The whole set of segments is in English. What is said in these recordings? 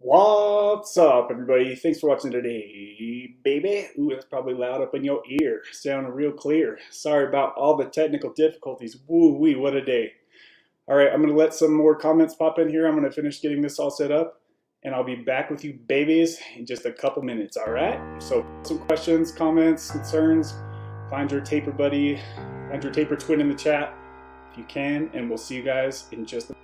What's up, everybody? Thanks for watching today, baby. Ooh, that's probably loud up in your ear. Sounding real clear. Sorry about all the technical difficulties. Woo wee, what a day. All right, I'm going to let some more comments pop in here. I'm going to finish getting this all set up, and I'll be back with you, babies, in just a couple minutes, all right? So, some questions, comments, concerns. Find your taper buddy, find your taper twin in the chat if you can, and we'll see you guys in just a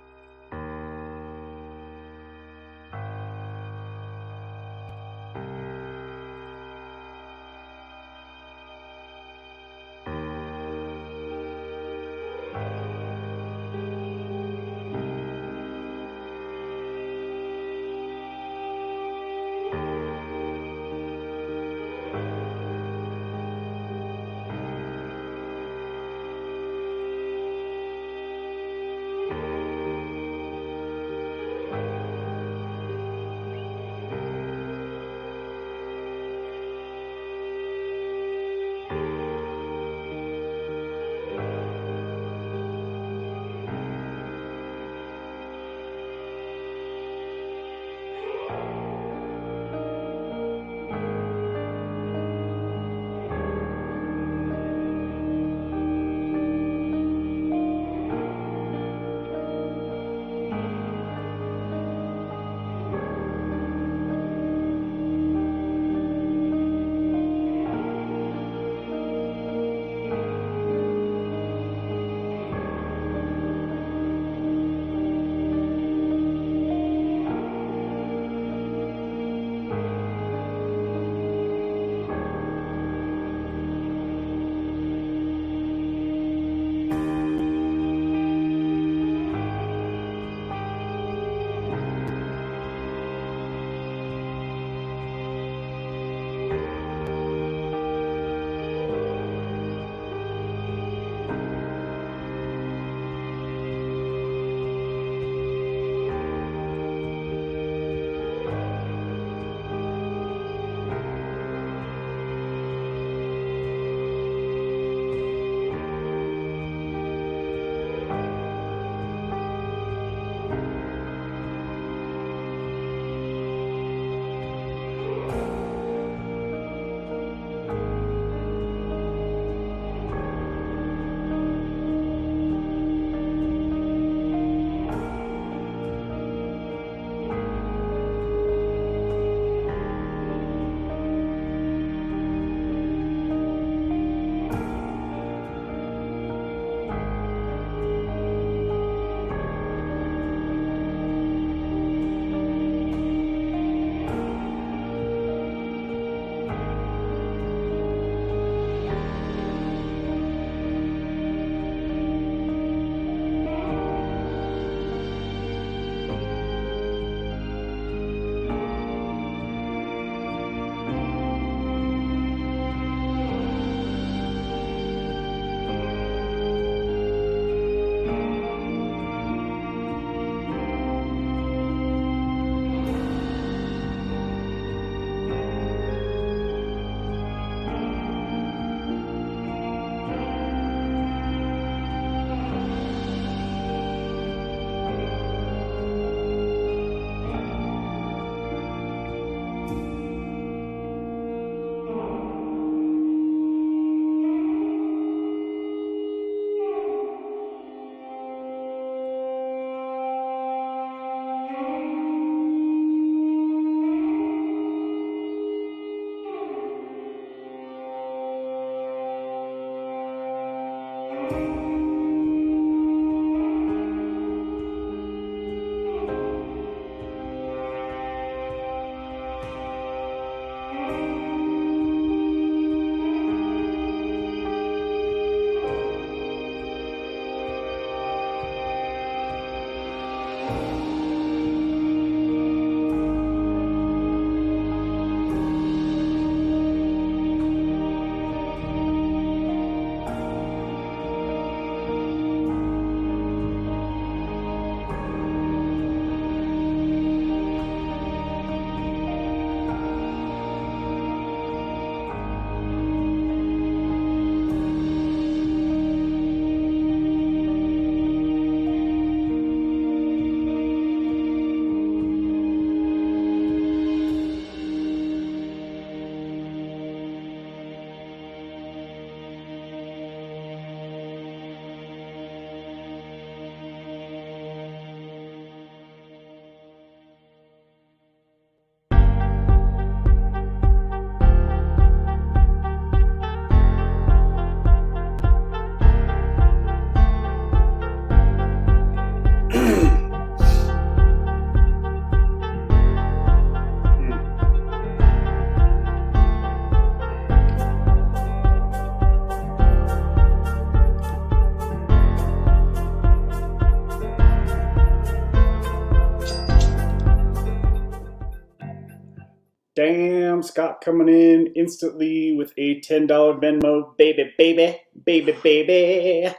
Damn, Scott coming in instantly with a $10 Venmo. Baby, baby, baby, baby,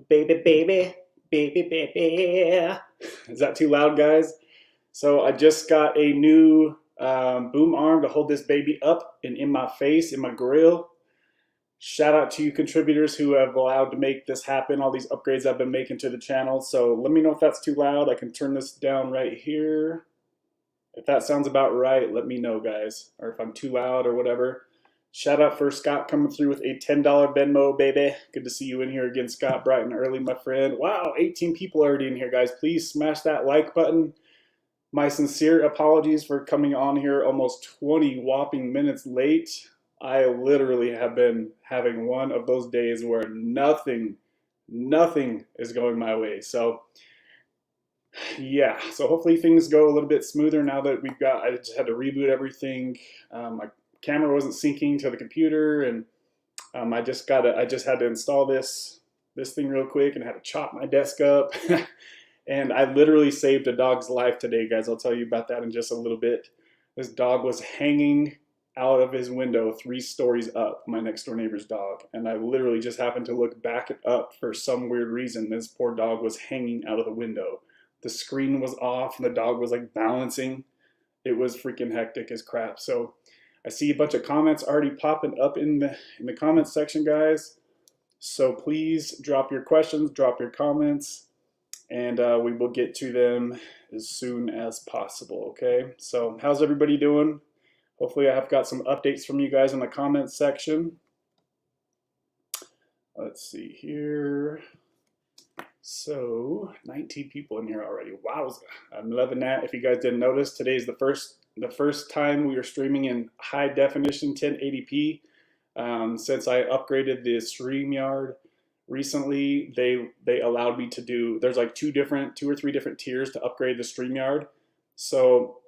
baby, baby, baby, baby. Is that too loud, guys? So I just got a new boom arm to hold this baby up and in my face, in my grill. Shout out to you contributors who have allowed to make this happen, all these upgrades I've been making to the channel. So let me know if that's too loud. I can turn this down right here. If that sounds about right, let me know, guys. Or if I'm too loud or whatever. Shout out for Scott coming through with a $10 Venmo, baby. Good to see you in here again, Scott, bright and early, my friend. Wow, 18 people already in here, guys. Please smash that like button. My sincere apologies for coming on here almost 20 whopping minutes late. I literally have been having one of those days where nothing is going my way. So yeah, so hopefully things go a little bit smoother now that I just had to reboot everything. My camera wasn't syncing to the computer, and I just had to install this thing real quick and had to chop my desk up. And I literally saved a dog's life today, guys. I'll tell you about that in just a little bit. This dog was hanging out of his window 3 stories up, my next door neighbor's dog. And I literally just happened to look back up for some weird reason. This poor dog was hanging out of the window. The screen was off and the dog was like balancing. It was freaking hectic as crap. So I see a bunch of comments already popping up in the comments section, guys. So please drop your questions, drop your comments, and we will get to them as soon as possible, okay? So how's everybody doing? Hopefully I have got some updates from you guys in the comments section. Let's see here. So 19 people in here already. Wow, I'm loving that. If you guys didn't notice, today's the first time we are streaming in high definition 1080p. Since I upgraded the StreamYard recently, they allowed me to do, there's like 2 or 3 different tiers to upgrade the StreamYard. So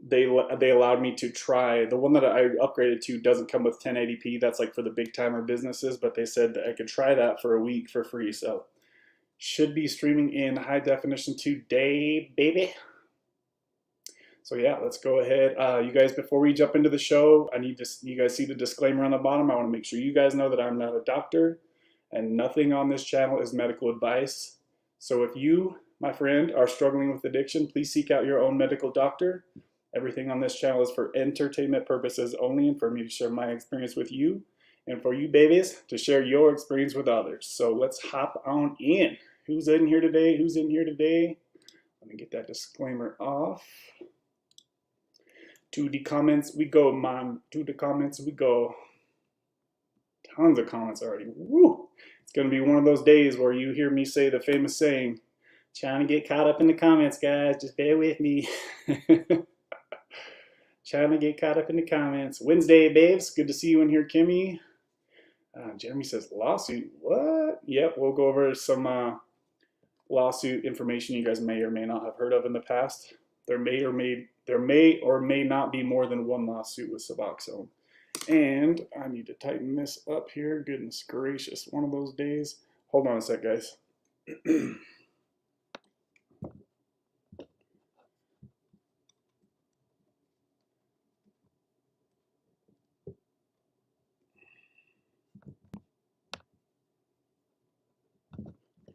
they allowed me to try, the one that I upgraded to doesn't come with 1080p. That's like for the big timer businesses, but they said that I could try that for a week for free. So should be streaming in high definition today, baby. So yeah, let's go ahead. You guys, before we jump into the show, you guys see the disclaimer on the bottom. I want to make sure you guys know that I'm not a doctor and nothing on this channel is medical advice. So if you, my friend, are struggling with addiction, please seek out your own medical doctor. Everything on this channel is for entertainment purposes only and for me to share my experience with you and for you babies to share your experience with others. So let's hop on in. Who's in here today? Who's in here today? Let me get that disclaimer off. To the comments we go, Mom. To the comments we go. Tons of comments already. Woo! It's going to be one of those days where you hear me say the famous saying, trying to get caught up in the comments, guys. Just bear with me. Trying to get caught up in the comments. Wednesday, babes. Good to see you in here, Kimmy. Jeremy says, lawsuit. What? Yep, we'll go over some lawsuit information you guys may or may not have heard of in the past. There may or may not be more than 1 lawsuit with Suboxone. And I need to tighten this up here. Goodness gracious, one of those days. Hold on a sec, guys.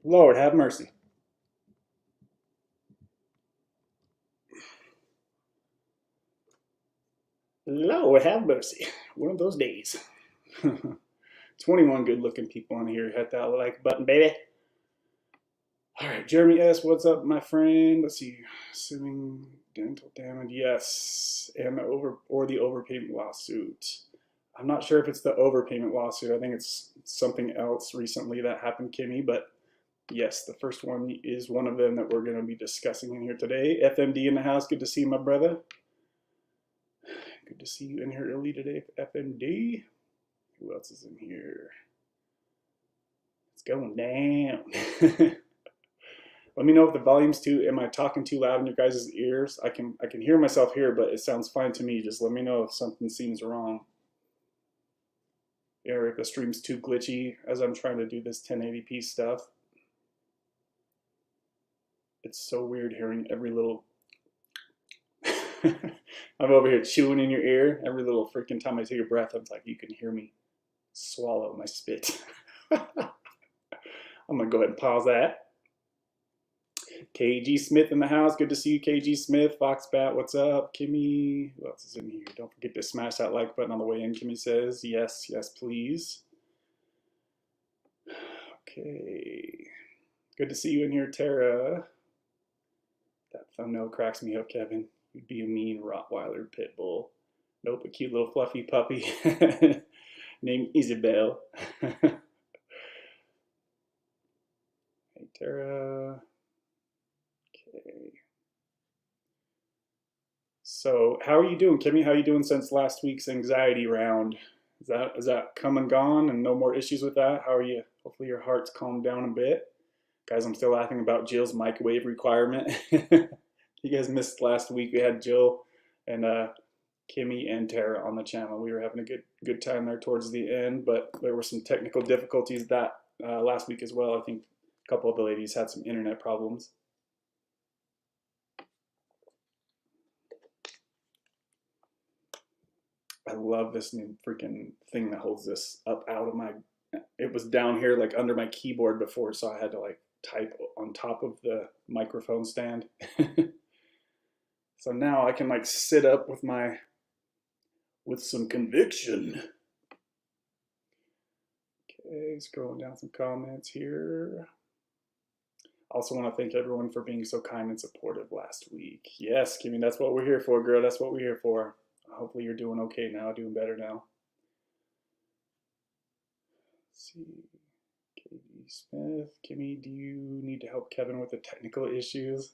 Lord, have mercy. Lord, have mercy. One of those days. 21 good-looking people on here. Hit that like button, baby. All right, Jeremy S., what's up, my friend? Let's see. Assuming dental damage, yes. And the overpayment lawsuit. I'm not sure if it's the overpayment lawsuit. I think it's something else recently that happened, Kimmy, but yes, the first one is one of them that we're going to be discussing in here today. FMD in the house. Good to see you, my brother. Good to see you in here early today, FMD. Who else is in here? It's going down. Let me know if the volume's too, am I talking too loud in your guys' ears? I can hear myself here, but it sounds fine to me. Just let me know if something seems wrong. Or if the stream's too glitchy as I'm trying to do this 1080p stuff. It's so weird hearing every little I'm over here chewing in your ear. Every little freaking time I take a breath, I'm like, you can hear me swallow my spit. I'm gonna go ahead and pause that. KG Smith in the house. Good to see you, KG Smith. Foxbat, what's up? Kimmy, who else is in here? Don't forget to smash that like button on the way in. Kimmy says, yes, yes, please. Okay. Good to see you in here, Tara. That thumbnail cracks me up, Kevin. You'd be a mean Rottweiler pit bull. Nope, a cute little fluffy puppy named Isabel. Hey, Tara. Okay. So, how are you doing, Kimmy? How are you doing since last week's anxiety round? Is that come and gone and no more issues with that? How are you? Hopefully your heart's calmed down a bit. Guys, I'm still laughing about Jill's microwave requirement. You guys missed last week. We had Jill and Kimmy and Tara on the channel. We were having a good time there towards the end, but there were some technical difficulties that last week as well. I think a couple of the ladies had some internet problems. I love this new freaking thing that holds this up out of my, it was down here like under my keyboard before, so I had to like type on top of the microphone stand. So now I can like sit up with some conviction. Okay, scrolling down some comments here. Also want to thank everyone for being so kind and supportive last week. Yes, Kimmy, that's what we're here for, girl. That's what we're here for. Hopefully you're doing okay now, doing better now. Let's see. KG Smith. Kimmy, do you need to help Kevin with the technical issues?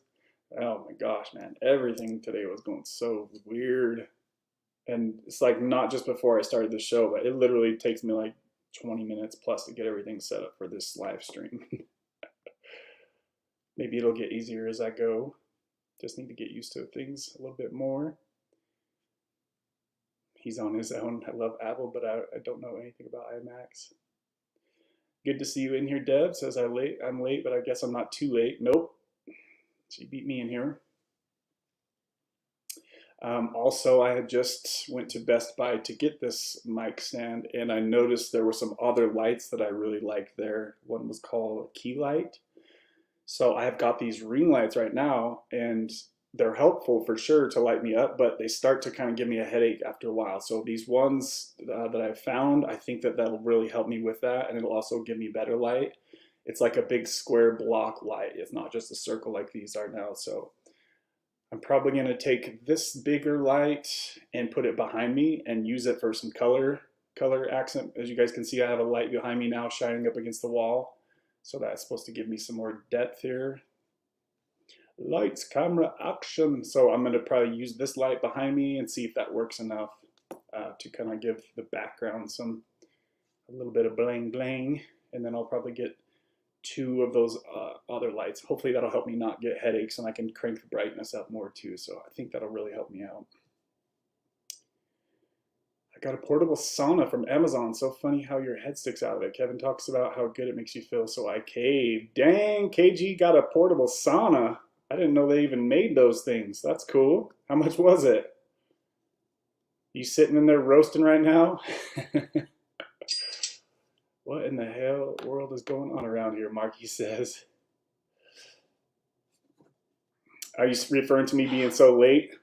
Oh my gosh, man. Everything today was going so weird. And it's like not just before I started the show, but it literally takes me like 20 minutes plus to get everything set up for this live stream. Maybe it'll get easier as I go. Just need to get used to things a little bit more. He's on his own. I love Apple, but I don't know anything about iMacs. Good to see you in here, Deb. Says I'm late, but I guess I'm not too late. Nope. She beat me in here. Also, I had just went to Best Buy to get this mic stand, and I noticed there were some other lights that I really liked there. One was called a key light. So I have got these ring lights right now, and they're helpful for sure to light me up, but they start to kind of give me a headache after a while. So these ones that I've found, I think that that'll really help me with that, and it'll also give me better light. It's like a big square block light. It's not just a circle like these are now. So I'm probably going to take this bigger light and put it behind me and use it for some color accent. As you guys can see, I have a light behind me now shining up against the wall. So that's supposed to give me some more depth here. Lights, camera, action. So I'm going to probably use this light behind me and see if that works enough to kind of give the background a little bit of bling bling. And then I'll probably get two of those other lights. Hopefully that'll help me not get headaches, and I can crank the brightness up more too. So I think that'll really help me out. I got a portable sauna from Amazon. So funny how your head sticks out of it. Kevin talks about how good it makes you feel, so I caved. Dang, KG got a portable sauna. I didn't know they even made those things. That's cool. How much was it? You sitting in there roasting right now? What in the hell world is going on around here, Marky says. Are you referring to me being so late?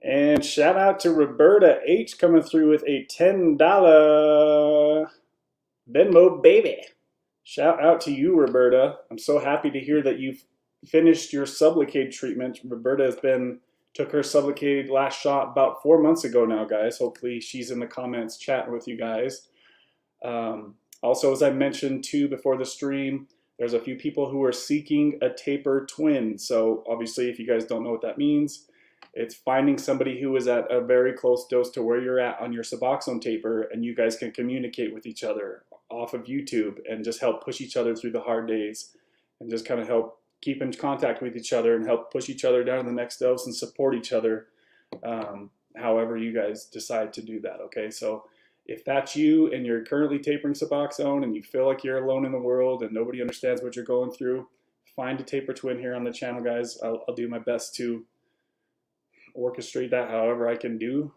And shout out to Roberta H coming through with a $10 Venmo baby. Shout out to you, Roberta. I'm so happy to hear that you've finished your Sublocade treatment. Roberta took her Sublocade last shot about 4 months ago now, guys. Hopefully she's in the comments chatting with you guys. Also, as I mentioned too before the stream, there's a few people who are seeking a taper twin. So obviously, if you guys don't know what that means, it's finding somebody who is at a very close dose to where you're at on your Suboxone taper, and you guys can communicate with each other off of YouTube and just help push each other through the hard days and just kind of help keep in contact with each other and help push each other down to the next dose and support each other however you guys decide to do that, okay? So if that's you and you're currently tapering Suboxone and you feel like you're alone in the world and nobody understands what you're going through, find a taper twin here on the channel, guys. I'll do my best to orchestrate that however I can do.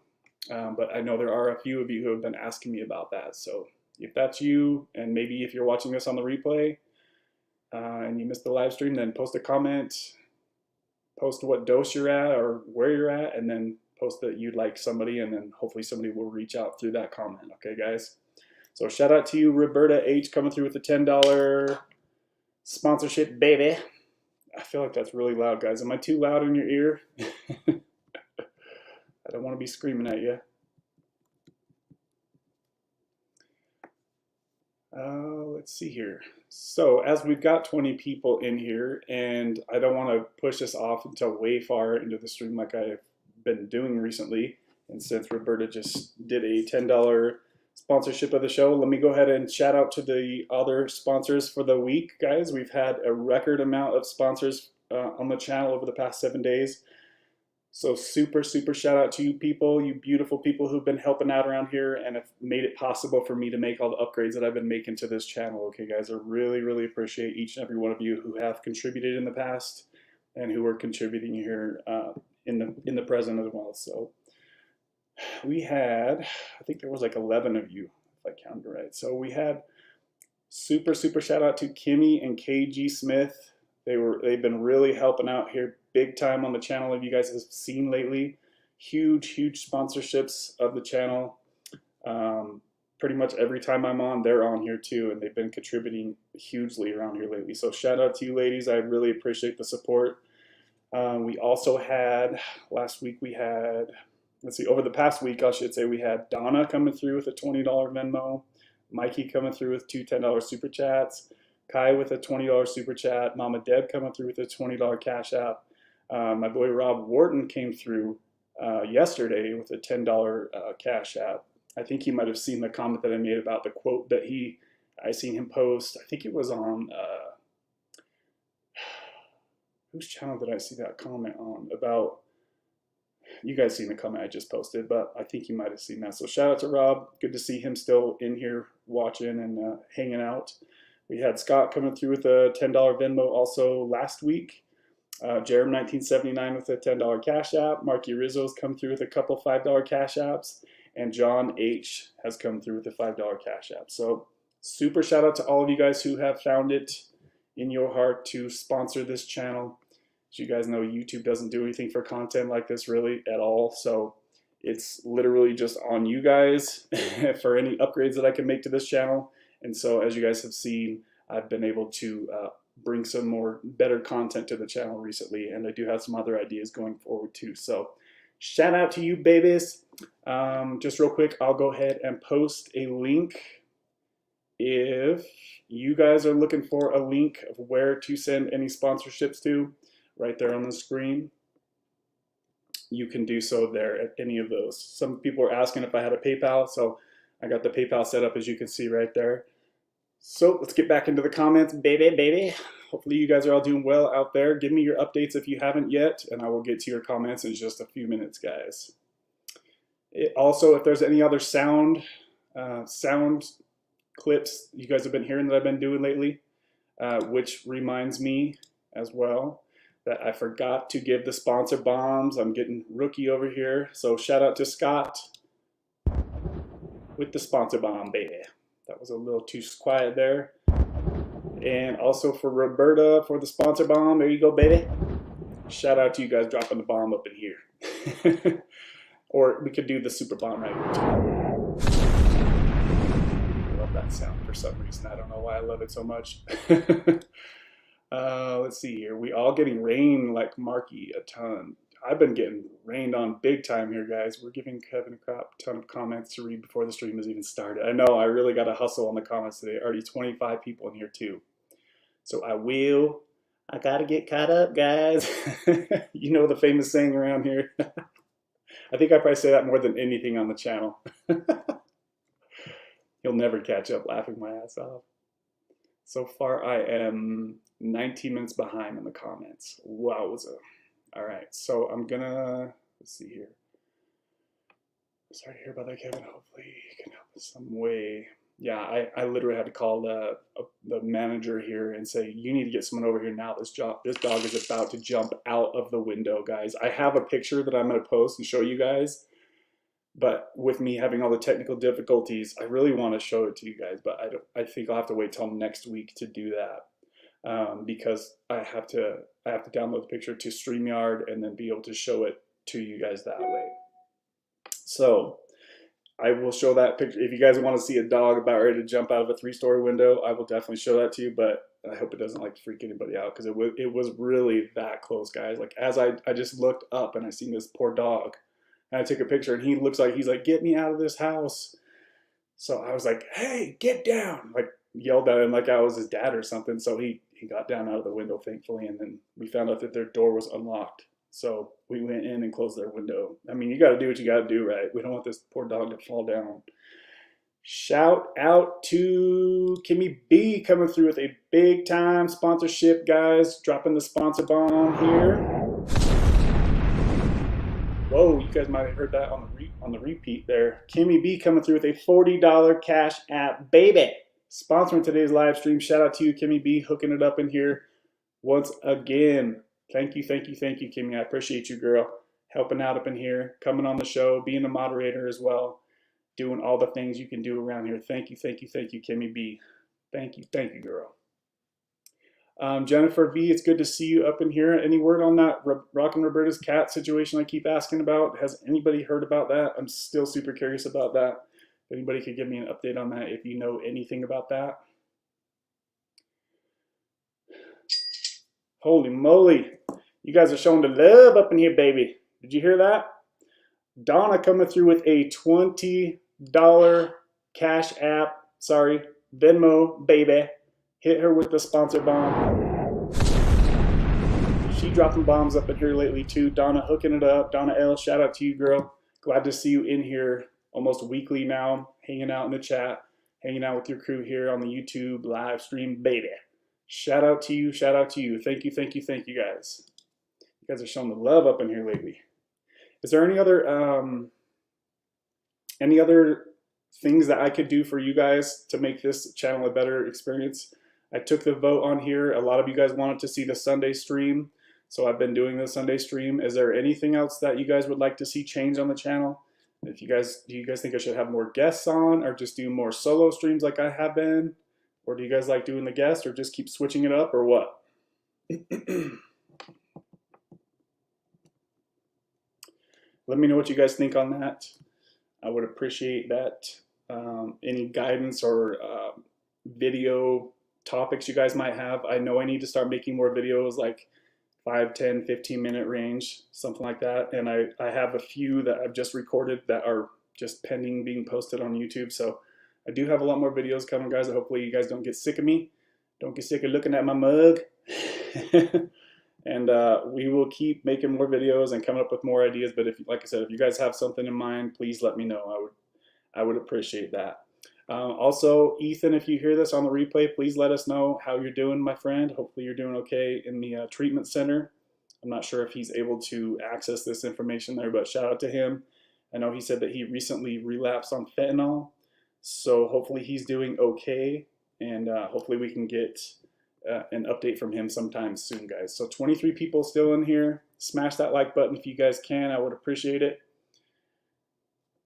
But I know there are a few of you who have been asking me about that. So if that's you, and maybe if you're watching this on the replay and you missed the live stream, then post a comment, post what dose you're at or where you're at, and then post that you'd like somebody, and then hopefully somebody will reach out through that comment. Okay, guys? So shout out to you, Roberta H, coming through with the $10 sponsorship, baby. I feel like that's really loud, guys. Am I too loud in your ear? I don't want to be screaming at you. Let's see here. So as we've got 20 people in here, and I don't want to push this off until way far into the stream like I've been doing recently, and since Roberta just did a $10 sponsorship of the show, let me go ahead and shout out to the other sponsors for the week, guys. We've had a record amount of sponsors on the channel over the past 7 days. So super shout out to you people, you beautiful people who've been helping out around here and have made it possible for me to make all the upgrades that I've been making to this channel. Okay, guys, I really appreciate each and every one of you who have contributed in the past and who are contributing here in the present as well. So we had, I think there was like 11 of you, if I counted right. So we had super shout out to Kimmy and KG Smith. They've been really helping out here big time on the channel, if you guys have seen lately. Huge sponsorships of the channel. Pretty much every time I'm on, they're on here too, and they've been contributing hugely around here lately. So shout out to you ladies. I really appreciate the support. We also had, last week we had, let's see, over the past week, I should say, we had Donna coming through with a $20 Venmo, Mikey coming through with two $10 super chats, Kai with a $20 super chat, Mama Deb coming through with a $20 Cash App. My boy Rob Wharton came through yesterday with a $10 Cash App. I think he might have seen the comment that I made about the quote that I seen him post. I think it was on, whose channel did I see that comment on? About, you guys seen the comment I just posted, but I think you might have seen that. So shout out to Rob. Good to see him still in here watching and hanging out. We had Scott coming through with a $10 Venmo also last week. Jerem 1979 with a $10 Cash App. Marky Rizzo's come through with a couple $5 Cash Apps. And John H has come through with a $5 Cash App. So super shout out to all of you guys who have found it in your heart to sponsor this channel. As you guys know, YouTube doesn't do anything for content like this really at all. So it's literally just on you guys for any upgrades that I can make to this channel. And so as you guys have seen, I've been able to bring some more better content to the channel recently, and I do have some other ideas going forward too. So shout out to you babies. Just real quick, I'll go ahead and post a link. If you guys are looking for a link of where to send any sponsorships to, right there on the screen, you can do so there at any of those. Some people are asking if I had a PayPal, so I got the PayPal set up, as you can see right there. So let's get back into the comments, baby. Hopefully you guys are all doing well out there. Give me your updates if you haven't yet, and I will get to your comments in just a few minutes, guys. Also, if there's any other sound clips you guys have been hearing that I've been doing lately, which reminds me as well that I forgot to give the sponsor bombs. I'm getting rookie over here. So shout out to Scott with the sponsor bomb, baby. That was a little too quiet there. And also for Roberta for the sponsor bomb. There you go, baby. Shout out to you guys dropping the bomb up in here. Or we could do the super bomb right here too. I love that sound for some reason. I don't know why I love it so much. Let's see here. We all getting rained like Marky a ton. I've been getting rained on big time here, guys. We're giving Kevin a ton of comments to read before the stream has even started. I know, I really got to hustle on the comments today. Already 25 people in here too. So I got to get caught up, guys. You know the famous saying around here. I think I probably say that more than anything on the channel. You'll never catch up, laughing my ass off. So far, I am 19 minutes behind in the comments. Wowza. All right, so I'm gonna, let's see here. Sorry to hear about that, Kevin. Hopefully you can help us some way. Yeah, I literally had to call the manager here and say, you need to get someone over here now. This dog is about to jump out of the window, guys. I have a picture that I'm going to post and show you guys, but with me having all the technical difficulties, I really want to show it to you guys, but I think I'll have to wait till next week to do that, because I have to download the picture to StreamYard and then be able to show it to you guys that way. So I will show that picture. If you guys want to see a dog about ready to jump out of a 3-story window, I will definitely show that to you, but I hope it doesn't like freak anybody out, because it was really that close, guys. Like, as I just looked up and I seen this poor dog, and I took a picture, and he looks like he's like, get me out of this house. So I was like, hey, get down, like yelled at him like I was his dad or something. So he got down out of the window, thankfully, and then we found out that their door was unlocked. So we went in and closed their window. I mean, you got to do what you got to do, right? We don't want this poor dog to fall down. Shout out to Kimmy B coming through with a big time sponsorship, guys. Dropping the sponsor bomb here. Whoa, you guys might have heard that on the repeat there. Kimmy B coming through with a $40 Cash App, baby. Sponsoring today's live stream. Shout out to you, Kimmy B, hooking it up in here once again. Thank you, Kimmy. I appreciate you, girl. Helping out up in here, coming on the show, being a moderator as well, doing all the things you can do around here. Thank you, Kimmy B. Thank you, girl. Jennifer V, it's good to see you up in here. Any word on that Rockin' Roberta's cat situation I keep asking about? Has anybody heard about that? I'm still super curious about that. If anybody could give me an update on that, if you know anything about that. Holy moly. You guys are showing the love up in here, baby. Did you hear that? Donna coming through with a $20 Cash App. Sorry, Venmo, baby. Hit her with the sponsor bomb. She dropping bombs up in here lately too. Donna hooking it up. Donna L, shout out to you, girl. Glad to see you in here almost weekly now, hanging out in the chat, hanging out with your crew here on the YouTube live stream, baby. Shout out to you. Thank you, guys. You guys are showing the love up in here lately. Is there any other things that I could do for you guys to make this channel a better experience? I took the vote on here. A lot of you guys wanted to see the Sunday stream, so I've been doing the Sunday stream. Is there anything else that you guys would like to see change on the channel? Do you guys think I should have more guests on, or just do more solo streams like I have been? Or do you guys like doing the guests, or just keep switching it up, or what? Let me know what you guys think on that. I would appreciate that. Any guidance or video topics you guys might have. I know I need to start making more videos, like 5, 10, 15-minute range, something like that. And I have a few that I've just recorded that are just pending being posted on YouTube. So I do have a lot more videos coming, guys. Hopefully you guys don't get sick of me. Don't get sick of looking at my mug. And we will keep making more videos and coming up with more ideas. But if, like I said, if you guys have something in mind, please let me know. I would appreciate that. Also, Ethan, if you hear this on the replay, please let us know how you're doing, my friend. Hopefully you're doing okay in the treatment center. I'm not sure if he's able to access this information there, but shout out to him. I know he said that he recently relapsed on fentanyl, so hopefully he's doing okay, and hopefully we can get an update from him sometime soon, guys. So 23 people still in here. Smash that like button if you guys can. I would appreciate it.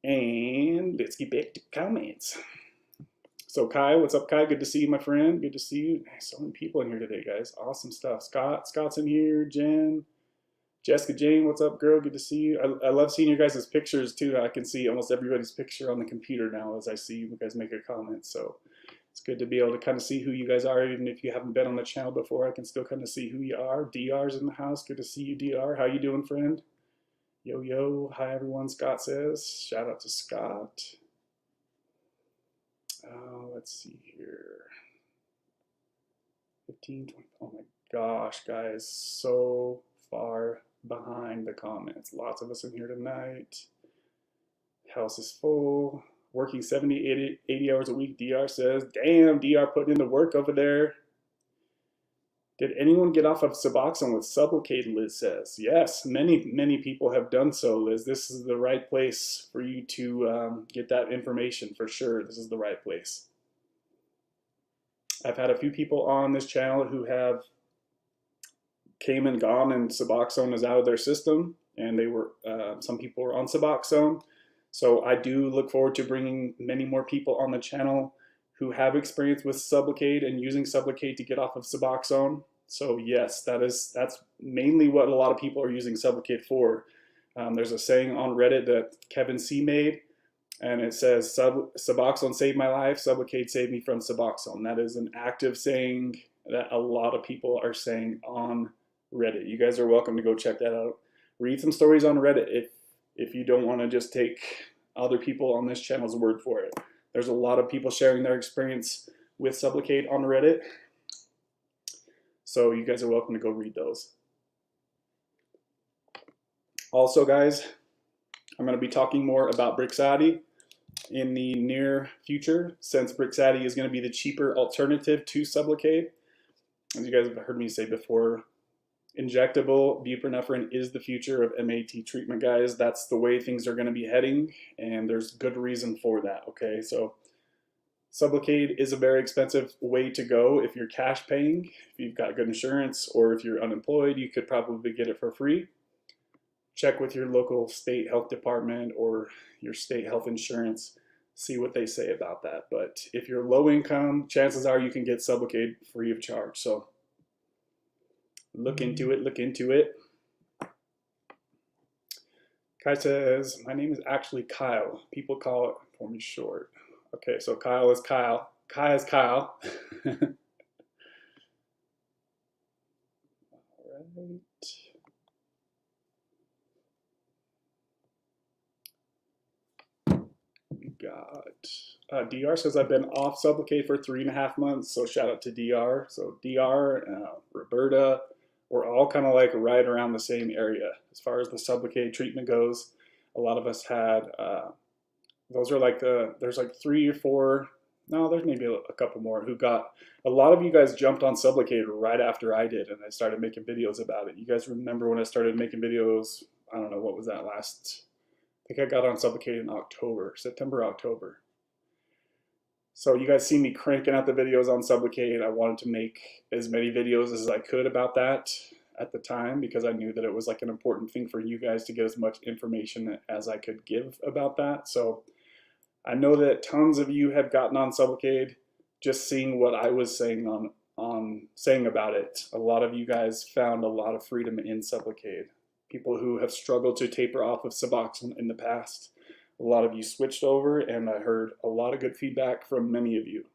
And let's get back to comments. So Kai, what's up, Kai? Good to see you, my friend. Good to see you. So many people in here today, guys. Awesome stuff. Scott's in here. Jen, Jessica Jane, what's up, girl? Good to see you. I love seeing your guys' pictures too. I can see almost everybody's picture on the computer now as I see you guys make a comment. So it's good to be able to kind of see who you guys are, even if you haven't been on the channel before. I can still kind of see who you are. DR's in the house. Good to see you, DR. How you doing, friend? Yo, yo. Hi, everyone, Scott says. Shout out to Scott. Let's see here. 15, 20. Oh my gosh, guys. So far behind the comments. Lots of us in here tonight. House is full. Working 70, 80 hours a week, DR says. Damn, DR putting in the work over there. Did anyone get off of Suboxone with Sublocade, Liz says. Yes, many people have done so, Liz. This is the right place for you to get that information for sure. This is the right place. I've had a few people on this channel who have came and gone and Suboxone is out of their system, and they were some people were on Suboxone. So I do look forward to bringing many more people on the channel who have experience with Sublocade and using Sublocade to get off of Suboxone. So yes, that's mainly what a lot of people are using Sublocade for. There's a saying on Reddit that Kevin C made, and it says, Suboxone saved my life, Sublocade saved me from Suboxone. That is an active saying that a lot of people are saying on Reddit. You guys are welcome to go check that out. Read some stories on Reddit if you don't want to just take other people on this channel's word for it. There's a lot of people sharing their experience with Sublocade on Reddit. So you guys are welcome to go read those. Also, guys, I'm going to be talking more about Brixadi in the near future, since Brixadi is going to be the cheaper alternative to Sublocade. As you guys have heard me say before, injectable buprenorphine is the future of MAT treatment, guys. That's the way things are going to be heading, and there's good reason for that, okay? So Sublocade is a very expensive way to go if you're cash paying. If you've got good insurance, or if you're unemployed, you could probably get it for free. Check with your local state health department or your state health insurance, see what they say about that. But if you're low income, chances are you can get Sublocade free of charge. So look into it, look into it. Kai says, my name is actually Kyle. People call it for me short. Okay, so Kyle is Kyle. Kai is Kyle. All right. Got DR says I've been off Sublocade for 3.5 months, so shout out to DR. So DR, Roberta, we're all kind of like right around the same area as far as the Sublocade treatment goes. A lot of us had those are like there's like 3 or 4, no, there's maybe a couple more who got. A lot of you guys jumped on Sublocade right after I did, and I started making videos about it. You guys remember when I started making videos? I don't know, what was that last? I think I got on Sublocade in October, September, October. So you guys see me cranking out the videos on Sublocade. I wanted to make as many videos as I could about that at the time, because I knew that it was like an important thing for you guys to get as much information as I could give about that. So I know that tons of you have gotten on Sublocade just seeing what I was saying saying about it. A lot of you guys found a lot of freedom in Sublocade. People who have struggled to taper off of Suboxone in the past. A lot of you switched over, and I heard a lot of good feedback from many of you.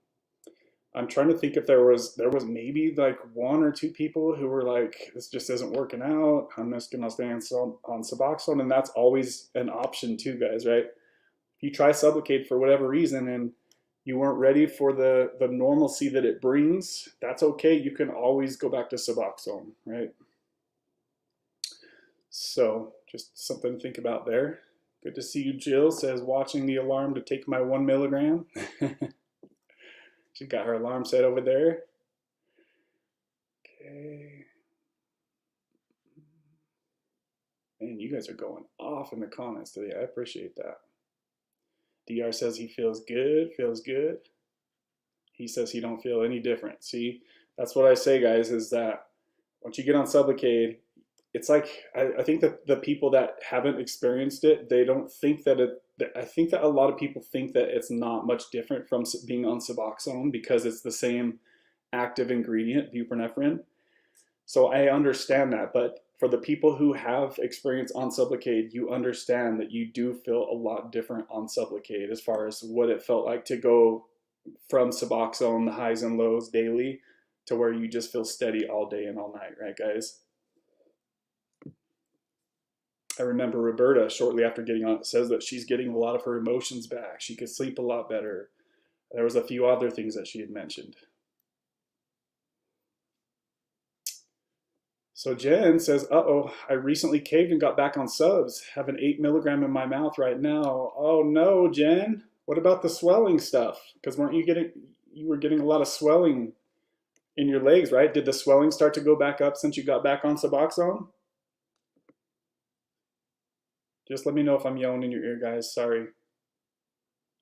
I'm trying to think if there was maybe like 1 or 2 people who were like, this just isn't working out, I'm just gonna stay on Suboxone, and that's always an option too, guys, right? If you try Sublocade for whatever reason and you weren't ready for the normalcy that it brings, that's okay. You can always go back to Suboxone, right? So just something to think about there. Good to see you, Jill. Says, watching the alarm to take my 1 milligram. She got her alarm set over there. Okay. Man, you guys are going off in the comments today. I appreciate that. DR says he feels good, feels good. He says he don't feel any different. See, that's what I say, guys, is that once you get on Sublocade, it's like, I think that the people that haven't experienced it, they don't think that I think that a lot of people think that it's not much different from being on Suboxone because it's the same active ingredient, buprenorphine. So I understand that, but for the people who have experience on Sublocade, you understand that you do feel a lot different on Sublocade as far as what it felt like to go from Suboxone, the highs and lows daily, to where you just feel steady all day and all night, right, guys? I remember Roberta, shortly after getting on it, says that she's getting a lot of her emotions back. She could sleep a lot better. There was a few other things that she had mentioned. So Jen says, uh-oh, I recently caved and got back on subs. Have an 8 milligram in my mouth right now. Oh no, Jen. What about the swelling stuff? Because you were getting a lot of swelling in your legs, right? Did the swelling start to go back up since you got back on Suboxone? Just let me know if I'm yelling in your ear, guys. Sorry.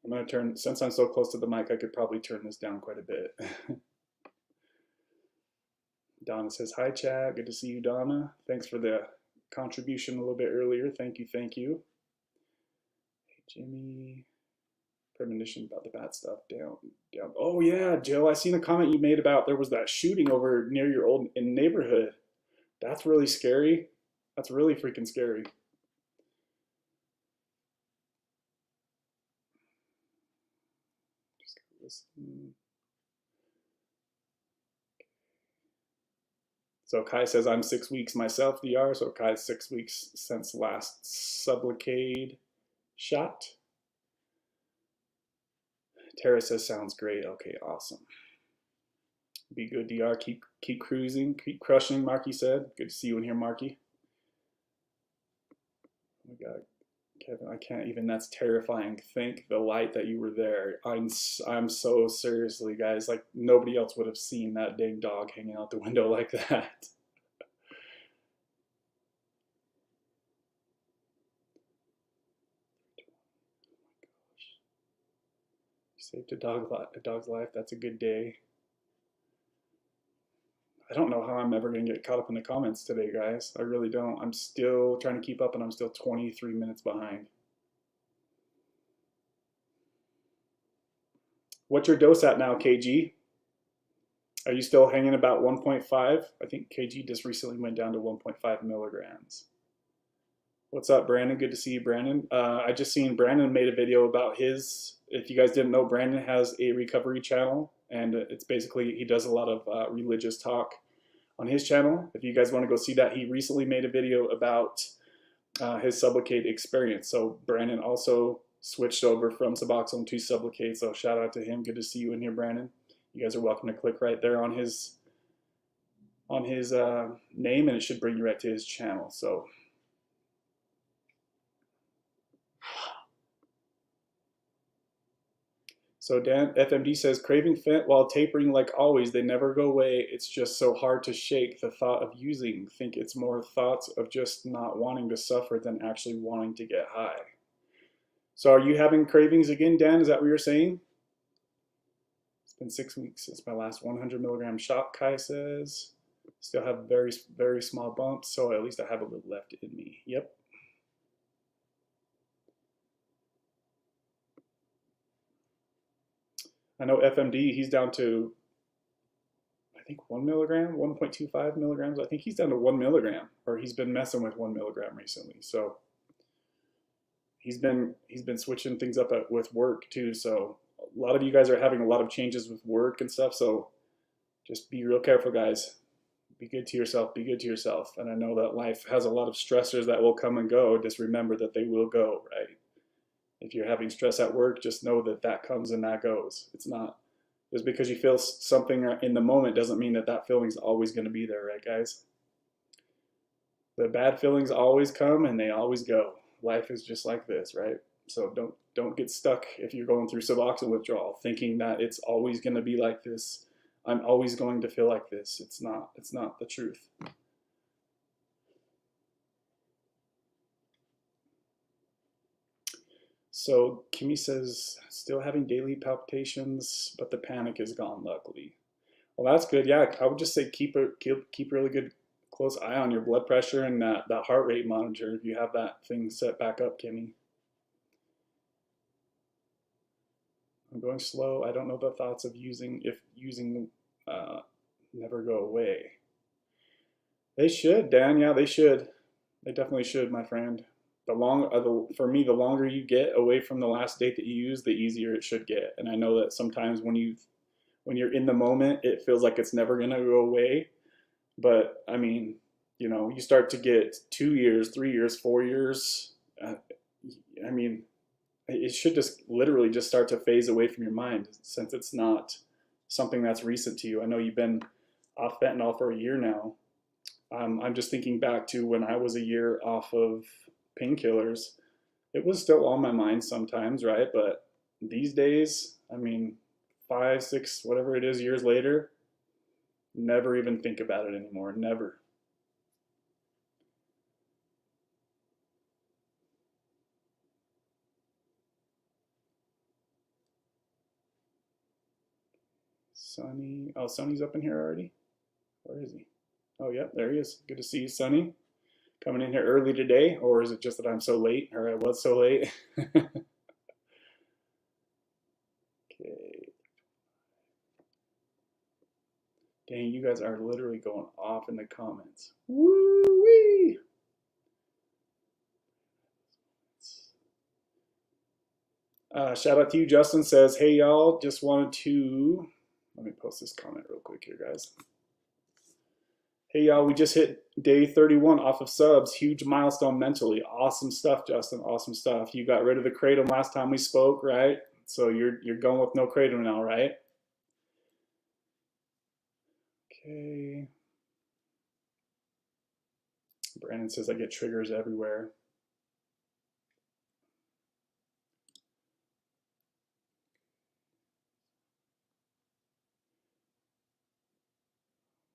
I'm going to turn, since I'm so close to the mic, I could probably turn this down quite a bit. Donna says, hi, chat. Good to see you, Donna. Thanks for the contribution a little bit earlier. Thank you, thank you. Hey, Jimmy. Premonition about the bad stuff down. Oh, yeah, Jill, I seen a comment you made about there was that shooting over near your old neighborhood. That's really scary. That's really freaking scary. Just listen. So Kai says, I'm 6 weeks myself, DR. So Kai's 6 weeks since last Sublocade shot. Tara says, sounds great. Okay, awesome. Be good, DR. Keep cruising. Keep crushing, Marky said. Good to see you in here, Marky. Oh my God. Kevin, I can't even, that's terrifying. Think the light that you were there. I'm so seriously, guys, like nobody else would have seen that dang dog hanging out the window like that. You saved a dog's life. That's a good day. I don't know how I'm ever going to get caught up in the comments today, guys. I really don't. I'm still trying to keep up and I'm still 23 minutes behind. What's your dose at now, KG? Are you still hanging about 1.5? I think KG just recently went down to 1.5 milligrams. What's up, Brandon? Good to see you, Brandon. I just seen Brandon made a video about his. If you guys didn't know, Brandon has a recovery channel, and it's basically he does a lot of religious talk on his channel. If you guys want to go see that, he recently made a video about his Sublocade experience. So Brandon also switched over from Suboxone to Sublocade. So shout out to him. Good to see you in here, Brandon. You guys are welcome to click right there on his name, and it should bring you right to his channel. So Dan FMD says, craving fent while tapering like always. They never go away. It's just so hard to shake the thought of using. Think it's more thoughts of just not wanting to suffer than actually wanting to get high. So are you having cravings again, Dan? Is that what you're saying? It's been 6 weeks since my last 100 milligram shot, Kai says. Still have very, very small bumps, so at least I have a little left in me. Yep. I know FMD, he's down to, I think 1 milligram, 1.25 milligrams. I think he's down to 1 milligram, or he's been messing with 1 milligram recently. So he's been switching things up with work too. So a lot of you guys are having a lot of changes with work and stuff. So just be real careful, guys. Be good to yourself. Be good to yourself. And I know that life has a lot of stressors that will come and go. Just remember that they will go, right? If you're having stress at work, just know that that comes and that goes. It's not just because you feel something in the moment doesn't mean that that feeling's always going to be there, right, guys? The bad feelings always come and they always go. Life is just like this, right? So don't get stuck if you're going through Suboxone withdrawal thinking that it's always going to be like this. I'm always going to feel like this. It's not the truth. So Kimmy says, still having daily palpitations, but the panic is gone, luckily. Well, that's good. Yeah, I would just say keep really good close eye on your blood pressure and that heart rate monitor if you have that thing set back up, Kimmy. I'm going slow. I don't know the thoughts of using never go away. They should, Dan. Yeah, they should. They definitely should, my friend. For me, the longer you get away from the last date that you use, the easier it should get. And I know that sometimes when you're in the moment, it feels like it's never gonna go away. But I mean, you start to get 2 years, 3 years, 4 years. I mean, it should just literally just start to phase away from your mind since it's not something that's recent to you. I know you've been off fentanyl for a year now. I'm just thinking back to when I was a year off of painkillers. It was still on my mind sometimes, right? But these days, I mean, 5, 6, whatever it is, years later, never even think about it anymore. Never. Sonny. Oh, Sonny's up in here already? Where is he? Oh, yeah, there he is. Good to see you, Sonny. Coming in here early today, or is it just that I'm so late, or I was so late? Okay. Dang, you guys are literally going off in the comments. Woo-wee! Shout out to you, Justin says, hey y'all, just wanted to, let me post this comment real quick here, guys. Hey y'all, we just hit day 31 off of subs. Huge milestone mentally. Awesome stuff, Justin. Awesome stuff. You got rid of the Kratom last time we spoke, right? So you're going with no Kratom now, right? Okay. Brandon says I get triggers everywhere.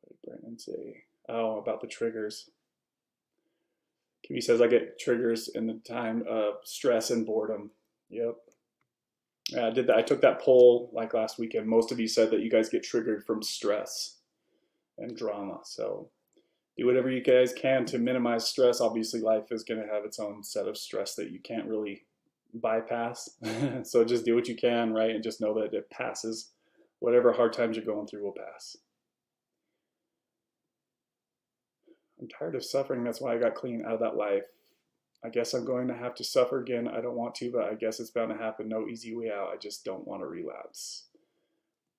What did Brandon say? Oh, about the triggers. Kiwi says I get triggers in the time of stress and boredom. Yep. I did that. I took that poll like last weekend. Most of you said that you guys get triggered from stress and drama. So do whatever you guys can to minimize stress. Obviously, life is going to have its own set of stress that you can't really bypass. So just do what you can, right? And just know that it passes. Whatever hard times you're going through will pass. I'm tired of suffering. That's why I got clean out of that life. I guess I'm going to have to suffer again. I don't want to, but I guess it's bound to happen. No easy way out. I just don't want to relapse.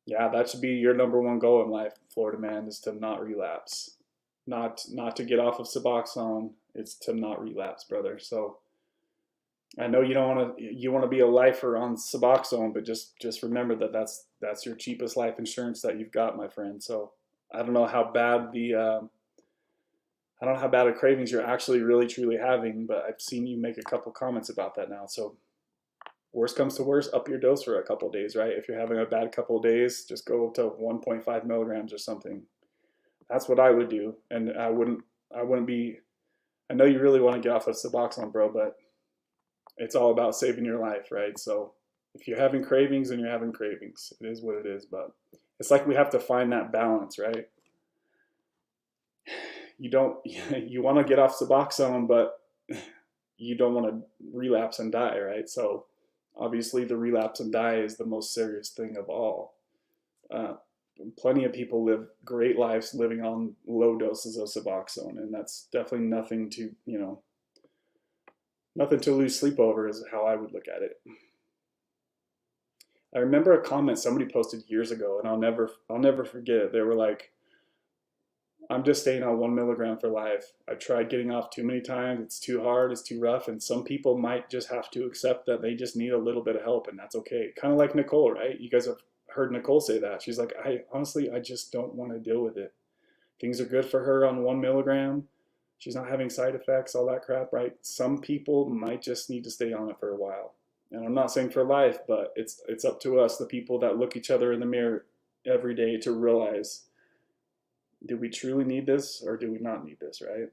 Yeah, that should be your number one goal in life, Florida man, is to not relapse. Not to get off of Suboxone. It's to not relapse, brother. So I know you don't want to. You want to be a lifer on Suboxone, but just remember that that's your cheapest life insurance that you've got, my friend. So I don't know how bad I don't know how bad a cravings you're actually really truly having, but I've seen you make a couple comments about that now. So worst comes to worst, up your dose for a couple days, right? If you're having a bad couple of days, just go to 1.5 milligrams or something. That's what I would do, and I wouldn't be. I know you really want to get off of Suboxone, bro, but it's all about saving your life, right? So if you're having cravings, then you're having cravings. It is what it is, but it's like we have to find that balance, right? You want to get off Suboxone, but you don't want to relapse and die, right? So obviously the relapse and die is the most serious thing of all. Plenty of people live great lives living on low doses of Suboxone, and that's definitely nothing to, nothing to lose sleep over is how I would look at it. I remember a comment somebody posted years ago, and I'll never forget it. They were like, I'm just staying on 1 milligram for life. I've tried getting off too many times. It's too hard. It's too rough. And some people might just have to accept that they just need a little bit of help, and that's okay. Kind of like Nicole, right? You guys have heard Nicole say that. She's like, I just don't want to deal with it. Things are good for her on 1 milligram. She's not having side effects, all that crap, right? Some people might just need to stay on it for a while. And I'm not saying for life, but it's up to us, the people that look each other in the mirror every day, to realize, do we truly need this or do we not need this, right?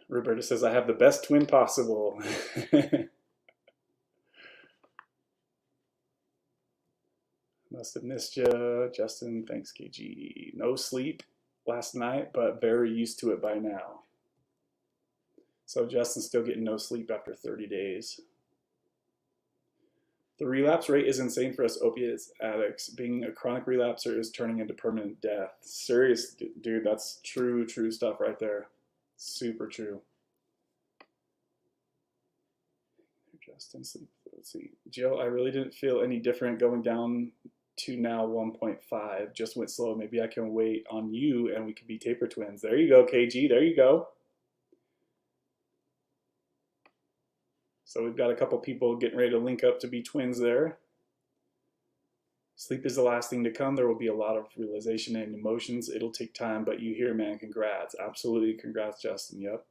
Roberta says, I have the best twin possible. Must have missed you. Justin, thanks, KG. No sleep last night, but very used to it by now. So Justin's still getting no sleep after 30 days. The relapse rate is insane for us opiates addicts. Being a chronic relapser is turning into permanent death. Serious, dude, that's true stuff right there. Super true. Justin, sleep. Let's see. Jill, I really didn't feel any different going down to now 1.5. Just went slow. Maybe I can wait on you and we can be taper twins. There you go, KG. There you go. So we've got a couple people getting ready to link up to be twins there. Sleep is the last thing to come. There will be a lot of realization and emotions. It'll take time, but you hear, man, congrats. Absolutely, congrats, Justin. Yep.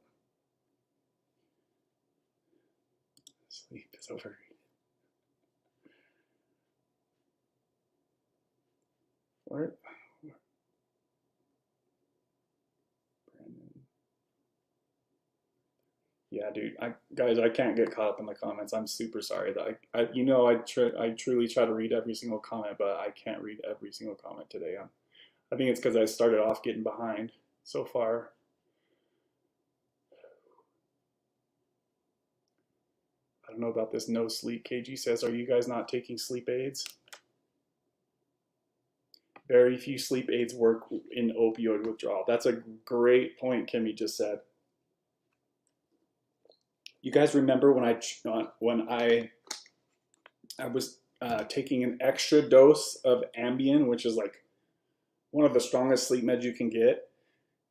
Sleep is over. Where? Brandon. Yeah, dude. Guys, I can't get caught up in the comments. I'm super sorry. I truly try to read every single comment, but I can't read every single comment today. I think it's because I started off getting behind so far. I don't know about this no sleep. KG says, are you guys not taking sleep aids? Very few sleep aids work in opioid withdrawal. That's a great point Kimmy just said. You guys remember when I was taking an extra dose of Ambien, which is like one of the strongest sleep meds you can get,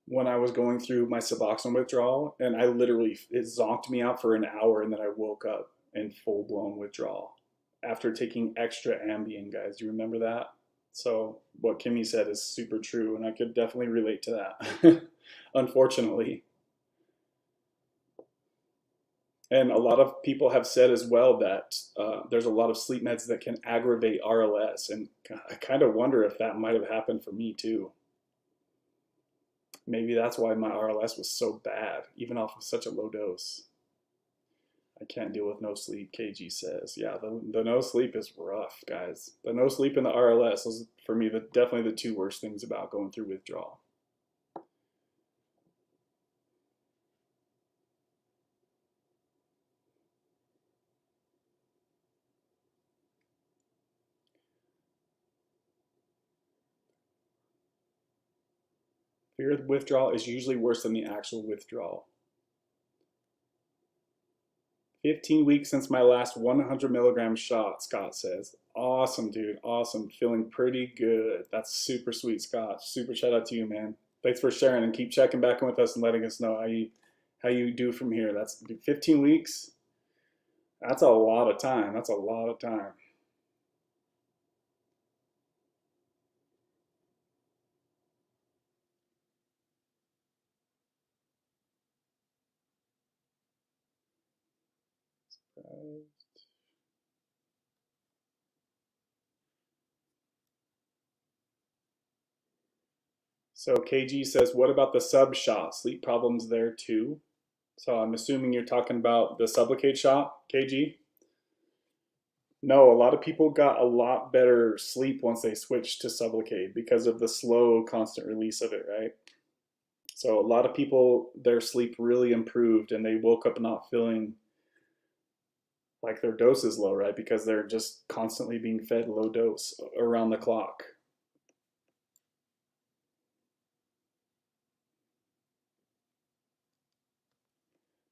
when I was going through my Suboxone withdrawal, and it zonked me out for an hour, and then I woke up in full blown withdrawal after taking extra Ambien, guys. Do you remember that? So what Kimmy said is super true, and I could definitely relate to that, unfortunately. And a lot of people have said as well that there's a lot of sleep meds that can aggravate RLS, and I kind of wonder if that might have happened for me too. Maybe that's why my RLS was so bad, even off of such a low dose. I can't deal with no sleep, KG says. Yeah, the no sleep is rough, guys. The no sleep and the RLS is, for me, definitely the two worst things about going through withdrawal. Fear of withdrawal is usually worse than the actual withdrawal. 15 weeks since my last 100 milligram shot, Scott says. Awesome, dude. Awesome. Feeling pretty good. That's super sweet, Scott. Super shout out to you, man. Thanks for sharing, and keep checking back in with us and letting us know how you do from here. That's 15 weeks. That's a lot of time. That's a lot of time. So KG says, what about the sub shot? Sleep problems there too? So I'm assuming you're talking about the Sublocade shot, KG? No, a lot of people got a lot better sleep once they switched to Sublocade because of the slow, constant release of it, right? So a lot of people, their sleep really improved and they woke up not feeling like their dose is low, right? Because they're just constantly being fed low dose around the clock.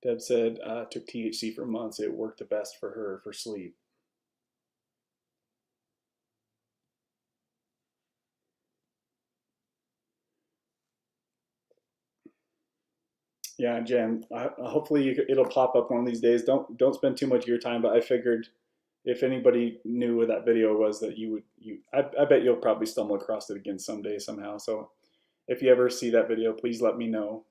Deb said, took THC for months. It worked the best for her for sleep. Yeah, Jen. Hopefully it'll pop up one of these days. Don't spend too much of your time. But I figured if anybody knew what that video was, that I bet you'll probably stumble across it again someday somehow. So if you ever see that video, please let me know.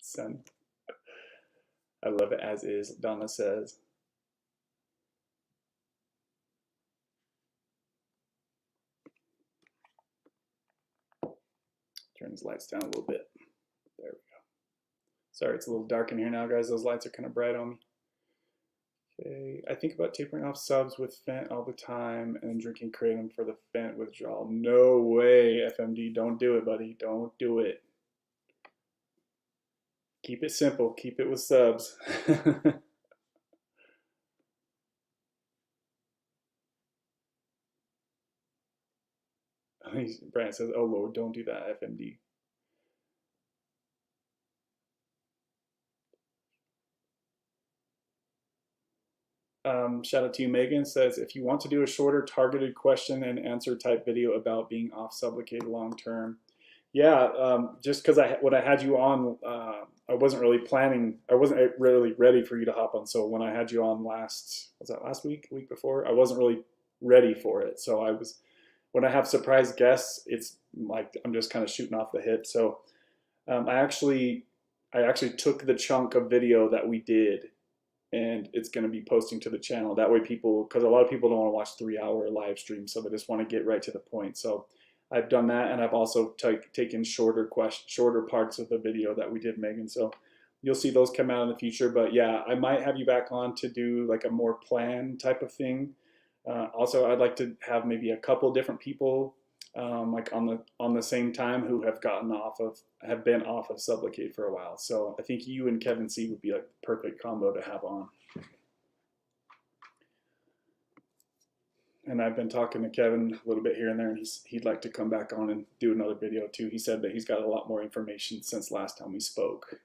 Son, I love it as is. Donna says. Turn these lights down a little bit. There we go. Sorry, it's a little dark in here now, guys. Those lights are kind of bright on me. Okay, I think about tapering off subs with Fent all the time and drinking Kratom for the Fent withdrawal. No way, FMD. Don't do it, buddy. Don't do it. Keep it simple. Keep it with subs. Brian says, oh Lord, don't do that, FMD. Shout out to you, Megan. Says, if you want to do a shorter targeted question and answer type video about being off Sublocade long term. Yeah, just because when I had you on, I wasn't really planning, I wasn't really ready for you to hop on. So when I had you on was that last week, week before? I wasn't really ready for it. So when I have surprise guests, it's like I'm just kind of shooting off the hip. So I actually took the chunk of video that we did and it's going to be posting to the channel. That way people, because a lot of people don't want to watch 3-hour live streams, so they just want to get right to the point. So I've done that, and I've also taken shorter parts of the video that we did, Megan. So you'll see those come out in the future. But yeah, I might have you back on to do like a more planned type of thing. Also, I'd like to have maybe a couple different people like on the same time who have been off of Sublocade for a while. So I think you and Kevin C would be a perfect combo to have on. And I've been talking to Kevin a little bit here and there, and he'd like to come back on and do another video too. He said that he's got a lot more information since last time we spoke.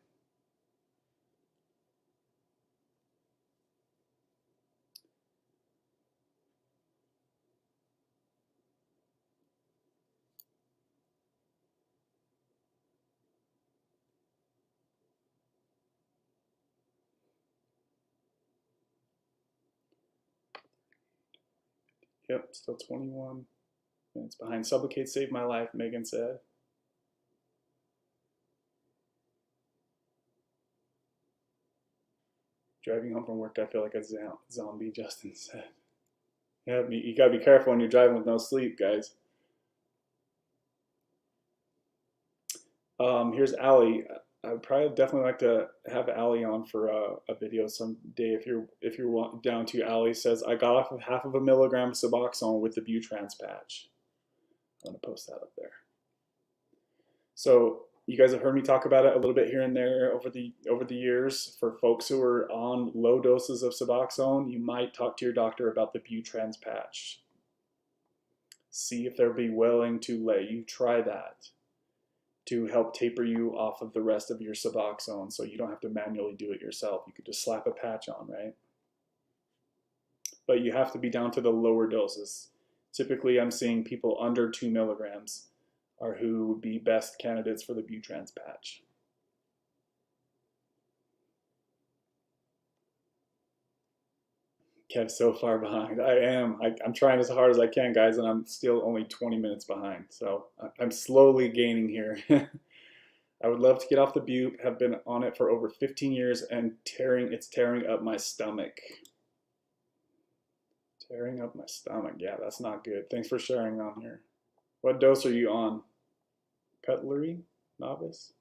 Yep, still 21 minutes behind. Sublocade saved my life, Megan said. Driving home from work, I feel like a zombie, Justin said. Yeah, you gotta be careful when you're driving with no sleep, guys. Here's Allie. I would probably definitely like to have Allie on for a video someday if you're down to. Allie says, I got off of half of a milligram of Suboxone with the Butrans patch. I'm gonna post that up there. So you guys have heard me talk about it a little bit here and there over the years. For folks who are on low doses of Suboxone, you might talk to your doctor about the Butrans patch. See if they'll be willing to let you try that to help taper you off of the rest of your Suboxone, so you don't have to manually do it yourself. You could just slap a patch on, right? But you have to be down to the lower doses. Typically, I'm seeing people under 2 milligrams are who would be best candidates for the Butrans patch. Kev, so far behind. I am. I'm trying as hard as I can, guys, and I'm still only 20 minutes behind. So I'm slowly gaining here. I would love to get off the Butte. Have been on it for over 15 years, and it's tearing up my stomach. Tearing up my stomach. Yeah, that's not good. Thanks for sharing on here. What dose are you on? Cutlery? Novice?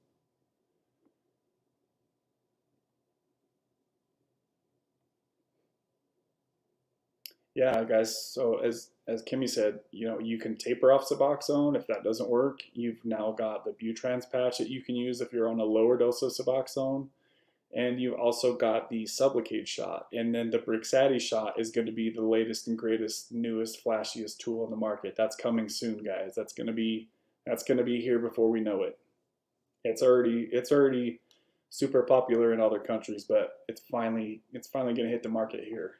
Yeah, guys. So as Kimmy said, you can taper off Suboxone. If that doesn't work, you've now got the Butrans patch that you can use if you're on a lower dose of Suboxone, and you've also got the Sublocade shot. And then the Brixadi shot is going to be the latest and greatest, newest, flashiest tool on the market. That's coming soon, guys. That's going to be here before we know it. It's already super popular in other countries, but it's finally going to hit the market here.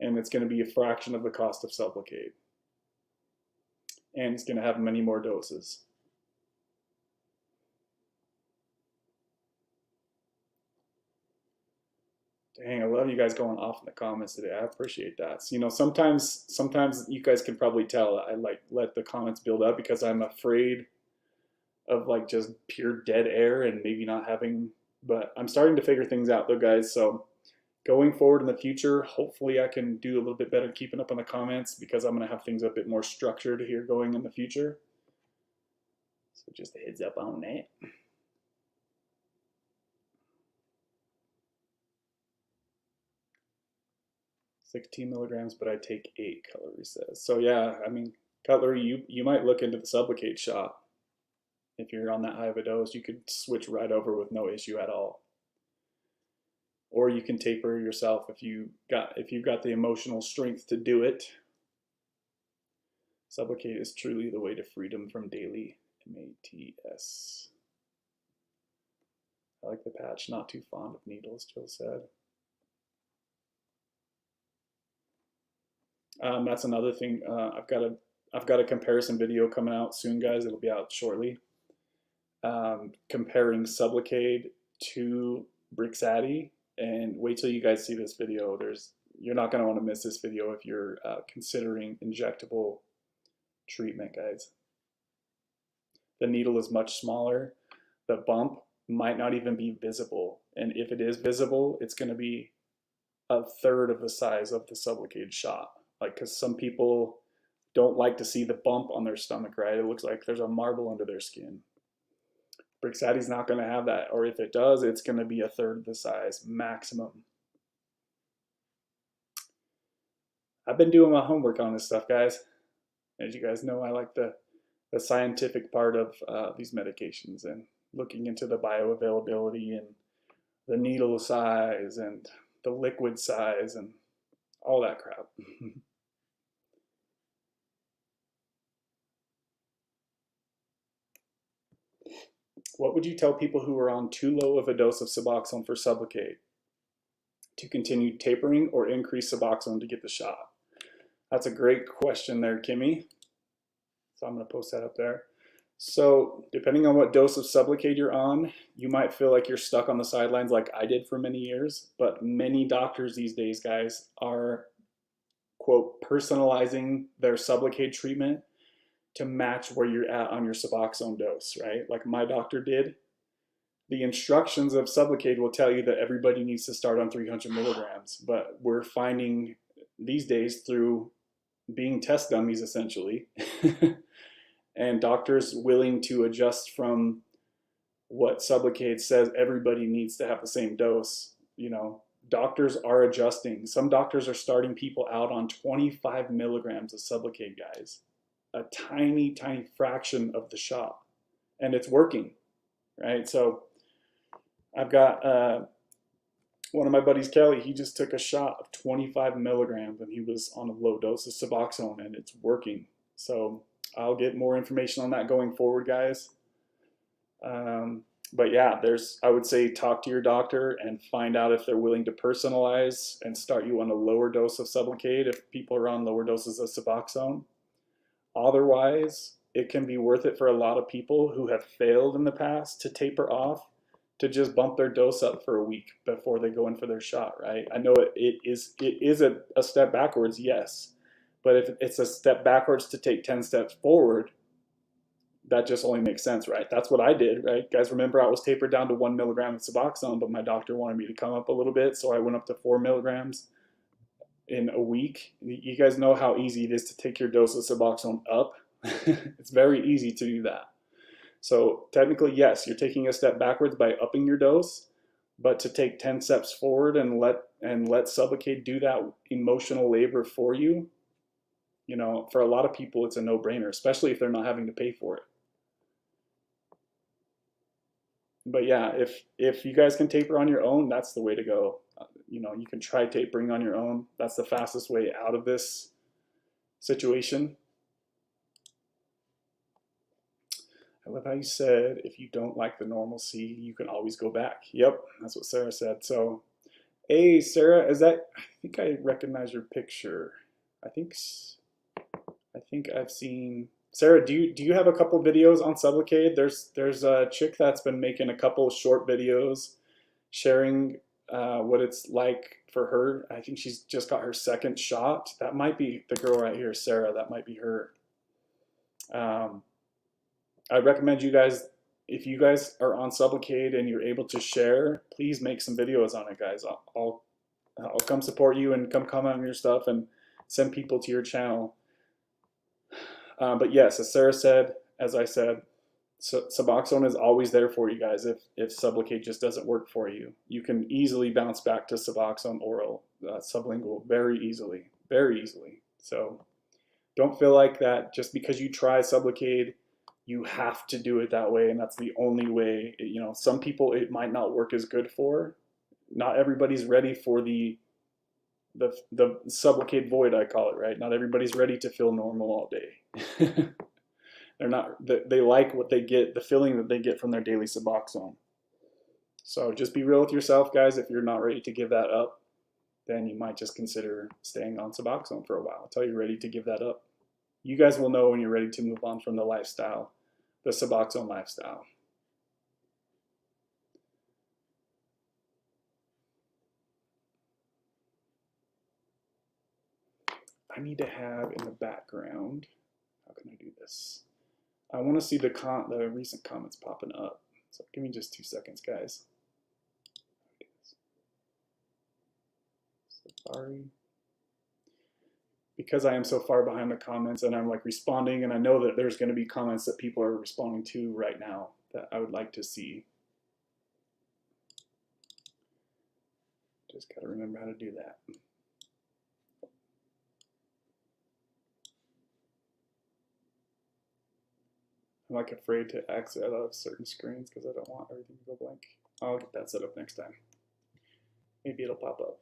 And it's going to be a fraction of the cost of Sublocade. And it's going to have many more doses. Dang, I love you guys going off in the comments today. I appreciate that. So, sometimes you guys can probably tell I like let the comments build up because I'm afraid of like just pure dead air and maybe not having, but I'm starting to figure things out though, guys. So going forward in the future, hopefully I can do a little bit better keeping up on the comments because I'm going to have things a bit more structured here going in the future. So just a heads up on that. $16 milligrams, but I take 8, Cutlery says. So yeah, I mean, Cutlery, you might look into the Sublocade shot. If you're on that high of a dose, you could switch right over with no issue at all. Or you can taper yourself if you've got the emotional strength to do it. Sublocade is truly the way to freedom from daily MATS. I like the patch, not too fond of needles, Jill said. That's another thing. I've got a comparison video coming out soon, guys. It'll be out shortly. Comparing Sublocade to Brixadi, and wait till you guys see this video. You're not going to want to miss this video if you're considering injectable treatment, guys. The needle is much smaller. The bump might not even be visible. And if it is visible, it's going to be a third of the size of the Sublocade shot. Like, because some people don't like to see the bump on their stomach, right? It looks like there's a marble under their skin. Brixadi's not going to have that, or if it does, it's going to be a third of the size maximum. I've been doing my homework on this stuff, guys. As you guys know, I like the scientific part of these medications and looking into the bioavailability and the needle size and the liquid size and all that crap. What would you tell people who are on too low of a dose of Suboxone for Sublocade? To continue tapering or increase Suboxone to get the shot? That's a great question there, Kimmy. So I'm going to post that up there. So depending on what dose of Sublocade you're on, you might feel like you're stuck on the sidelines like I did for many years. But many doctors these days, guys, are, quote, personalizing their Sublocade treatment to match where you're at on your Suboxone dose, right? Like my doctor did. The instructions of Sublocade will tell you that everybody needs to start on 300 milligrams, but we're finding these days through being test dummies essentially, and doctors willing to adjust from what Sublocade says everybody needs to have the same dose. You know, doctors are adjusting. Some doctors are starting people out on 25 milligrams of Sublocade, guys. A tiny, tiny fraction of the shot, and it's working, right? So I've got one of my buddies, Kelly, he just took a shot of 25 milligrams and he was on a low dose of Suboxone and it's working. So I'll get more information on that going forward, guys. But yeah, I would say talk to your doctor and find out if they're willing to personalize and start you on a lower dose of Sublocade if people are on lower doses of Suboxone. Otherwise, it can be worth it for a lot of people who have failed in the past to taper off, to just bump their dose up for a week before they go in for their shot, right? I know it is a step backwards, yes. But if it's a step backwards to take 10 steps forward, that just only makes sense, right? That's what I did, right? Guys, remember I was tapered down to 1 milligram of Suboxone, but my doctor wanted me to come up a little bit, so I went up to 4 milligrams in a week. You guys know how easy it is to take your dose of Suboxone up. It's very easy to do that. So technically, yes, you're taking a step backwards by upping your dose, but to take 10 steps forward and let Sublocade do that emotional labor for you, you know, for a lot of people, it's a no-brainer, especially if they're not having to pay for it. But yeah, if you guys can taper on your own, that's the way to go. You know, you can try tapering on your own. That's the fastest way out of this situation. I love how you said, if you don't like the normalcy, you can always go back. Yep, that's what Sarah said. So, hey, Sarah, I think I recognize your picture. I think I've seen, Sarah, do you have a couple videos on Sublocade? There's a chick that's been making a couple short videos sharing what it's like for her. I think she's just got her second shot. That might be the girl right here, Sarah. That might be her. I recommend you guys, if you guys are on Sublocade and you're able to share, please make some videos on it, guys. I'll come support you and come comment on your stuff and send people to your channel. But yes, as Sarah said, as I said, Suboxone is always there for you guys. If Sublocade just doesn't work for you, you can easily bounce back to Suboxone oral, sublingual, very easily, very easily. So don't feel like that just because you try Sublocade, you have to do it that way, and that's the only way. You know, some people it might not work as good for. Not everybody's ready for the Sublocade void, I call it, right? Not everybody's ready to feel normal all day. They're not. They like what they get, the feeling that they get from their daily Suboxone. So just be real with yourself, guys. If you're not ready to give that up, then you might just consider staying on Suboxone for a while until you're ready to give that up. You guys will know when you're ready to move on from the lifestyle, the Suboxone lifestyle. I need to have in the background, how can I do this? I want to see the recent comments popping up. So give me just 2 seconds, guys. Sorry. Because I am so far behind the comments and I'm like responding, and I know that there's going to be comments that people are responding to right now that I would like to see. Just got to remember how to do that. I'm like afraid to exit out of certain screens because I don't want everything to go blank. I'll get that set up next time. Maybe it'll pop up.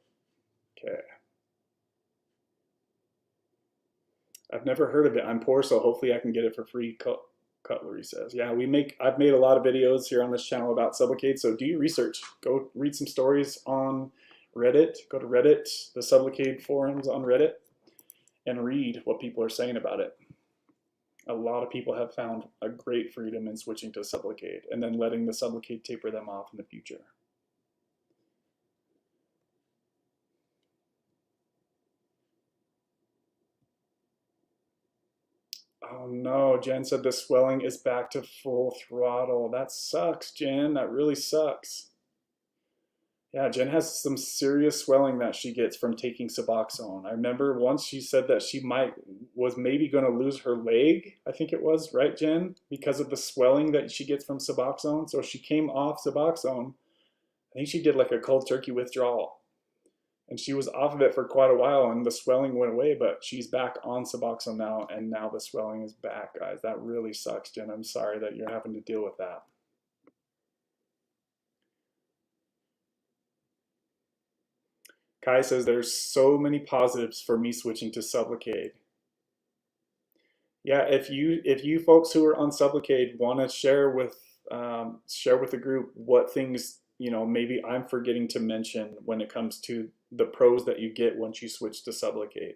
Okay. I've never heard of it. I'm poor, so hopefully I can get it for free. Cutlery says, yeah, I've made a lot of videos here on this channel about Sublocade, so do your research. Go read some stories on Reddit. Go to Reddit, the Sublocade forums on Reddit, and read what people are saying about it. A lot of people have found a great freedom in switching to Sublocade and then letting the Sublocade taper them off in the future. Oh no, Jen said the swelling is back to full throttle. That sucks, Jen. That really sucks. Yeah, Jen has some serious swelling that she gets from taking Suboxone. I remember once she said that she was maybe going to lose her leg, I think it was, right, Jen? Because of the swelling that she gets from Suboxone. So she came off Suboxone. I think she did like a cold turkey withdrawal. And she was off of it for quite a while, and the swelling went away, but she's back on Suboxone now, and now the swelling is back, guys. That really sucks, Jen. I'm sorry that you're having to deal with that. Kai says there's so many positives for me switching to Sublocade. Yeah, if you folks who are on Sublocade want to share with the group what things maybe I'm forgetting to mention when it comes to the pros that you get once you switch to Sublocade.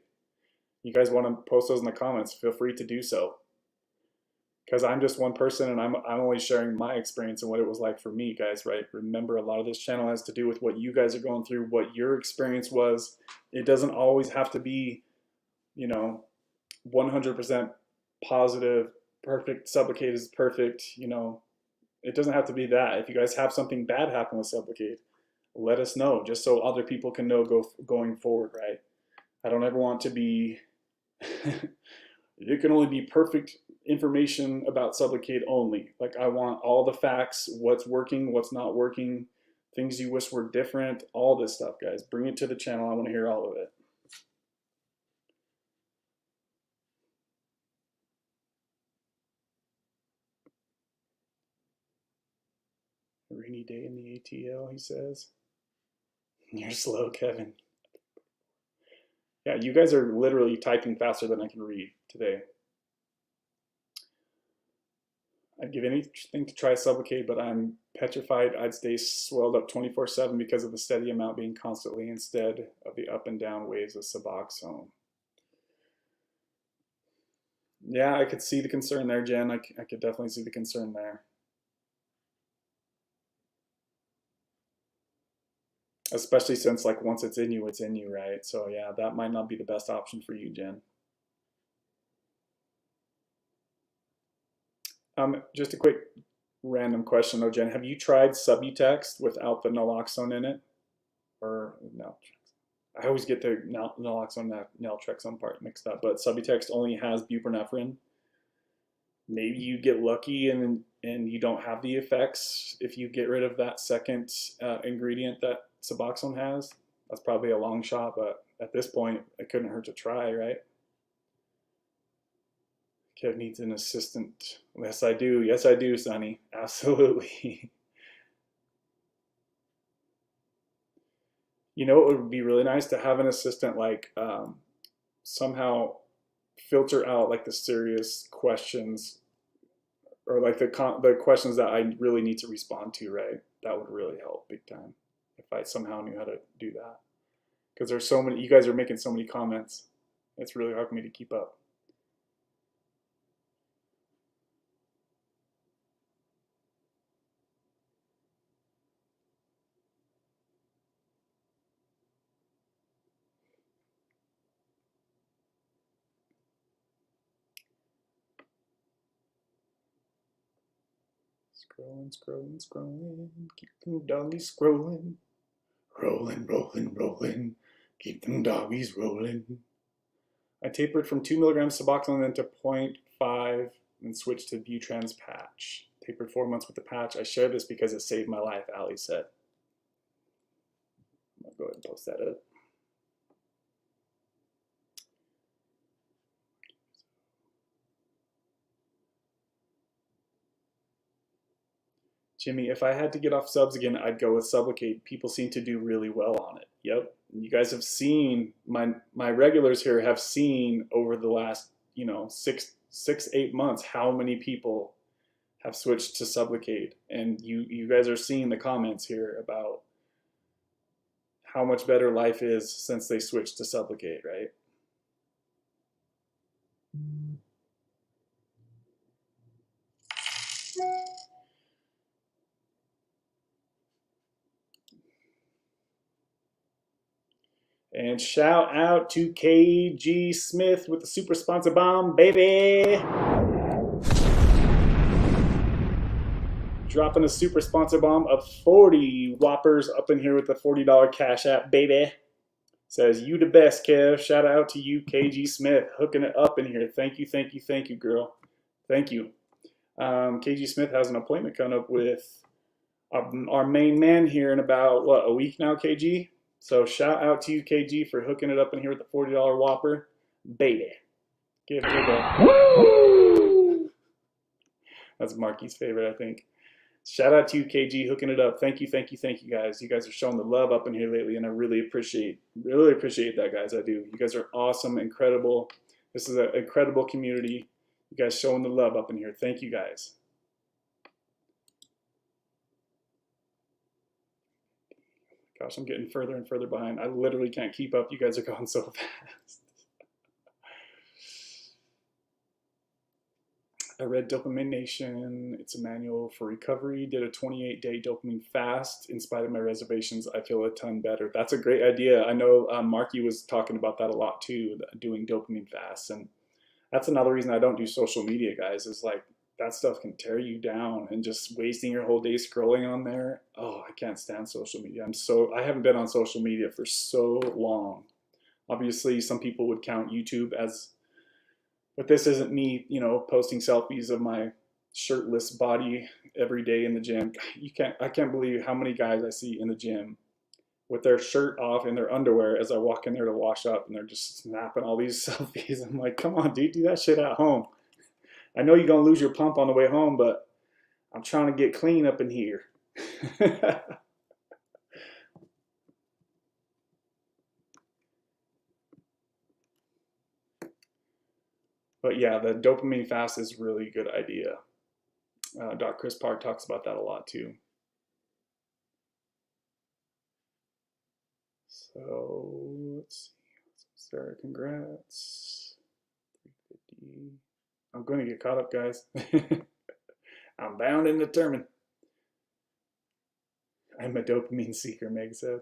You guys want to post those in the comments? Feel free to do so. Because I'm just one person and I'm only sharing my experience and what it was like for me, guys, right? Remember, a lot of this channel has to do with what you guys are going through, what your experience was. It doesn't always have to be, 100% positive, perfect, Sublocade is perfect, It doesn't have to be that. If you guys have something bad happen with Sublocade, let us know, just so other people can know going forward, right? I don't ever want to be, it can only be perfect information about Sublocade only. Like, I want all the facts, what's working, what's not working, things you wish were different, all this stuff, guys. Bring it to the channel. I want to hear all of it. A rainy day in the ATL, he says. You're slow, Kevin. Yeah, you guys are literally typing faster than I can read today. I'd give anything to try Sublocade, but I'm petrified I'd stay swelled up 24/7 because of the steady amount being constantly instead of the up and down waves of Suboxone. Yeah, I could see the concern there, Jen. I could definitely see the concern there. Especially since, like, once it's in you, right? So yeah, that might not be the best option for you, Jen. Just a quick random question though, Jen. Have you tried Subutex without the naloxone in it? Or no? I always get the naloxone and naltrexone part mixed up, but Subutex only has buprenorphine. Maybe you get lucky and you don't have the effects if you get rid of that second ingredient that Suboxone has. That's probably a long shot, but at this point, it couldn't hurt to try, right? Kev needs an assistant. Yes, I do. Yes, I do, Sonny. Absolutely. It would be really nice to have an assistant, like, somehow filter out like the serious questions, or like the questions that I really need to respond to, right? That would really help big time if I somehow knew how to do that. Because there's so many, you guys are making so many comments. It's really hard for me to keep up. Scrolling, scrolling, scrolling. Keep them doggies scrolling. Rolling, rolling, rolling. Keep them doggies rolling. I tapered from 2 milligrams Suboxone then to 0.5 and switched to Butrans patch. Tapered 4 months with the patch. I share this because it saved my life, Ali said. I'm going to go ahead and post that up. Jimmy, if I had to get off subs again, I'd go with Sublocade. People seem to do really well on it. Yep. You guys have seen, my regulars here have seen over the last, 6-8 months how many people have switched to Sublocade. And you guys are seeing the comments here about how much better life is since they switched to Sublocade, right? And shout out to KG Smith with the super sponsor bomb, baby. Dropping a super sponsor bomb of 40 whoppers up in here with the $40 Cash App, baby. Says, you the best, Kev. Shout out to you, KG Smith, hooking it up in here. Thank you, thank you, thank you, girl. Thank you. KG Smith has an appointment coming up with our main man here in about, what, a week now, KG? So shout out to you, KG, for hooking it up in here with the $40 Whopper. Baby. Give her the... That's Marky's favorite, I think. Shout out to you, KG, hooking it up. Thank you, thank you, thank you, guys. You guys are showing the love up in here lately, and I really appreciate that, guys. I do. You guys are awesome, incredible. This is an incredible community. You guys showing the love up in here. Thank you, guys. Gosh, I'm getting further and further behind. I literally can't keep up. You guys are going so fast. I read Dopamine Nation. It's a manual for recovery. Did a 28-day dopamine fast. In spite of my reservations, I feel a ton better. That's a great idea. I know Marky was talking about that a lot too, doing dopamine fasts. And that's another reason I don't do social media, guys, is like that stuff can tear you down, and just wasting your whole day scrolling on there. Oh, I can't stand social media. I haven't been on social media for so long. Obviously, some people would count YouTube as, but this isn't me, posting selfies of my shirtless body every day in the gym. I can't believe how many guys I see in the gym with their shirt off and their underwear as I walk in there to wash up, and they're just snapping all these selfies. I'm like, come on, dude, do that shit at home. I know you're going to lose your pump on the way home, but I'm trying to get clean up in here. But yeah, the dopamine fast is a really good idea. Doc Chris Park talks about that a lot too. So let's see. Sarah, congrats. 350. I'm going to get caught up, guys. I'm bound and determined. I'm a dopamine seeker, Meg said.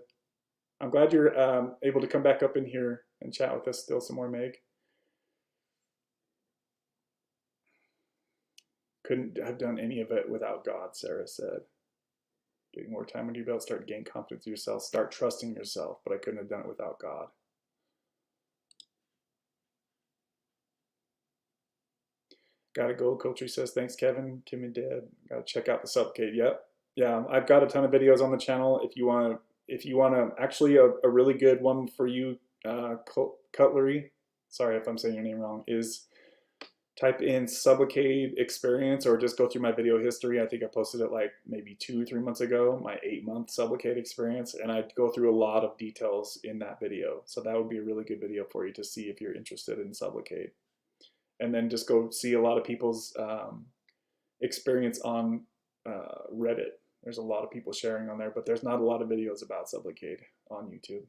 I'm glad you're able to come back up in here and chat with us still some more, Meg. Couldn't have done any of it without God, Sarah said. Getting more time under your belt, start to gain confidence in yourself, start trusting yourself, but I couldn't have done it without God. Got a gold culture, says, thanks, Kevin, Kim and Deb. Gotta check out the Sublocade. Yep. Yeah, I've got a ton of videos on the channel. If you want to, actually a really good one for you, Cutlery, sorry if I'm saying your name wrong, is type in Sublocade experience, or just go through my video history. I think I posted it like maybe 2 or 3 months ago, my 8-month Sublocade experience, and I go through a lot of details in that video. So that would be a really good video for you to see if you're interested in Sublocade. And then just go see a lot of people's experience on Reddit. There's a lot of people sharing on there, but there's not a lot of videos about Sublocade on YouTube.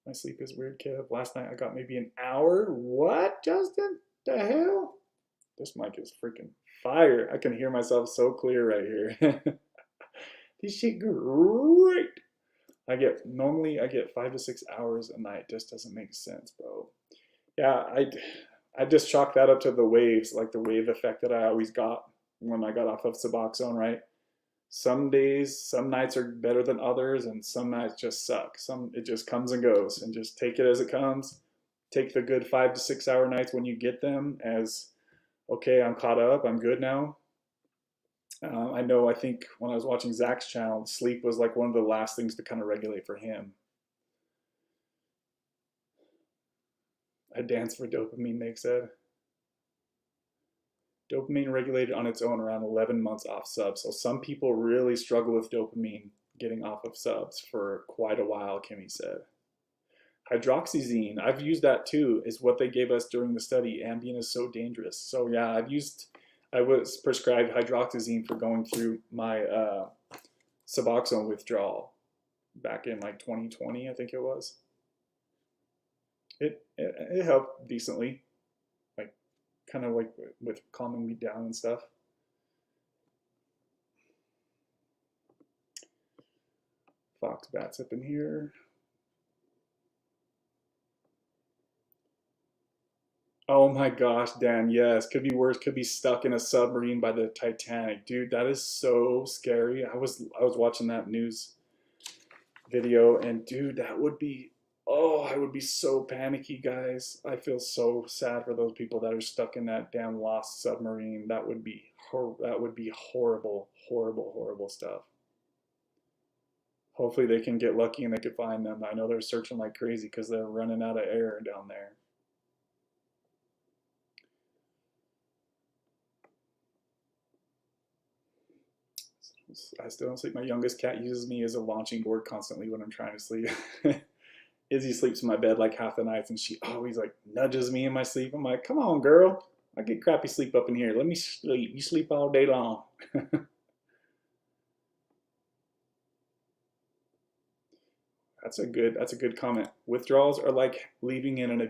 My sleep is weird, Kev. Last night I got maybe an hour. What, Justin? The hell? This mic is freaking fire. I can hear myself so clear right here. This shit great. Normally I get 5 to 6 hours a night. Just doesn't make sense, bro. Yeah, I just chalk that up to the waves, like the wave effect that I always got when I got off of Suboxone, right? Some days, some nights are better than others, and some nights just suck. Some it just comes and goes, and just take it as it comes. Take the good 5 to 6 hour nights when you get them as okay. I'm caught up. I'm good now. I know. I think when I was watching Zach's channel, sleep was like one of the last things to kind of regulate for him. I dance for dopamine, Nick said. Dopamine regulated on its own around 11 months off subs. So some people really struggle with dopamine getting off of subs for quite a while, Kimmy said. Hydroxyzine, I've used that too, is what they gave us during the study. Ambien is so dangerous. So yeah, I was prescribed hydroxyzine for going through my Suboxone withdrawal back in like 2020, I think it was. It helped decently, like kind of like with calming me down and stuff. Fox bats up in here. Oh my gosh, Dan, yes, could be worse. Could be stuck in a submarine by the Titanic. Dude, that is so scary. I was watching that news video and dude, that would be oh, I would be so panicky, guys. I feel so sad for those people that are stuck in that damn lost submarine. That would be horrible, horrible, horrible stuff. Hopefully they can get lucky and they can find them. I know they're searching like crazy because they're running out of air down there. I still don't sleep. My youngest cat uses me as a launching board constantly when I'm trying to sleep. Izzy sleeps in my bed like half the nights and she always like nudges me in my sleep. I'm like, come on, girl. I get crappy sleep up in here. Let me sleep. You sleep all day long. That's a good comment. Withdrawals are like leaving in an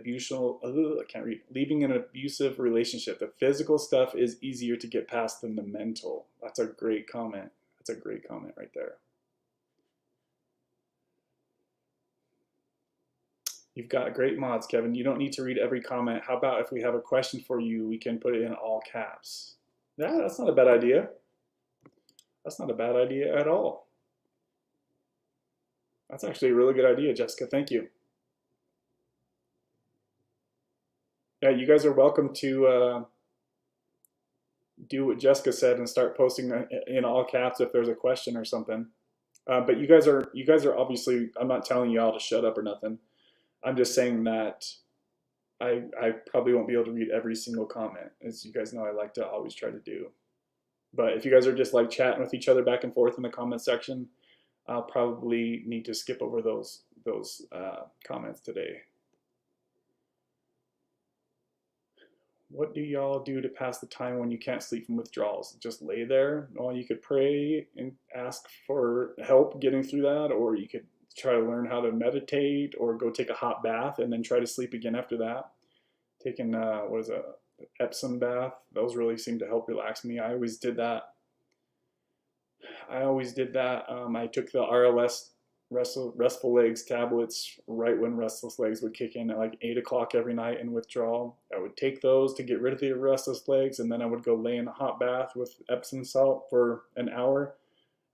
leaving an abusive relationship. The physical stuff is easier to get past than the mental. That's a great comment. That's a great comment right there. You've got great mods, Kevin. You don't need to read every comment. How about if we have a question for you, we can put it in all caps? Yeah, that's not a bad idea. That's not a bad idea at all. That's actually a really good idea, Jessica. Thank you. Yeah, you guys are welcome to do what Jessica said and start posting in all caps if there's a question or something. But you guys are obviously. I'm not telling you all to shut up or nothing. I'm just saying that I probably won't be able to read every single comment, as you guys know I like to always try to do. But if you guys are just like chatting with each other back and forth in the comment section, I'll probably need to skip over those comments today. What do y'all do to pass the time when you can't sleep from withdrawals? Just lay there? Well, you could pray and ask for help getting through that, or you could try to learn how to meditate, or go take a hot bath and then try to sleep again after that. Taking what is it, Epsom bath? Those really seem to help relax me. I always did that. I took the RLS Restful Legs tablets right when restless legs would kick in at like 8 o'clock every night in withdrawal. I would take those to get rid of the restless legs, and then I would go lay in a hot bath with Epsom salt for an hour,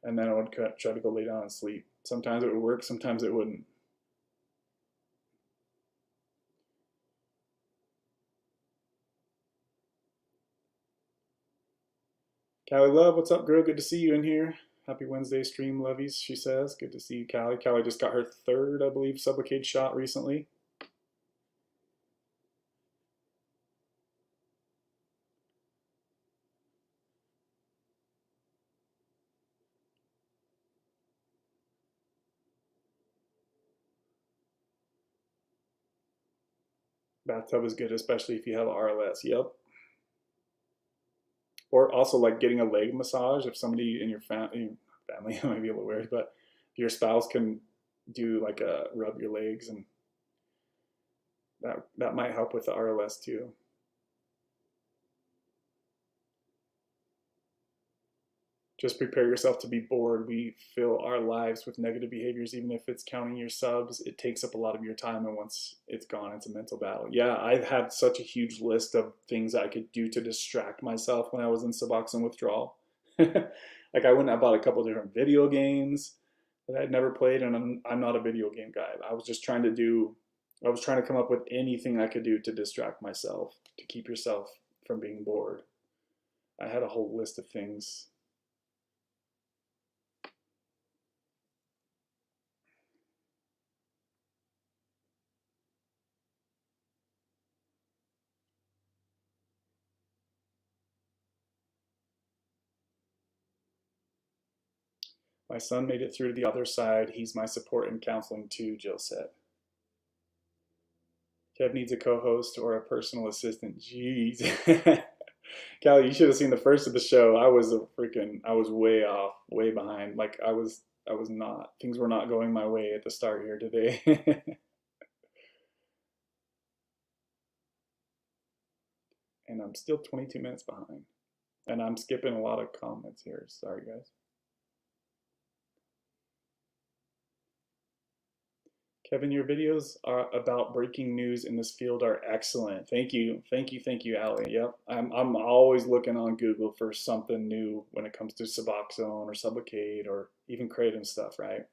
and then I would try to go lay down and sleep. Sometimes it would work, sometimes it wouldn't. Callie Love, what's up, girl? Good to see you in here. Happy Wednesday stream, lovies, she says. Good to see you, Callie. Callie just got her third, I believe, Sublocade shot recently. Bathtub is good, especially if you have RLS. Yep. Or also like getting a leg massage. If somebody in your family might be a little weird, but your spouse can do like a rub your legs, and that might help with the RLS too. Just prepare yourself to be bored. We fill our lives with negative behaviors, even if it's counting your subs. It takes up a lot of your time, and once it's gone, it's a mental battle. Yeah, I've had such a huge list of things I could do to distract myself when I was in Suboxone withdrawal. Like I went and I bought a couple different video games that I'd never played, and I'm not a video game guy. I was trying to come up with anything I could do to distract myself, to keep yourself from being bored. I had a whole list of things. My son made it through to the other side. He's my support and counseling too, Jill said. Kev needs a co-host or a personal assistant. Jeez. Callie, you should have seen the first of the show. I was way off, way behind. Like I was not, things were not going my way at the start here today. And I'm still 22 minutes behind. And I'm skipping a lot of comments here. Sorry, guys. Kevin, your videos are about breaking news in this field are excellent. Thank you, Allie. Yep, I'm always looking on Google for something new when it comes to Suboxone or Sublocade or even Kratom stuff, right?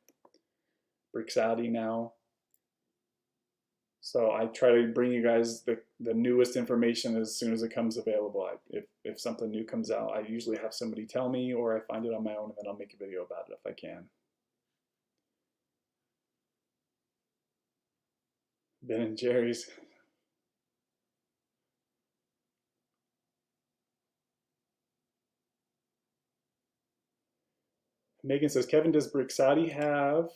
Brixadi now. So I try to bring you guys the newest information as soon as it comes available. If something new comes out, I usually have somebody tell me, or I find it on my own, and then I'll make a video about it if I can. Ben and Jerry's. Megan says, Kevin, does Brixadi have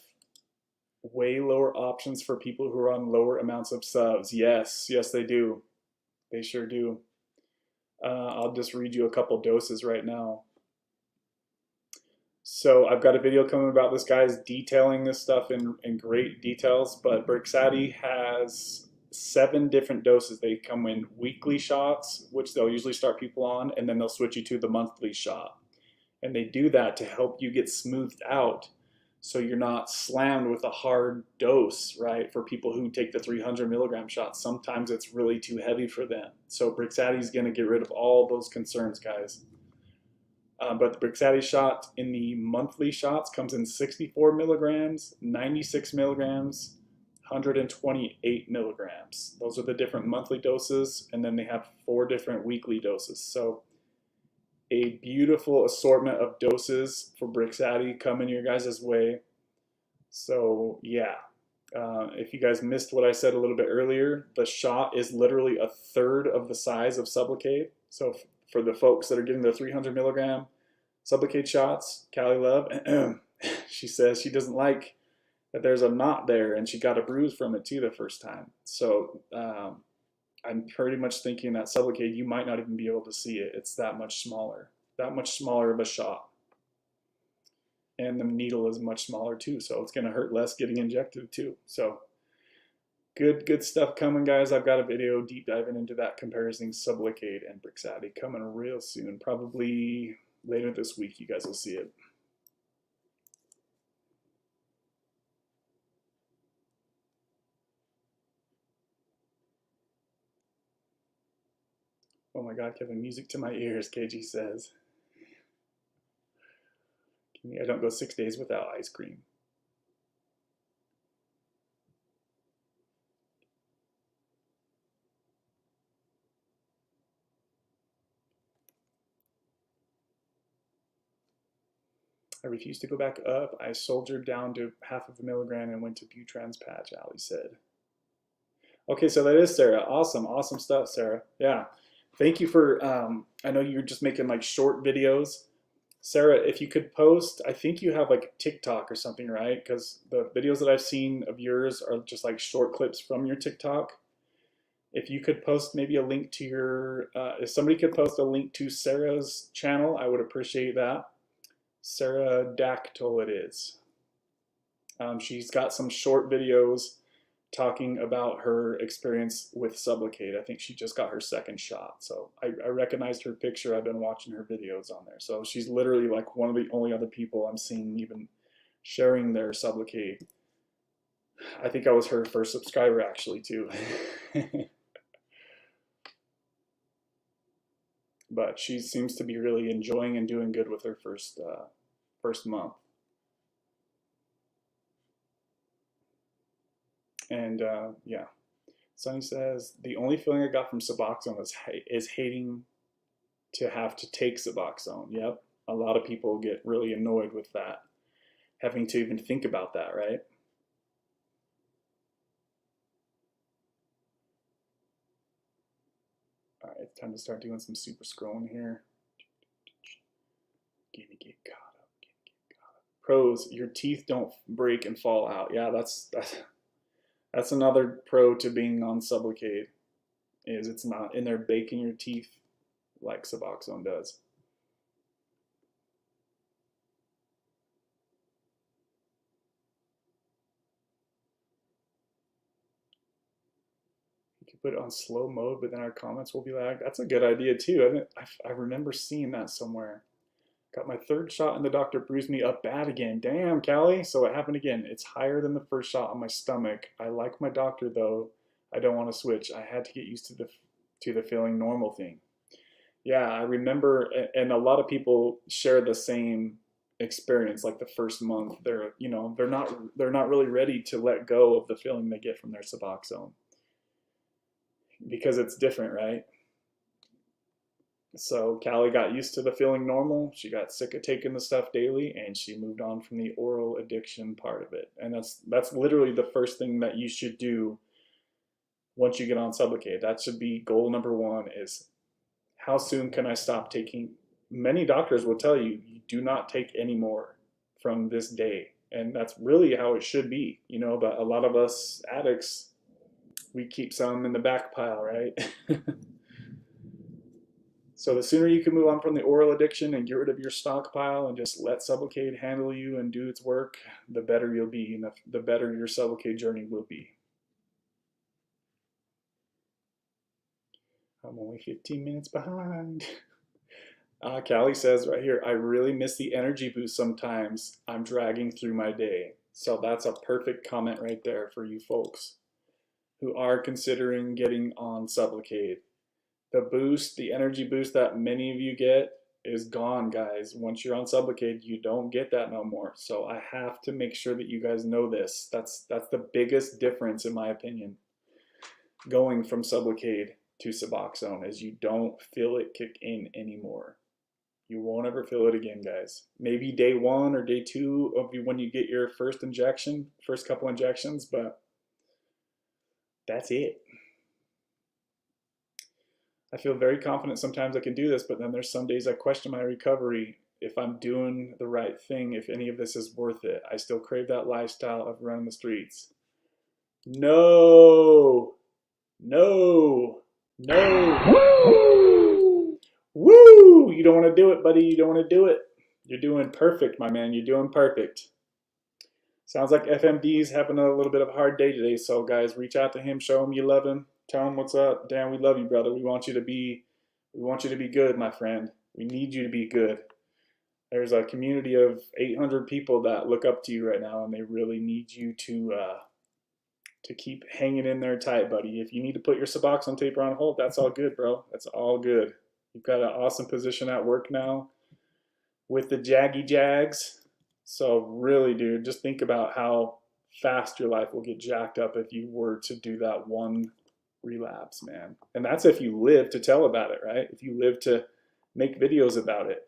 way lower options for people who are on lower amounts of subs? Yes, they do. They sure do. I'll just read you a couple doses right now. So I've got a video coming about this guy's detailing this stuff in great details, but Brixadi has 7 different doses. They come in weekly shots, which they'll usually start people on, and then they'll switch you to the monthly shot. And they do that to help you get smoothed out so you're not slammed with a hard dose, right? For people who take the 300 milligram shots, sometimes it's really too heavy for them. So Brixadi is going to get rid of all those concerns, guys. But the Brixadi shot in the monthly shots comes in 64 milligrams, 96 milligrams, 128 milligrams. Those are the different monthly doses, and then they have 4 different weekly doses. So a beautiful assortment of doses for Brixadi coming your guys' way. So yeah, if you guys missed what I said a little bit earlier, the shot is literally a third of the size of Sublocade. So for the folks that are getting the 300 milligram Sublocade shots, Callie Love, she says she doesn't like that there's a knot there, and she got a bruise from it too the first time. So I'm pretty much thinking that Sublocade, you might not even be able to see it. It's that much smaller of a shot. And the needle is much smaller too, so it's gonna hurt less getting injected too. So good stuff coming, guys. I've got a video deep diving into that, comparing Sublocade and Brixadi, coming real soon. Probably later this week, you guys will see it. Oh my God, Kevin, music to my ears, KG says. I don't go 6 days without ice cream. I refuse to go back up. I soldiered down to half of a milligram and went to Butran's patch, Ali said. Okay, so that is Sarah. Awesome stuff, Sarah. Yeah. Thank you for, I know you're just making like short videos. Sarah, if you could post, I think you have like TikTok or something, right? Because the videos that I've seen of yours are just like short clips from your TikTok. If you could post maybe a link to your, if somebody could post a link to Sarah's channel, I would appreciate that. Sarah Dactyl it is. She's got some short videos talking about her experience with Sublocade. I think she just got her second shot. So I recognized her picture. I've been watching her videos on there. So she's literally like one of the only other people I'm seeing even sharing their Sublocade. I think I was her first subscriber actually too. But she seems to be really enjoying and doing good with her first month. And yeah, Sonny says the only feeling I got from Suboxone is hating to have to take Suboxone. Yep, a lot of people get really annoyed with that, having to even think about that, right? All right, it's time to start doing some super scrolling here. Get caught up. Pros: your teeth don't break and fall out. Yeah, that's another pro to being on Sublocade, is it's not in there baking your teeth like Suboxone does. You can put it on slow mode, but then our comments will be lagged. That's a good idea too. I remember seeing that somewhere. Got my third shot and the doctor bruised me up bad again. Damn, Callie. So it happened again. It's higher than the first shot on my stomach. I like my doctor though. I don't want to switch. I had to get used to the feeling normal thing. Yeah, I remember, and a lot of people share the same experience. Like the first month, they're not really ready to let go of the feeling they get from their Suboxone because it's different, right? So Callie got used to the feeling normal. She got sick of taking the stuff daily, and she moved on from the oral addiction part of it. And that's literally the first thing that you should do once you get on Sublocade. That should be goal number one: is how soon can I stop taking? Many doctors will tell you, you do not take any more from this day. And that's really how it should be, but a lot of us addicts, we keep some in the back pile, right? So the sooner you can move on from the oral addiction and get rid of your stockpile and just let Sublocade handle you and do its work, the better you'll be, and the better your Sublocade journey will be. I'm only 15 minutes behind. Callie says right here, I really miss the energy boost sometimes. I'm dragging through my day. So that's a perfect comment right there for you folks who are considering getting on Sublocade. The boost, the energy boost that many of you get is gone, guys. Once you're on Sublocade, you don't get that no more. So I have to make sure that you guys know this. That's the biggest difference, in my opinion, going from Sublocade to Suboxone, is you don't feel it kick in anymore. You won't ever feel it again, guys. Maybe day one or day two of when you get your first injection, first couple injections, but that's it. I feel very confident sometimes I can do this, but then there's some days I question my recovery, if I'm doing the right thing, if any of this is worth it. I still crave that lifestyle of running the streets. No, no, no. Woo! You don't want to do it, buddy. You don't want to do it. You're doing perfect, my man. You're doing perfect. Sounds like FMD's having a little bit of a hard day today. So, guys, reach out to him. Show him you love him. Tell him what's up. Dan, we love you, brother. We want you to be good, my friend. We need you to be good. There's a community of 800 people that look up to you right now, and they really need you to keep hanging in there tight, buddy. If you need to put your Suboxone taper on hold, that's all good, bro. That's all good. You've got an awesome position at work now with the Jaggy Jags. So really, dude, just think about how fast your life will get jacked up if you were to do that one relapse, man. And that's if you live to tell about it, right? If you live to make videos about it.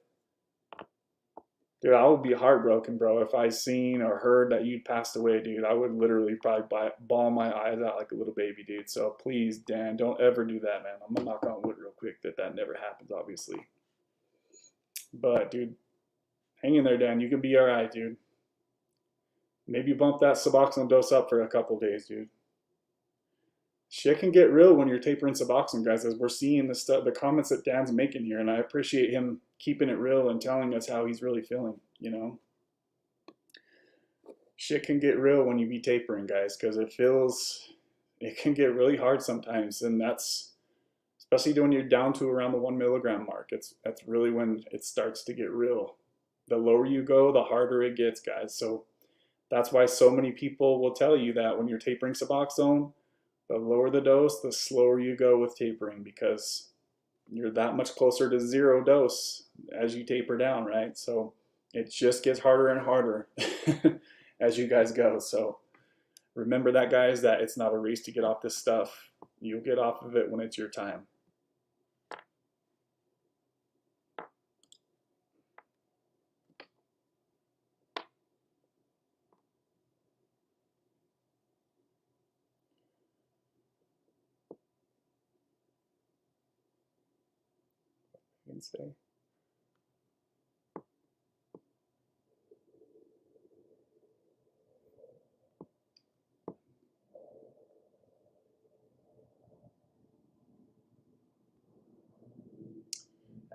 Dude, I would be heartbroken, bro, if I seen or heard that you'd passed away, dude. I would literally probably bawl my eyes out like a little baby, dude. So please, Dan, don't ever do that, man. I'm gonna knock on wood real quick that never happens, obviously. But, dude, hang in there, Dan. You can be all right, dude. Maybe bump that Suboxone dose up for a couple days, dude. Shit can get real when you're tapering Suboxone, guys, as we're seeing the comments that Dan's making here, and I appreciate him keeping it real and telling us how he's really feeling, Shit can get real when you be tapering, guys, because it can get really hard sometimes, and that's especially when you're down to around the 1 milligram mark. That's really when it starts to get real. The lower you go, the harder it gets, guys. So that's why so many people will tell you that when you're tapering Suboxone, the lower the dose, the slower you go with tapering, because you're that much closer to zero dose as you taper down, right? So it just gets harder and harder as you guys go. So remember that, guys, that it's not a race to get off this stuff. You'll get off of it when it's your time. You can say.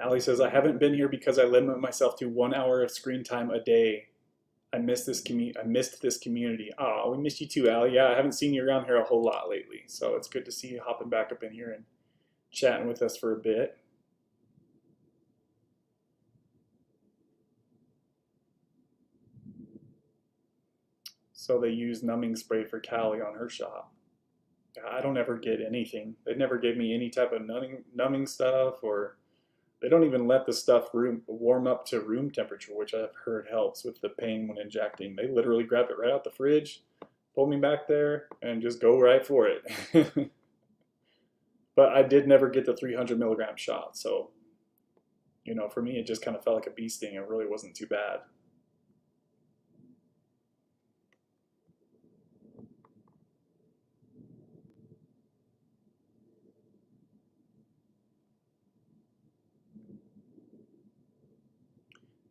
Ali says, I haven't been here because I limit myself to 1 hour of screen time a day. I missed this community. Oh, we missed you too, Ali. Yeah, I haven't seen you around here a whole lot lately, so it's good to see you hopping back up in here and chatting with us for a bit. So they use numbing spray for Callie on her shop. I don't ever get anything. They never gave me any type of numbing stuff, or they don't even let the stuff warm up to room temperature, which I've heard helps with the pain when injecting. They literally grab it right out the fridge, pull me back there, and just go right for it. But I did never get the 300 milligram shot, so you know, for me it just kind of felt like a bee sting. It really wasn't too bad.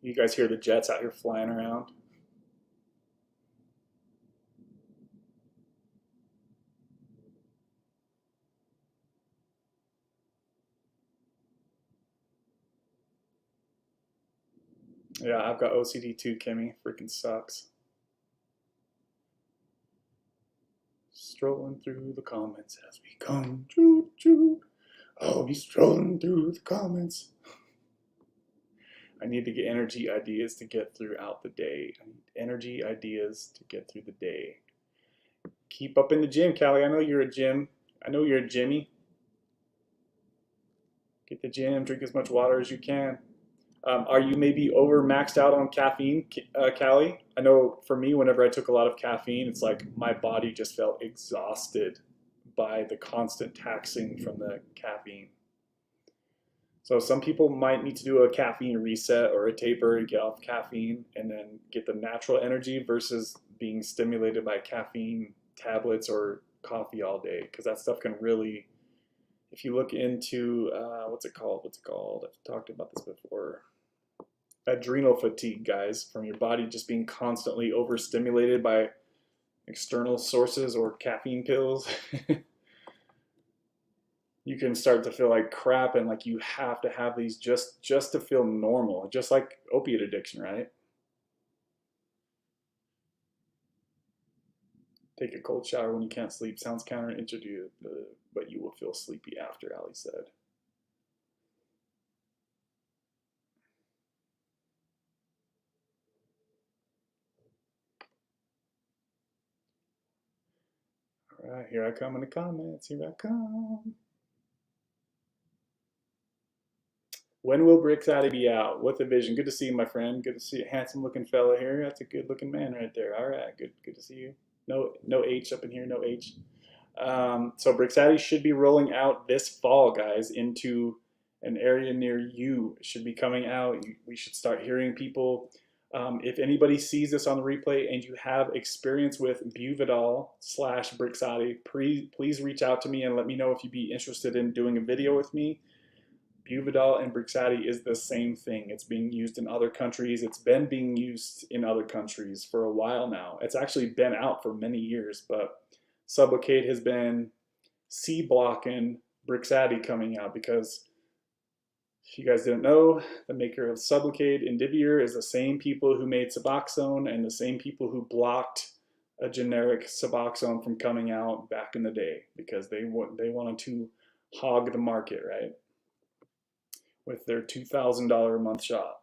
You guys hear the jets out here flying around? Yeah, I've got OCD too, Kimmy. Freaking sucks. Strolling through the comments as we come. Choo choo. I'll be strolling through the comments. I need to get energy ideas to get throughout the day. I need energy ideas to get through the day. Keep up in the gym, Callie. I know you're a gym. I know you're a Jimmy. Get the gym, drink as much water as you can. Are you maybe over maxed out on caffeine, Callie? I know for me, whenever I took a lot of caffeine, it's like my body just felt exhausted by the constant taxing from the caffeine. So some people might need to do a caffeine reset or a taper to get off caffeine and then get the natural energy versus being stimulated by caffeine tablets or coffee all day, because that stuff can really, if you look into what's it called? I've talked about this before. Adrenal fatigue, guys, from your body just being constantly overstimulated by external sources or caffeine pills. You can start to feel like crap, and like you have to have these just to feel normal, just like opiate addiction, right? Take a cold shower when you can't sleep sounds counterintuitive, but you will feel sleepy after, Ali said. All right, here I come in the comments. Here I come. When will Brixadi be out? What the vision? Good to see you, my friend. Good to see a handsome looking fella here. That's a good looking man right there. All right, good to see you. No H up in here, no H. So Brixadi should be rolling out this fall, guys, into an area near you. It should be coming out. We should start hearing people. If anybody sees this on the replay and you have experience with Buvidal / Brixadi, please reach out to me and let me know if you'd be interested in doing a video with me. Buvidal and Brixadi is the same thing. It's being used in other countries. It's been being used in other countries for a while now. It's actually been out for many years, but Sublocade has been C-blocking Brixadi coming out because If you guys didn't know, the maker of Sublocade, Indivior, is the same people who made Suboxone and the same people who blocked a generic Suboxone from coming out back in the day because they wanted to hog the market, right? With their $2,000 a month shot.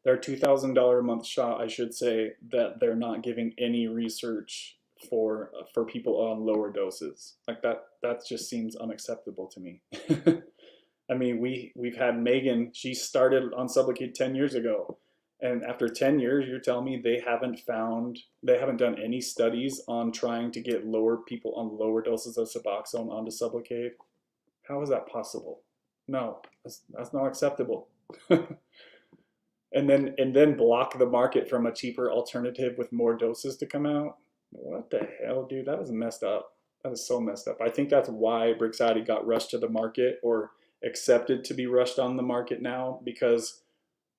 Their $2,000 a month shot, I should say, that they're not giving any research for people on lower doses. Like that just seems unacceptable to me. I mean, we've had Megan. She started on Sublocade 10 years ago, and after 10 years, you're telling me they haven't done any studies on trying to get lower people on lower doses of Suboxone onto Sublocade? How is that possible? No, that's not acceptable. And then block the market from a cheaper alternative with more doses to come out. What the hell, dude? That is messed up. That is so messed up. I think that's why Brixadi got rushed to the market or accepted to be rushed on the market now, because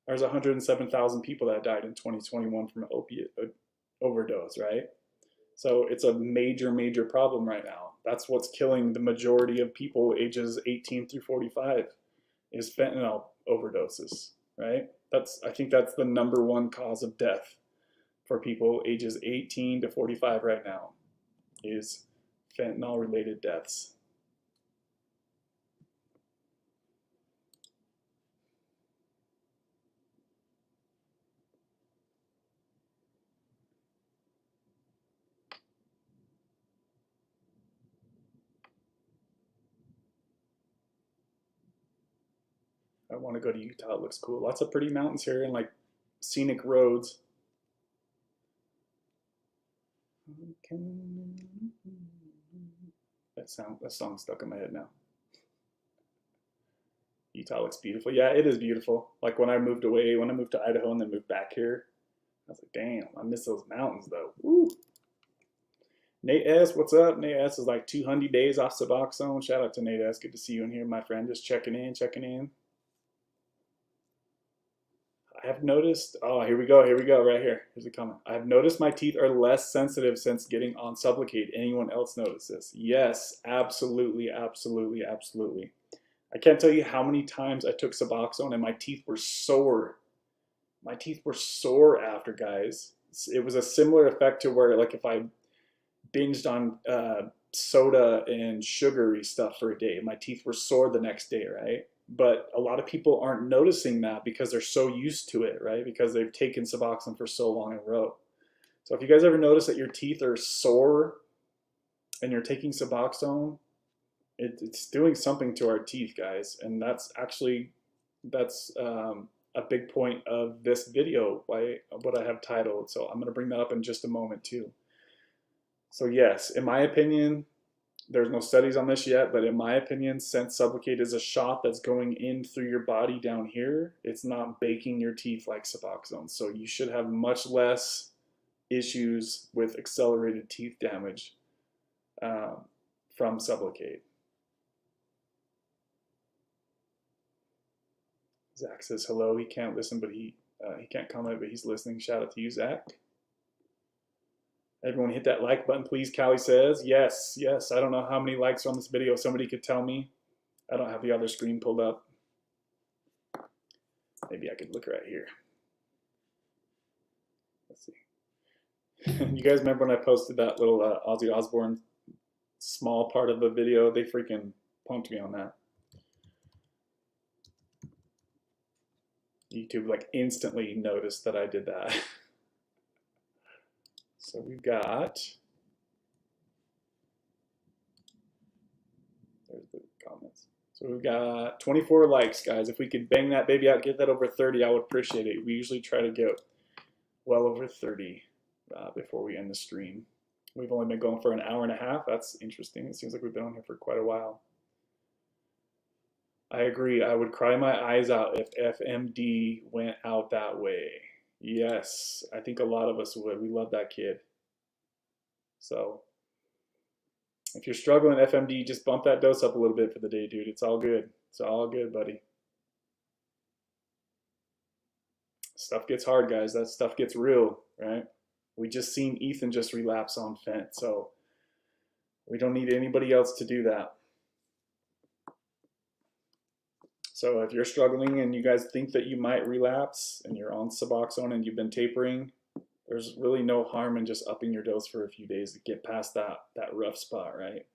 there's 107,000 people that died in 2021 from an opiate overdose, right? So it's a major, major problem right now. That's what's killing the majority of people ages 18 through 45 is fentanyl overdoses, right? I think that's the #1 cause of death for people ages 18 to 45 right now is fentanyl related deaths. I want to go to Utah. It looks cool. Lots of pretty mountains here and like scenic roads. That song's stuck in my head now. Utah looks beautiful. Yeah, it is beautiful. Like when I moved to Idaho and then moved back here, I was like, damn, I miss those mountains though. Woo. Nate S, what's up? Nate S is like 200 days off Suboxone. Shout out to Nate S. Good to see you in here, my friend. Just checking in. I have noticed, oh, here we go, right here. Here's a comment. I have noticed my teeth are less sensitive since getting on Sublocade. Anyone else notice this? Yes, absolutely. I can't tell you how many times I took Suboxone and my teeth were sore. My teeth were sore after, guys. It was a similar effect to where, like, if I binged on soda and sugary stuff for a day, my teeth were sore the next day, right? But a lot of people aren't noticing that because they're so used to it, right? Because they've taken Suboxone for so long in a row. So if you guys ever notice that your teeth are sore and you're taking Suboxone, it's doing something to our teeth, guys. And that's a big point of this video, what I have titled. So I'm going to bring that up in just a moment too. So yes, in my opinion, there's no studies on this yet, but in my opinion, since Sublocade is a shot that's going in through your body down here, it's not baking your teeth like Suboxone. So you should have much less issues with accelerated teeth damage from Sublocade. Zach says hello. He can't listen, but he can't comment, but he's listening. Shout out to you, Zach. Everyone hit that like button, please. Callie says, yes. I don't know how many likes are on this video. Somebody could tell me. I don't have the other screen pulled up. Maybe I could look right here. Let's see. You guys remember when I posted that little Ozzy Osbourne small part of the video? They freaking punked me on that. YouTube like instantly noticed that I did that. So we've got, there's the comments. So we've got 24 likes, guys. If we could bang that baby out, get that over 30, I would appreciate it. We usually try to get well over 30 before we end the stream. We've only been going for an hour and a half. That's interesting. It seems like we've been on here for quite a while. I agree. I would cry my eyes out if FMD went out that way. Yes, I think a lot of us would. We love that kid. So if you're struggling FMD, just bump that dose up a little bit for the day, dude. It's all good. It's all good, buddy. Stuff gets hard, guys. That stuff gets real, right? We just seen Ethan just relapse on fent, so we don't need anybody else to do that. So if you're struggling and you guys think that you might relapse and you're on Suboxone and you've been tapering, there's really no harm in just upping your dose for a few days to get past that rough spot, right?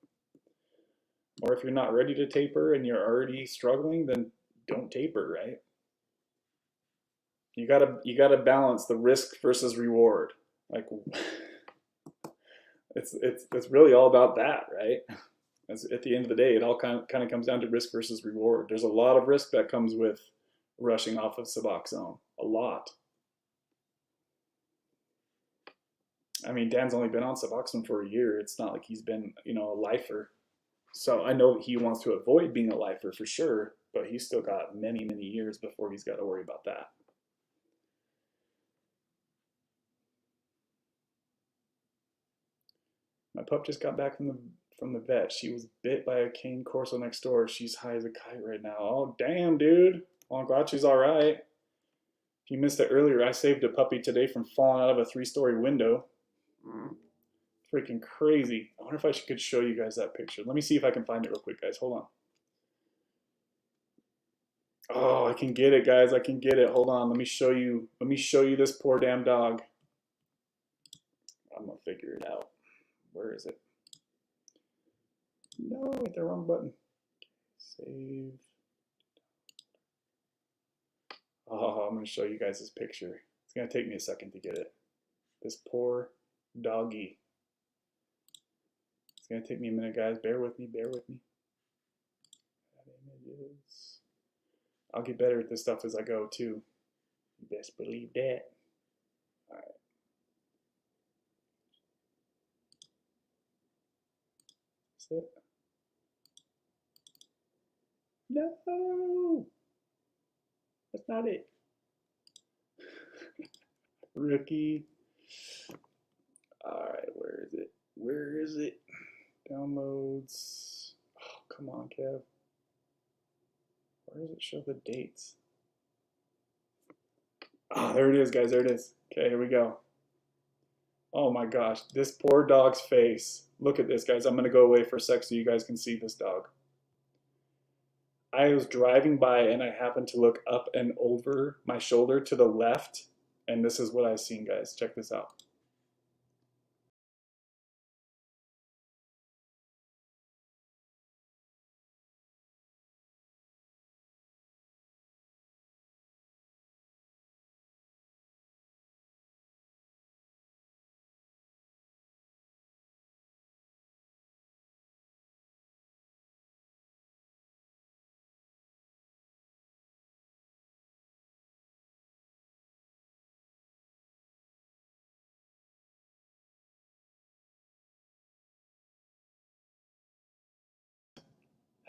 Or if you're not ready to taper and you're already struggling, then don't taper, right? You gotta balance the risk versus reward. Like it's really all about that, right? At the end of the day, it all kind of comes down to risk versus reward. There's a lot of risk that comes with rushing off of Suboxone. A lot. I mean, Dan's only been on Suboxone for a year. It's not like he's been, you know, a lifer. So I know that he wants to avoid being a lifer for sure, but he's still got many, many years before he's got to worry about that. My pup just got back from the vet. She was bit by a cane corso next door. She's high as a kite right now. Oh, damn, dude. Well, I'm glad she's all right. If you missed it earlier, I saved a puppy today from falling out of a 3-story window. Freaking crazy. I wonder if I could show you guys that picture. Let me see if I can find it real quick, guys. Hold on. Oh, I can get it, guys. I can get it. Hold on. Let me show you. Let me show you this poor damn dog. I'm gonna figure it out. Where is it? No, hit the wrong button. Save. Oh, I'm gonna show you guys this picture. It's gonna take me a second to get it. This poor doggy. It's gonna take me a minute, guys. Bear with me, bear with me. Images. I'll get better at this stuff as I go too. You best believe that. Alright. That's it. No! That's not it. Rookie. Alright, where is it? Where is it? Downloads. Oh, come on, Kev. Where does it show the dates? Ah, there it is, guys. There it is. Okay, here we go. Oh my gosh, this poor dog's face. Look at this, guys. I'm going to go away for a sec so you guys can see this dog. I was driving by and I happened to look up and over my shoulder to the left, and this is what I seen, guys. Check this out.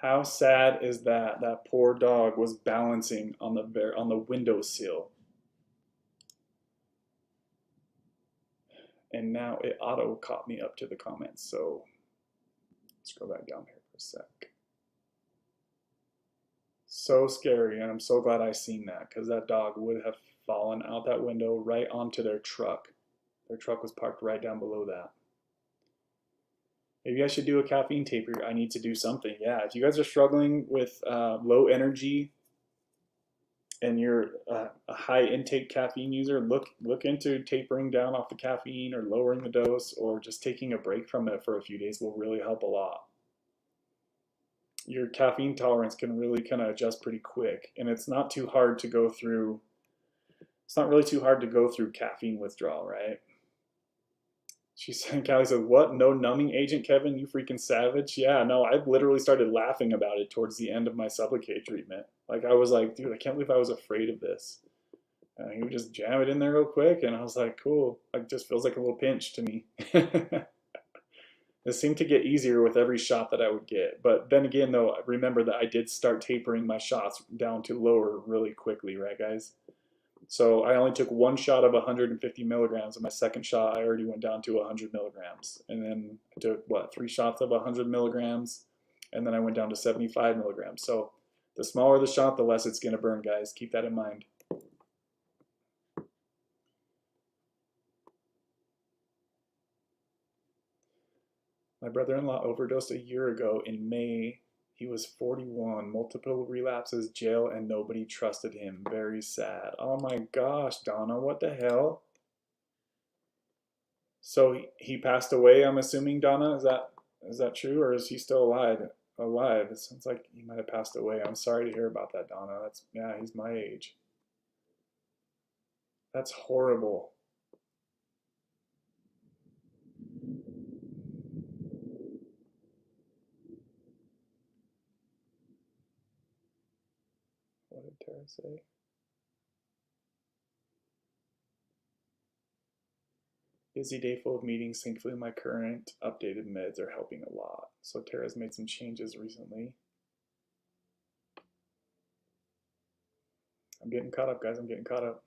How sad is that? That poor dog was balancing on the windowsill. And now it auto caught me up to the comments, so let's go back down here for a sec. So scary, and I'm so glad I seen that, because that dog would have fallen out that window right onto their truck. Their truck was parked right down below that. Maybe I should do a caffeine taper. I need to do something. Yeah, if you guys are struggling with low energy and you're a high intake caffeine user, look into tapering down off the caffeine or lowering the dose, or just taking a break from it for a few days will really help a lot. Your caffeine tolerance can really kind of adjust pretty quick, and it's not too hard to go through. It's not really too hard to go through caffeine withdrawal, right? She said, Callie said, what? No numbing agent, Kevin? You freaking savage. Yeah, no, I literally started laughing about it towards the end of my Sublocade treatment. Like, I was like, dude, I can't believe I was afraid of this. He would just jam it in there real quick, and I was like, cool. Like, just feels like a little pinch to me. It seemed to get easier with every shot that I would get. But then again, though, remember that I did start tapering my shots down to lower really quickly, right, guys? So I only took one shot of 150 milligrams, and my second shot I already went down to 100 milligrams. And then I took, what, 3 shots of 100 milligrams, and then I went down to 75 milligrams. So the smaller the shot, the less it's going to burn, guys. Keep that in mind. My brother-in-law overdosed a year ago in May. He was 41, multiple relapses, jail, and nobody trusted him. Very sad. Oh my gosh, Donna, what the hell? So he passed away, I'm assuming, Donna. Is that true, or is he still alive? Alive. It sounds like he might have passed away. I'm sorry to hear about that, Donna. That's yeah, he's my age. That's horrible. What did Tara say? Busy day full of meetings. Thankfully, my current updated meds are helping a lot. So Tara's made some changes recently. I'm getting caught up, guys. I'm getting caught up.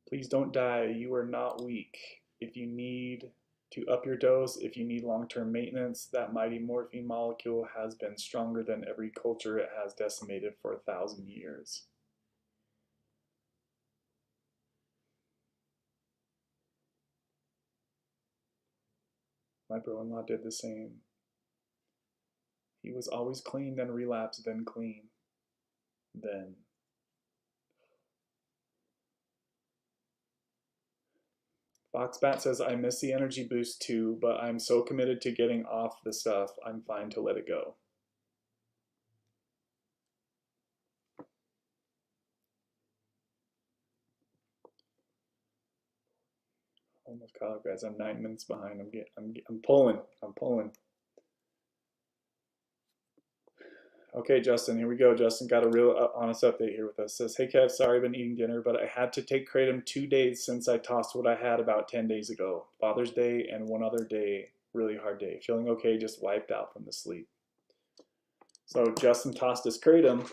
Please don't die. You are not weak. If you need to up your dose, if you need long-term maintenance, that mighty morphine molecule has been stronger than every culture it has decimated for 1,000 years. My brother-in-law did the same. He was always clean, then relapsed, then clean. Then. Foxbat says, I miss the energy boost too, but I'm so committed to getting off the stuff, I'm fine to let it go. Almost caught up, guys. I'm 9 minutes behind. I'm pulling. I'm pulling. Okay, Justin, here we go. Justin got a real honest update here with us. Says, hey Kev, sorry I've been eating dinner, but I had to take Kratom 2 days since I tossed what I had about 10 days ago. Father's Day and one other day, really hard day. Feeling okay, just wiped out from the sleep. So Justin tossed his Kratom,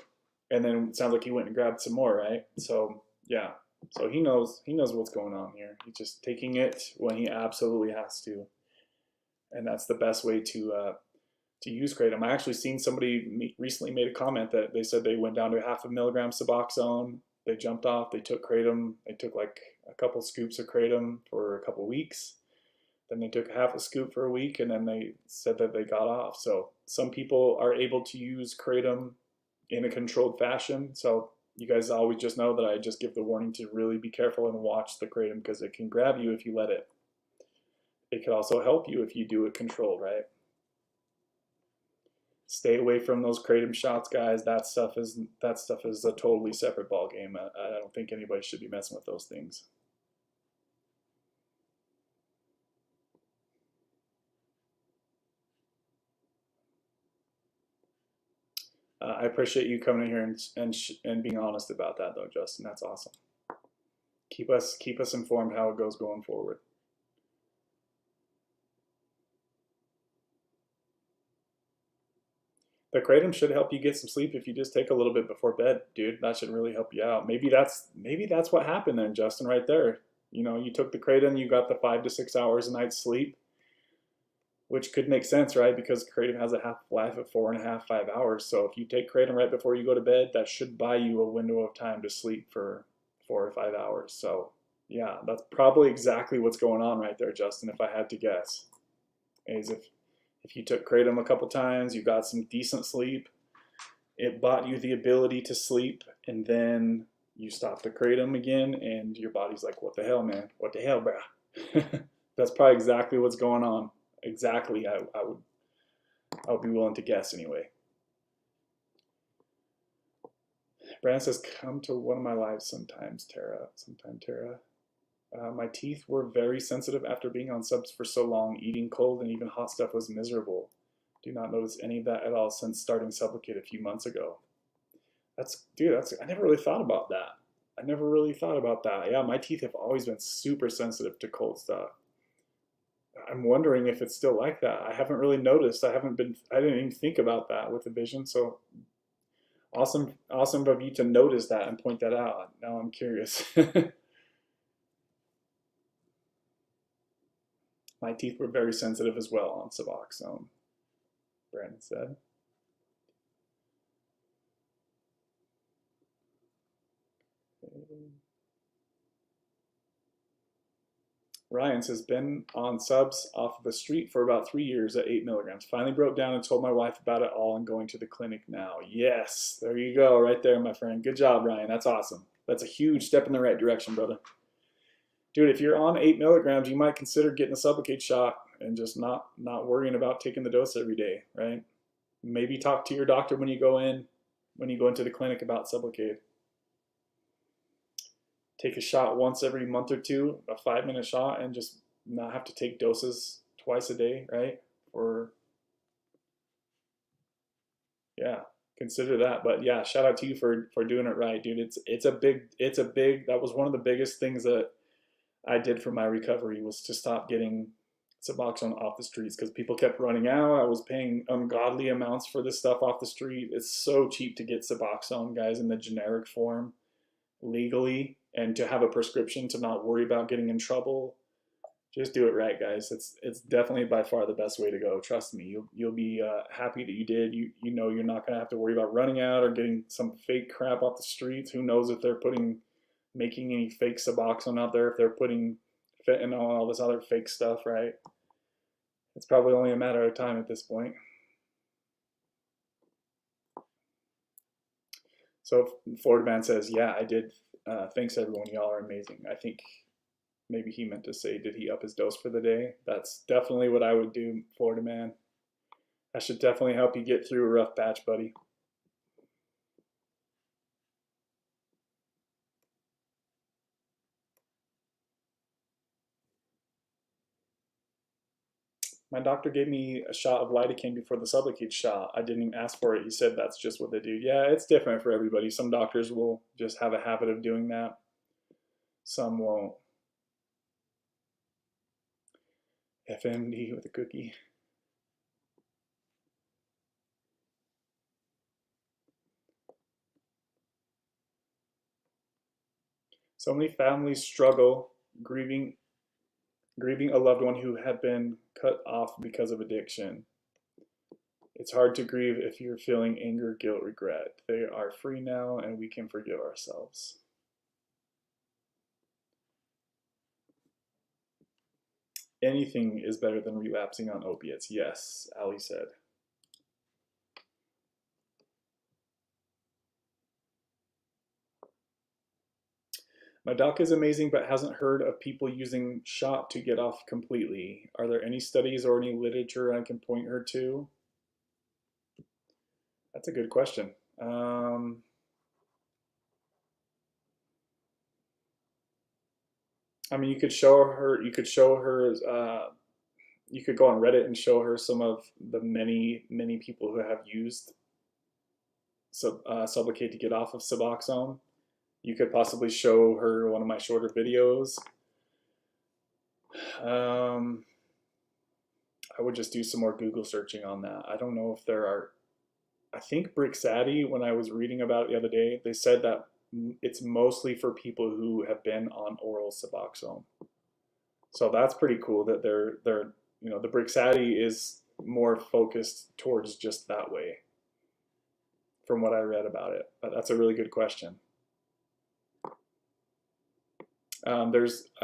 and then it sounds like he went and grabbed some more, right? So yeah, so he knows what's going on here. He's just taking it when he absolutely has to, and that's the best way to use Kratom. I actually seen somebody recently made a comment that they said they went down to 0.5 milligram Suboxone. They jumped off. They took Kratom. They took like a couple scoops of Kratom for a couple weeks. Then they took 1/2 scoop for a week, and then they said that they got off. So some people are able to use Kratom in a controlled fashion. So you guys always just know that I just give the warning to really be careful and watch the Kratom, because it can grab you if you let it. It could also help you if you do it controlled, right? Stay away from those Kratom shots, guys. That stuff is a totally separate ball game. I don't think anybody should be messing with those things. I appreciate you coming in here and being honest about that, though, Justin. That's awesome. Keep us informed how it goes going forward. The Kratom should help you get some sleep if you just take a little bit before bed, dude. That should really help you out. Maybe that's what happened then, Justin, right there. You know, you took the Kratom, you got the 5 to 6 hours a night sleep, which could make sense, right? Because Kratom has a half-life of 4.5, 5 hours. So if you take Kratom right before you go to bed, that should buy you a window of time to sleep for 4 or 5 hours. So yeah, that's probably exactly what's going on right there, Justin, if I had to guess. Is if you took Kratom a couple times, you got some decent sleep, it bought you the ability to sleep, and then you stop the Kratom again, and your body's like, what the hell, man? What the hell, bro? That's probably exactly what's going on. Exactly, I would be willing to guess anyway. Brandon says, come to one of my lives sometime, Tara. My teeth were very sensitive after being on subs for so long. Eating cold and even hot stuff was miserable. Do not notice any of that at all since starting Sublocade a few months ago. I never really thought about that. Yeah, my teeth have always been super sensitive to cold stuff. I'm wondering if it's still like that. I haven't really noticed. I didn't even think about that with the vision. So awesome of you to notice that and point that out. Now I'm curious. My teeth were very sensitive as well on Suboxone, Brandon said. Ryan says, been on subs off of the street for about 3 years at 8 milligrams. Finally broke down and told my wife about it all and going to the clinic now. Yes, there you go, right there, my friend. Good job, Ryan. That's awesome. That's a huge step in the right direction, brother. Dude, if you're on 8 milligrams, you might consider getting a Sublocade shot and just not worrying about taking the dose every day, right? Maybe talk to your doctor when you go into the clinic about Sublocade. Take a shot once every month or two, a 5-minute shot, and just not have to take doses twice a day, right? Or yeah, consider that. But yeah, shout out to you for doing it right, dude. It's a big that was one of the biggest things that I did for my recovery was to stop getting Suboxone off the streets because people kept running out. I was paying ungodly amounts for this stuff off the street. It's so cheap to get Suboxone, guys, in the generic form legally, and to have a prescription to not worry about getting in trouble. Just do it right, guys. It's definitely by far the best way to go. Trust me, you'll be happy that you did. You know you're not gonna have to worry about running out or getting some fake crap off the streets. Who knows if they're making any fake Suboxone out there, if they're putting fentanyl and all this other fake stuff, right? It's probably only a matter of time at this point. So Florida Man says, yeah, I did. Thanks everyone, y'all are amazing. I think maybe he meant to say, did he up his dose for the day? That's definitely what I would do, Florida Man. I should definitely help you get through a rough patch, buddy. My doctor gave me a shot of lidocaine before the Sublocade shot. I didn't even ask for it. He said that's just what they do. Yeah, it's different for everybody. Some doctors will just have a habit of doing that. Some won't. FMD with a cookie. So many families struggle grieving a loved one who had been cut off because of addiction. It's hard to grieve if you're feeling anger, guilt, regret. They are free now and we can forgive ourselves. Anything is better than relapsing on opiates. Yes, Ali said. My doc is amazing but hasn't heard of people using shot to get off completely. Are there any studies or any literature I can point her to? That's a good question. I mean, you could show her. You could show her. You could go on Reddit and show her some of the many people who have used Sublocade to get off of Suboxone. You could possibly show her one of my shorter videos. I would just do some more Google searching on that. I don't know if there are. I think Brixadi, when I was reading about it the other day, they said that it's mostly for people who have been on oral Suboxone. So that's pretty cool that they're the Brixadi is more focused towards just that way from what I read about it. But that's a really good question. I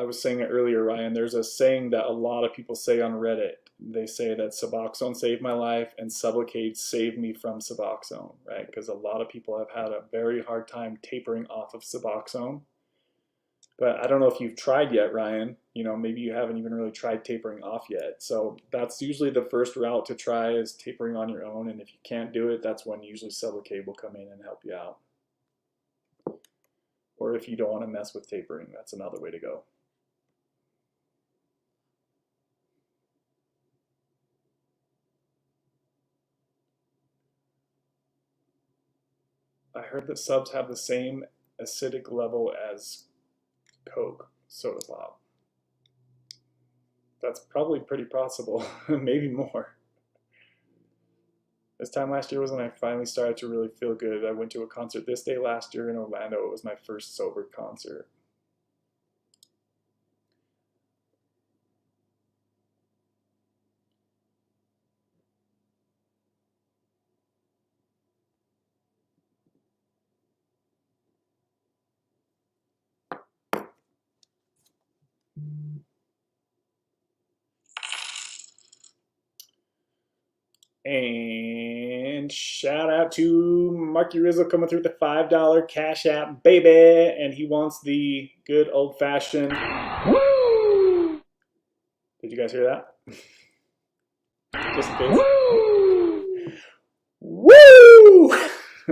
was saying it earlier, Ryan, there's a saying that a lot of people say on Reddit. They say that Suboxone saved my life and Sublocade saved me from Suboxone, right? Because a lot of people have had a very hard time tapering off of Suboxone. But I don't know if you've tried yet, Ryan. Maybe you haven't even really tried tapering off yet. So that's usually the first route to try is tapering on your own. And if you can't do it, that's when usually Sublocade will come in and help you out. Or if you don't want to mess with tapering, that's another way to go. I heard that subs have the same acidic level as Coke soda pop. That's probably pretty possible, maybe more. This time last year was when I finally started to really feel good. I went to a concert this day last year in Orlando. It was my first sober concert. And shout out to Marky Rizzo coming through with the $5 Cash App, baby. And he wants the good old fashioned. Woo! Did you guys hear that? Just in case. Woo!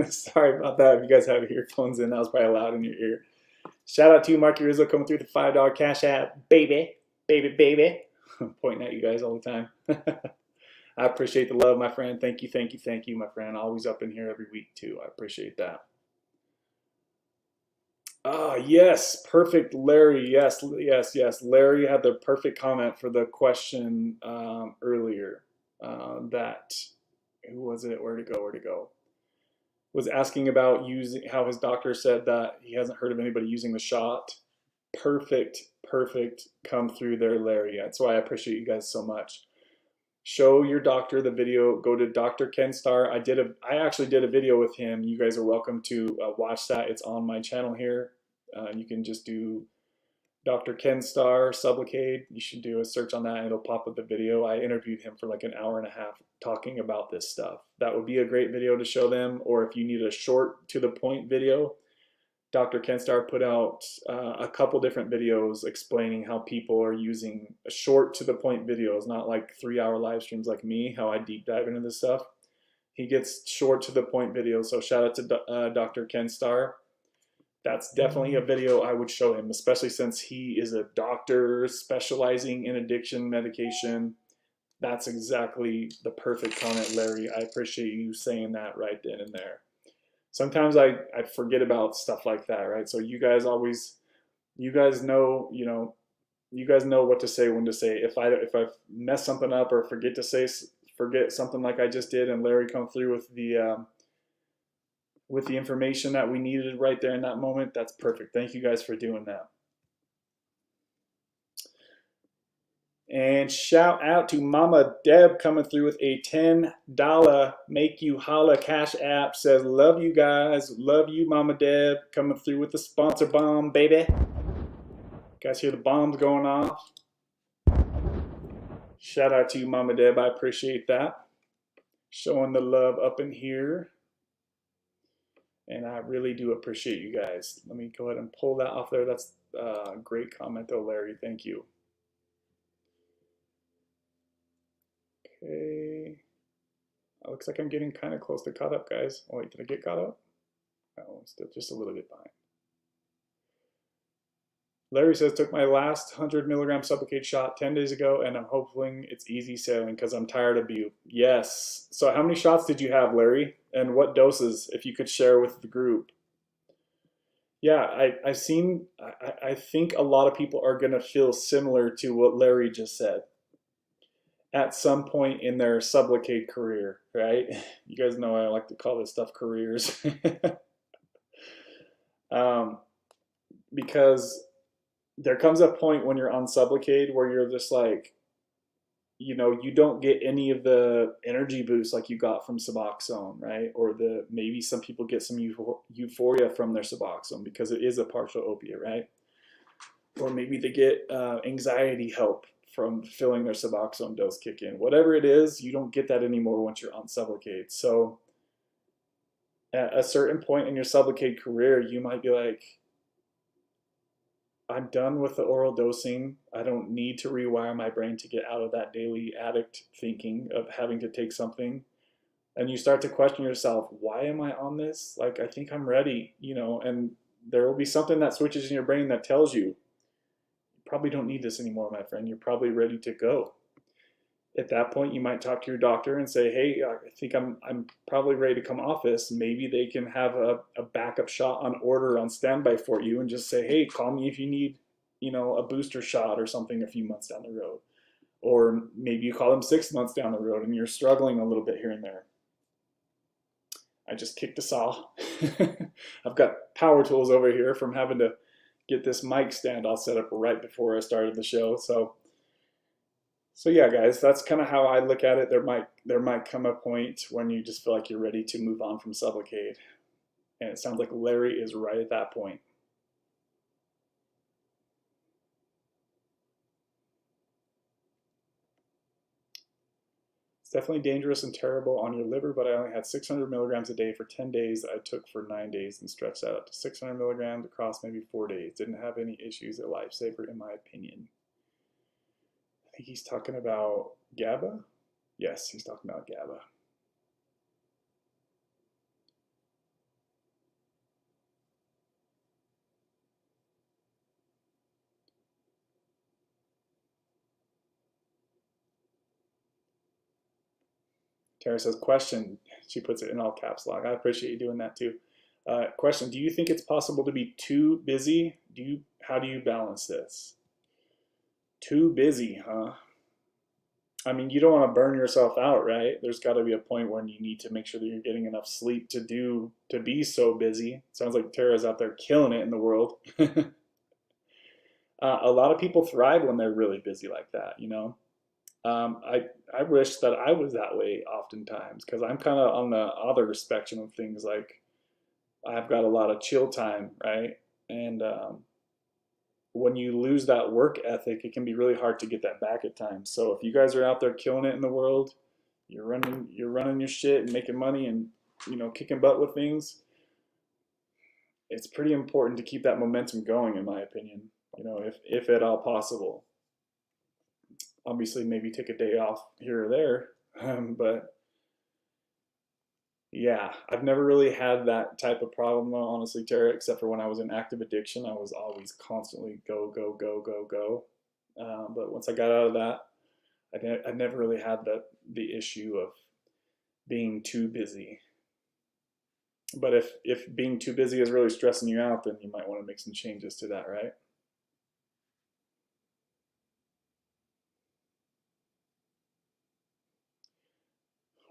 Sorry about that. If you guys have earphones in, that was probably loud in your ear. Shout out to Marky Rizzo coming through the $5 Cash App, baby. Baby, baby. I'm pointing at you guys all the time. I appreciate the love, my friend. Thank you, thank you, thank you, my friend. Always up in here every week, too. I appreciate that. Ah, yes, perfect, Larry. Yes, yes, yes. Larry had the perfect comment for the question earlier. That, who was it? Where'd it go? Where'd it go? Was asking about using how his doctor said that he hasn't heard of anybody using the shot. Perfect, perfect. Come through there, Larry. That's why I appreciate you guys so much. Show your doctor the video. Go to Dr. Ken Starr. I actually did a video with him. You guys are welcome to watch that. It's on my channel here. You can just do Dr. Ken Starr Sublocade. You should do a search on that and it'll pop up the video. I interviewed him for like an hour and a half talking about this stuff. That would be a great video to show them. Or if you need a short to the point video, Dr. Ken Starr put out a couple different videos explaining how people are using short to the point videos, not like 3-hour live streams like me, how I deep dive into this stuff. He gets short to the point videos. So shout out to Dr. Ken Starr. That's definitely a video I would show him, especially since he is a doctor specializing in addiction medication. That's exactly the perfect comment, Larry. I appreciate you saying that right then and there. Sometimes I forget about stuff like that, right? So you guys know, you guys know what to say, when to say. If I mess something up or forget something like I just did, and Larry come through with the information that we needed right there in that moment, that's perfect. Thank you guys for doing that. And shout out to Mama Deb coming through with a $10 Make You Holla Cash App. Says, love you guys. Love you, Mama Deb. Coming through with the sponsor bomb, baby. Guys hear the bombs going off? Shout out to you, Mama Deb. I appreciate that. Showing the love up in here. And I really do appreciate you guys. Let me go ahead and pull that off there. That's a great comment though, Larry. Thank you. Okay. Looks like I'm getting kind of close to caught up, guys. Oh, wait, did I get caught up? No, I'm still just a little bit behind. Larry says, took my last 100 milligram Sublocade shot 10 days ago, and I'm hoping it's easy sailing because I'm tired of Butte. Yes. So how many shots did you have, Larry? And what doses, if you could share with the group? Yeah, I think a lot of people are going to feel similar to what Larry just said at some point in their Sublocade career, right? You guys know I like to call this stuff careers. Because there comes a point when you're on Sublocade where you're just like, you don't get any of the energy boosts like you got from Suboxone, right? Or maybe some people get some euphoria from their Suboxone because it is a partial opiate, right? Or maybe they get anxiety help from feeling their Suboxone dose kick in. Whatever it is, you don't get that anymore once you're on Sublocade. So at a certain point in your Sublocade career, you might be like, I'm done with the oral dosing. I don't need to rewire my brain to get out of that daily addict thinking of having to take something. And you start to question yourself, why am I on this? Like, I think I'm ready, and there will be something that switches in your brain that tells you, probably don't need this anymore, my friend. You're probably ready to go. At that point, you might talk to your doctor and say, hey, I think I'm probably ready to come off this. Maybe they can have a backup shot on order on standby for you and just say, hey, call me if you need, a booster shot or something a few months down the road. Or maybe you call them 6 months down the road and you're struggling a little bit here and there. I just kicked a saw. I've got power tools over here from having to get this mic stand all set up right before I started the show. So yeah, guys, that's kind of how I look at it. There might come a point when you just feel like you're ready to move on from Sublocade. And it sounds like Larry is right at that point. It's definitely dangerous and terrible on your liver, but I only had 600 milligrams a day for 10 days. I took for 9 days and stretched that up to 600 milligrams across maybe 4 days. Didn't have any issues. A lifesaver, in my opinion. I think he's talking about GABA. Yes, he's talking about GABA. Tara says, question. She puts it in all caps lock. I appreciate you doing that too. Question, do you think it's possible to be too busy? How do you balance this? Too busy, huh? I mean, you don't want to burn yourself out, right? There's got to be a point when you need to make sure that you're getting enough sleep to be so busy. Sounds like Tara's out there killing it in the world. A lot of people thrive when they're really busy like that, you know? I wish that I was that way oftentimes because I'm kind of on the other spectrum of things. Like I've got a lot of chill time, right? And when you lose that work ethic, it can be really hard to get that back at times. So if you guys are out there killing it in the world, you're running your shit and making money and kicking butt with things. It's pretty important to keep that momentum going, in my opinion. If at all possible. Obviously, maybe take a day off here or there, but yeah, I've never really had that type of problem, though, honestly, Tara, except for when I was in active addiction. I was always constantly go, go, go, go, go. But once I got out of that, I never really had the issue of being too busy. But if being too busy is really stressing you out, then you might want to make some changes to that, right?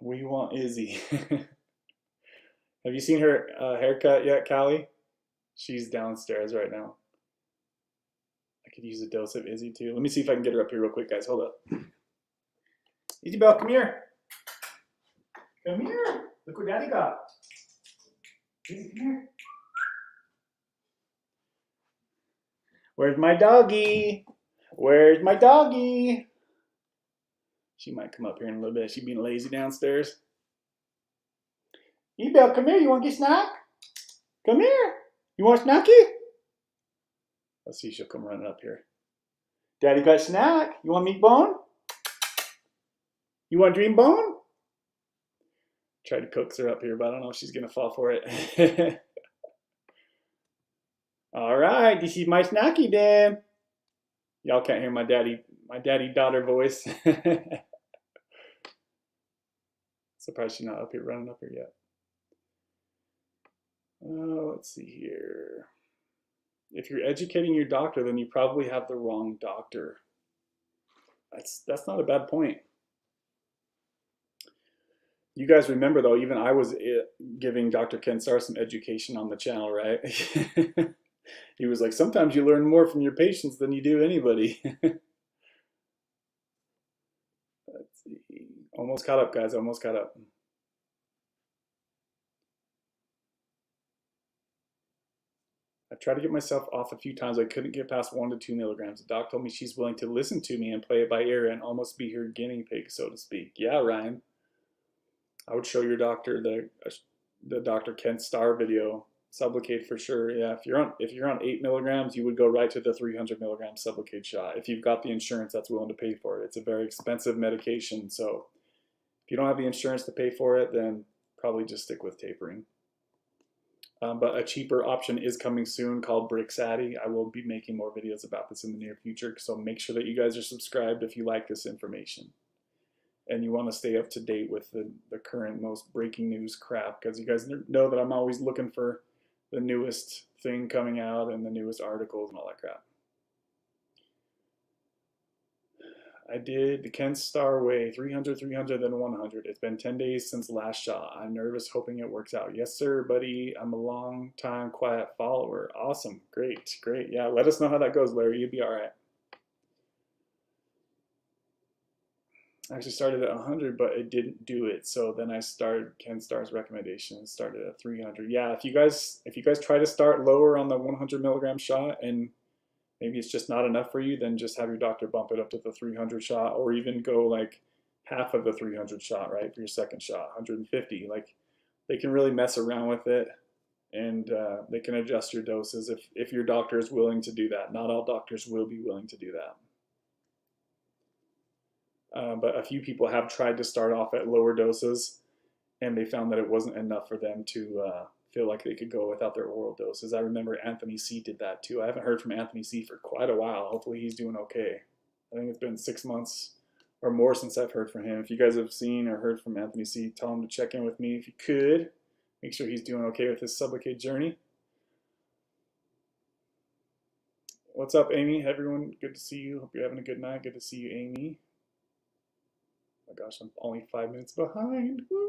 We want Izzy. Have you seen her haircut yet, Callie? She's downstairs right now. I could use a dose of Izzy too. Let me see if I can get her up here real quick, guys. Hold up. Izzy Belle, come here. Come here. Look what Daddy got. Izzy, come here. Where's my doggy? Where's my doggy? She might come up here in a little bit. She being lazy downstairs. Ebel, come here. You want to get snack? Come here. You want snacky? Let's see if she'll come running up here. Daddy got snack. You want meat bone? You want dream bone? Tried to coax her up here, but I don't know if she's going to fall for it. All right. This is my snacky then. Y'all can't hear my daddy-daughter voice. Surprised she's not running up here yet. Let's see here. If you're educating your doctor, then you probably have the wrong doctor. That's not a bad point. You guys remember, though, even I was giving Dr. Ken Starr some education on the channel, right? He was like, sometimes you learn more from your patients than you do anybody. Let's see. Almost caught up, guys. Almost caught up. I've tried to get myself off a few times. I couldn't get past 1 to 2 milligrams. The doc told me she's willing to listen to me and play it by ear and almost be her guinea pig, so to speak. Yeah, Ryan. I would show your doctor the Dr. Ken Starr video. Sublocade for sure. Yeah, if you're on 8 milligrams, you would go right to the 300 milligram Sublocade shot. If you've got the insurance that's willing to pay for it. It's a very expensive medication, so if you don't have the insurance to pay for it, then probably just stick with tapering. But a cheaper option is coming soon called Brixadi. I will be making more videos about this in the near future, so make sure that you guys are subscribed if you like this information. And you want to stay up to date with the current most breaking news crap, because you guys know that I'm always looking for the newest thing coming out and the newest articles and all that crap. I did the Ken Starr way, 300, 300, then 100. It's been 10 days since last shot. I'm nervous, hoping it works out. Yes, sir, buddy. I'm a long time quiet follower. Awesome. Great, great. Yeah, let us know how that goes, Larry. You'll be all right. I actually started at 100, but it didn't do it. So then I started Ken Starr's recommendation and started at 300. Yeah, if you guys try to start lower on the 100 milligram shot and maybe it's just not enough for you, then just have your doctor bump it up to the 300 shot, or even go like half of the 300 shot, right, for your second shot, 150. Like, they can really mess around with it, and they can adjust your doses if your doctor is willing to do that. Not all doctors will be willing to do that. But a few people have tried to start off at lower doses, and they found that it wasn't enough for them to feel like they could go without their oral doses. I remember Anthony C. did that too. I haven't heard from Anthony C. for quite a while. Hopefully he's doing okay. I think it's been 6 months or more since I've heard from him. If you guys have seen or heard from Anthony C., tell him to check in with me if you could. Make sure he's doing okay with his Sublocade journey. What's up, Amy? Everyone, good to see you. Hope you're having a good night. Good to see you, Amy. Oh my gosh, I'm only 5 minutes behind. Woo.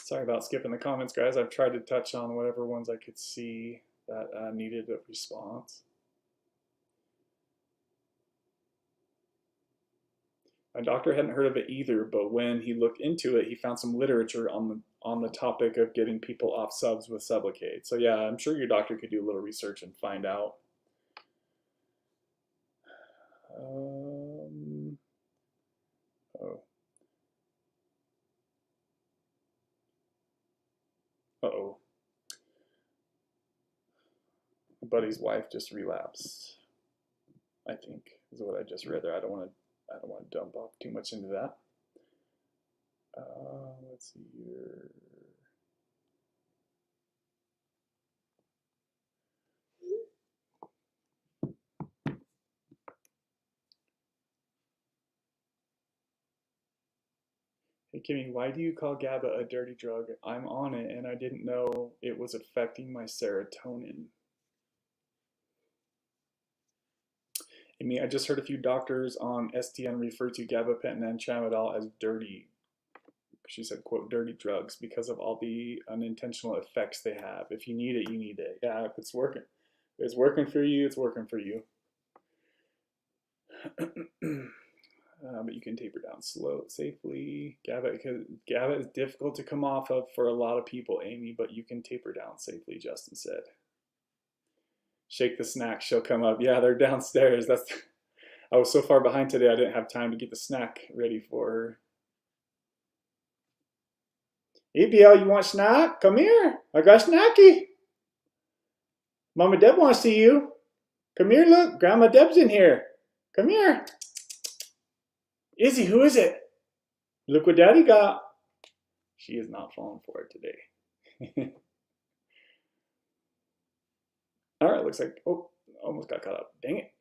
Sorry about skipping the comments, guys. I've tried to touch on whatever ones I could see that needed a response. My doctor hadn't heard of it either, but when he looked into it, he found some literature on the topic of getting people off subs with Sublocade. So yeah, I'm sure your doctor could do a little research and find out. Oh. Uh-oh. My buddy's wife just relapsed, I think, is what I just read there. I don't want to dump off too much into that. Let's see here. Hey Kimmy, why do you call GABA a dirty drug? I'm on it and I didn't know it was affecting my serotonin. I mean, I just heard a few doctors on STN refer to gabapentin and tramadol as dirty. She said, quote, dirty drugs because of all the unintentional effects they have. If you need it, you need it. Yeah, if it's working for you, it's working for you. But you can taper down safely. GABA is difficult to come off of for a lot of people, Amy, but you can taper down safely, Justin said. Shake the snack, she'll come up. Yeah, they're downstairs. I was so far behind today, I didn't have time to get the snack ready for her. EPL, you want snack? Come here. I got snacky. Mama Deb wants to see you. Come here, look. Grandma Deb's in here. Come here. Izzy, who is it? Look what Daddy got. She is not falling for it today. All right, looks like, oh, almost got caught up. Dang it.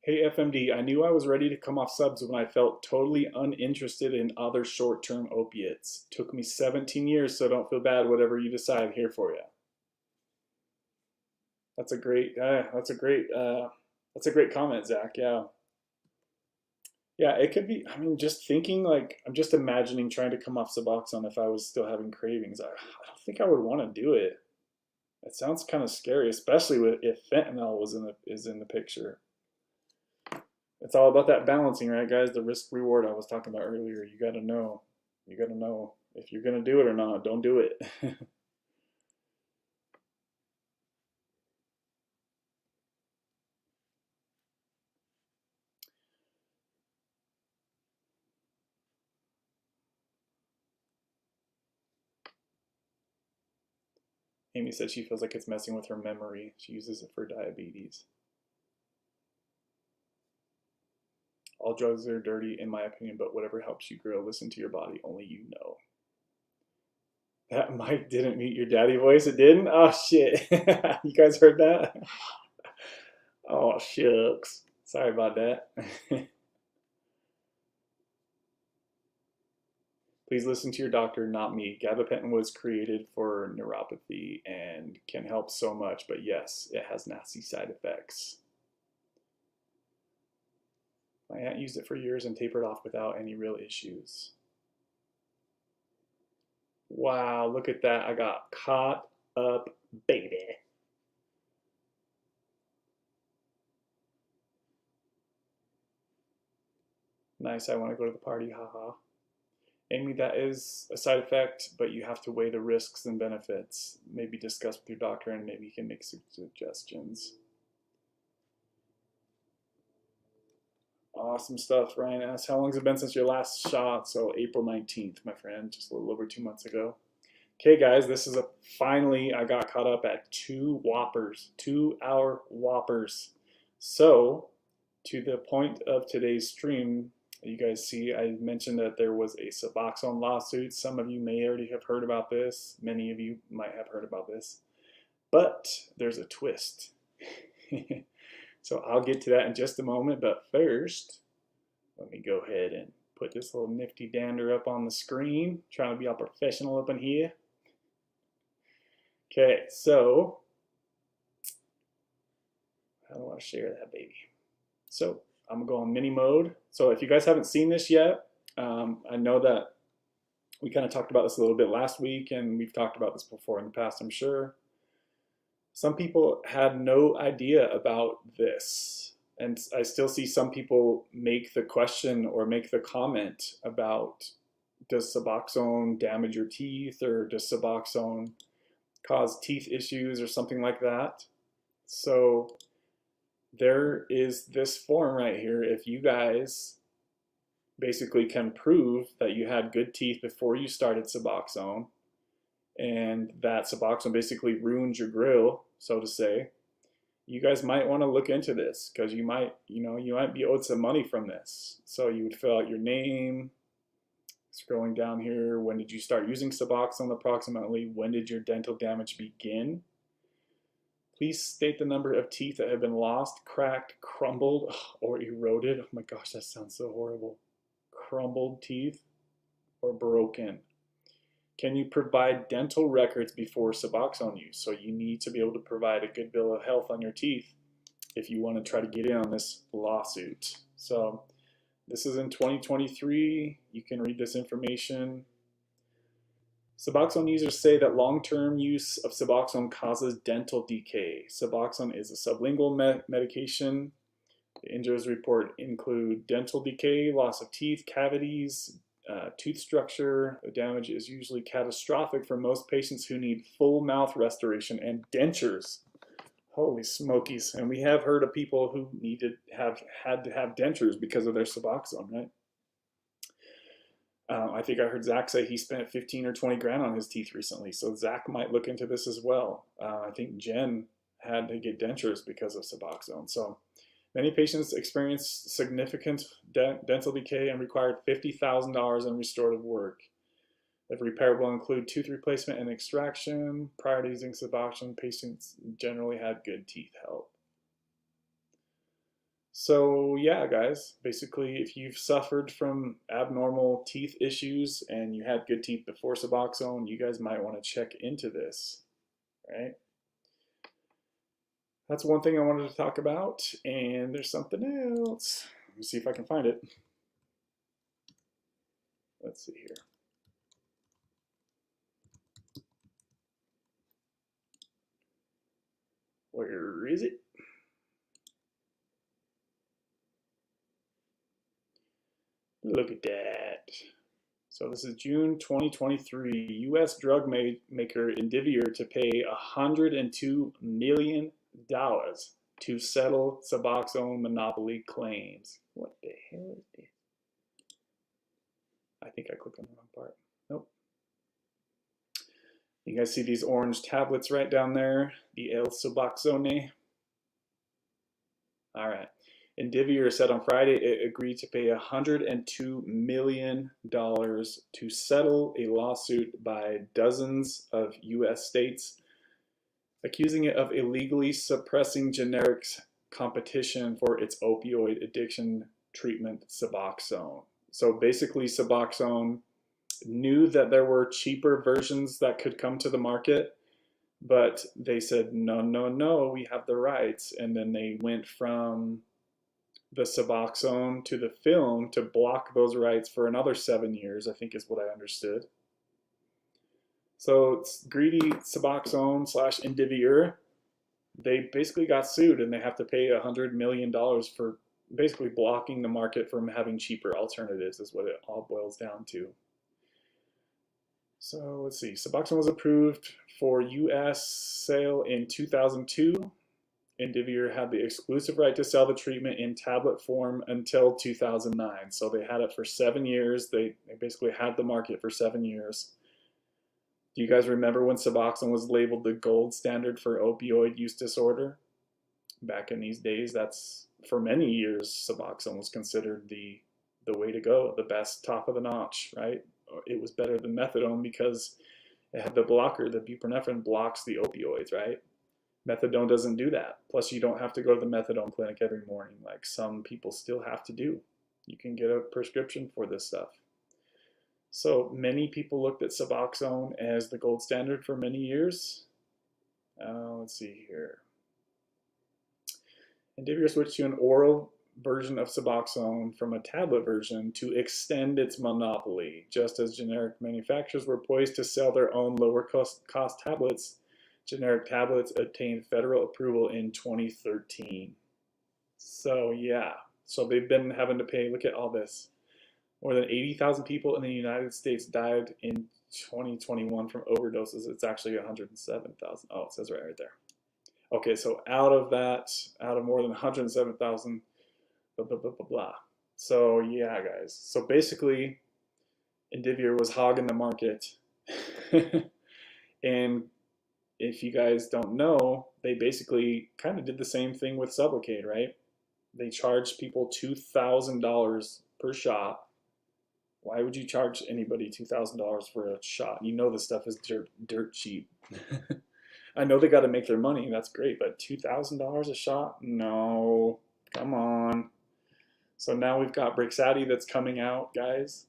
Hey FMD, I knew I was ready to come off subs when I felt totally uninterested in other short-term opiates. Took me 17 years, so don't feel bad. Whatever you decide, here for you. That's a great comment, Zach. Yeah. Yeah, it could be. I mean, just thinking, like, I'm just imagining trying to come off Suboxone if I was still having cravings. I don't think I would want to do it. It sounds kind of scary, especially if fentanyl is in the picture. It's all about that balancing, right, guys? The risk reward I was talking about earlier. You got to know. You got to know if you're going to do it or not. Don't do it. Amy said she feels like it's messing with her memory. She uses it for diabetes. All drugs are dirty, in my opinion, but whatever helps you grow, listen to your body. Only you know. That mic didn't mute your daddy voice. It didn't? Oh, shit. You guys heard that? Oh, shucks. Sorry about that. Please listen to your doctor, not me. Gabapentin was created for neuropathy and can help so much, but yes, it has nasty side effects. My aunt used it for years and tapered off without any real issues. Wow, look at that. I got caught up, baby. Nice, I want to go to the party, haha. Amy, that is a side effect, but you have to weigh the risks and benefits. Maybe discuss with your doctor and maybe he can make some suggestions. Awesome stuff. Ryan asks, how long has it been since your last shot? So April 19th, my friend, just a little over 2 months ago. Okay, guys, this is finally, I got caught up at 2 Whoppers, 2-hour Whoppers. So, to the point of today's stream, you guys see I mentioned that there was a Suboxone lawsuit. Some of you may already have heard about this. Many of you might have heard about this. But there's a twist. So I'll get to that in just a moment. But first, let me go ahead and put this little nifty dander up on the screen. Trying to be all professional up in here. Okay, so how do I share that baby? So I'm gonna go on mini mode. So if you guys haven't seen this yet, I know that we kind of talked about this a little bit last week, and we've talked about this before in the past, I'm sure. Some people had no idea about this, and I still see some people make the question or make the comment about, does Suboxone damage your teeth, or does Suboxone cause teeth issues or something like that? So there is this form right here. If you guys basically can prove that you had good teeth before you started Suboxone, and that Suboxone basically ruined your grill, so to say, you guys might want to look into this, because you might be owed some money from this. So you would fill out your name, scrolling down here, when did you start using Suboxone approximately, when did your dental damage begin? Please state the number of teeth that have been lost, cracked, crumbled, or eroded. Oh my gosh, that sounds so horrible. Crumbled teeth or broken. Can you provide dental records before Suboxone use? So you need to be able to provide a good bill of health on your teeth if you want to try to get in on this lawsuit. So this is in 2023. You can read this information. Suboxone users say that long-term use of Suboxone causes dental decay. Suboxone is a sublingual medication. The injuries report include dental decay, loss of teeth, cavities, tooth structure. The damage is usually catastrophic for most patients who need full mouth restoration and dentures. Holy smokies. And we have heard of people who had to have dentures because of their Suboxone, right? I think I heard Zach say he spent 15 or 20 grand on his teeth recently, so Zach might look into this as well. I think Jen had to get dentures because of Suboxone. So many patients experience significant dental decay and required $50,000 in restorative work. The repair will include tooth replacement and extraction. Prior to using Suboxone, patients generally had good teeth health. So yeah, guys, basically if you've suffered from abnormal teeth issues and you had good teeth before Suboxone, you guys might want to check into this, right? That's one thing I wanted to talk about, and there's something else. Let me see if I can find it. Let's see here. Where is it? Look at that. So this is June 2023. U.S. drug maker Indivior to pay $102 million to settle Suboxone monopoly claims. What the hell is this? I think I clicked on the wrong part. Nope. You guys see these orange tablets right down there? The El Suboxone. All right. Indivior said on Friday it agreed to pay $102 million to settle a lawsuit by dozens of U.S. states accusing it of illegally suppressing generics competition for its opioid addiction treatment, Suboxone. So basically, Suboxone knew that there were cheaper versions that could come to the market, but they said, no, no, no, we have the rights. And then they went from the Suboxone to the film to block those rights for another 7 years, I think is what I understood. So it's greedy Suboxone / Indivior, they basically got sued and they have to pay $100 million for basically blocking the market from having cheaper alternatives is what it all boils down to. So let's see. Suboxone was approved for U.S. sale in 2002. Indivior had the exclusive right to sell the treatment in tablet form until 2009. So they had it for 7 years. They basically had the market for 7 years. Do you guys remember when Suboxone was labeled the gold standard for opioid use disorder? Back in these days, that's for many years, Suboxone was considered the way to go, the best, top of the notch, right? It was better than methadone because it had the blocker. The buprenorphine blocks the opioids, right? Methadone doesn't do that. Plus, you don't have to go to the methadone clinic every morning like some people still have to do. You can get a prescription for this stuff. So many people looked at Suboxone as the gold standard for many years. Let's see here. Indivior switched to an oral version of Suboxone from a tablet version to extend its monopoly. Just as generic manufacturers were poised to sell their own lower cost tablets, generic tablets obtained federal approval in 2013. So yeah, so they've been having to pay, look at all this. More than 80,000 people in the United States died in 2021 from overdoses. It's actually 107,000. Oh, it says right there. Okay, so out of more than 107,000, blah, blah, blah, blah, blah. So yeah, guys. So basically, Indivior was hogging the market. And if you guys don't know, they basically kind of did the same thing with Sublocade, right? They charged people $2,000 per shot. Why would you charge anybody $2,000 for a shot? You know this stuff is dirt cheap. I know they got to make their money. That's great, but $2,000 a shot? No, come on. So now we've got Brixadi that's coming out, guys,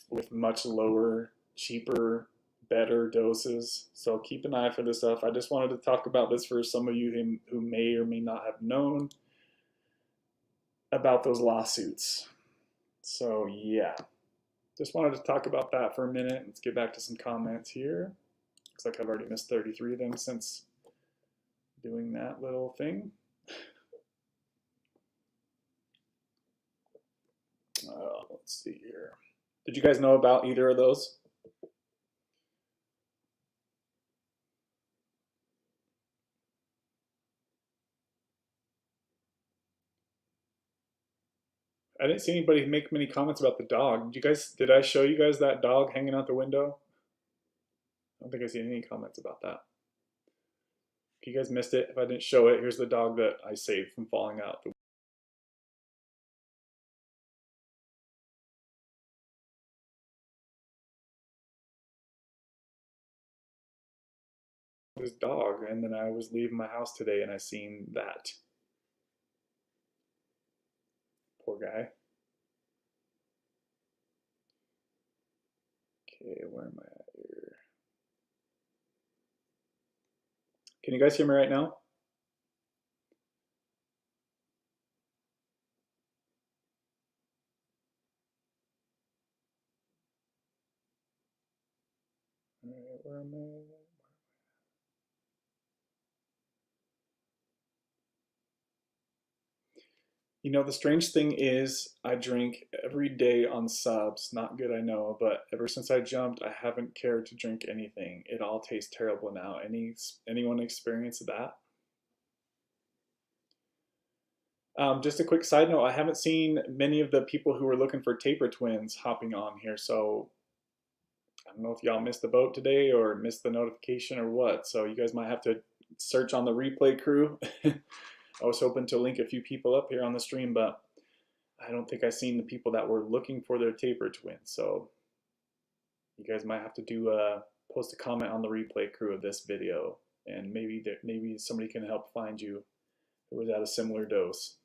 with much lower, cheaper, better doses. So keep an eye for this stuff. I just wanted to talk about this for some of you who may or may not have known about those lawsuits. So yeah, just wanted to talk about that for a minute. Let's get back to some comments here. Looks like I've already missed 33 of them since doing that little thing. Let's see here. Did you guys know about either of those? I didn't see anybody make many comments about the dog. Did I show you guys that dog hanging out the window? I don't think I see any comments about that. If you guys missed it, if I didn't show it, here's the dog that I saved from falling out. This dog, and then I was leaving my house today and I seen that. Poor guy. Okay, where am I at here? Can you guys hear me right now? All right, where am I? You know, the strange thing is I drink every day on subs. Not good, I know, but ever since I jumped, I haven't cared to drink anything. It all tastes terrible now. Anyone experience that? Just a quick side note, I haven't seen many of the people who were looking for taper twins hopping on here, so I don't know if y'all missed the boat today or missed the notification or what. So you guys might have to search on the replay crew. I was hoping to link a few people up here on the stream, but I don't think I've seen the people that were looking for their taper twins. So you guys might have to do post a comment on the replay crew of this video, and maybe somebody can help find you who was at a similar dose.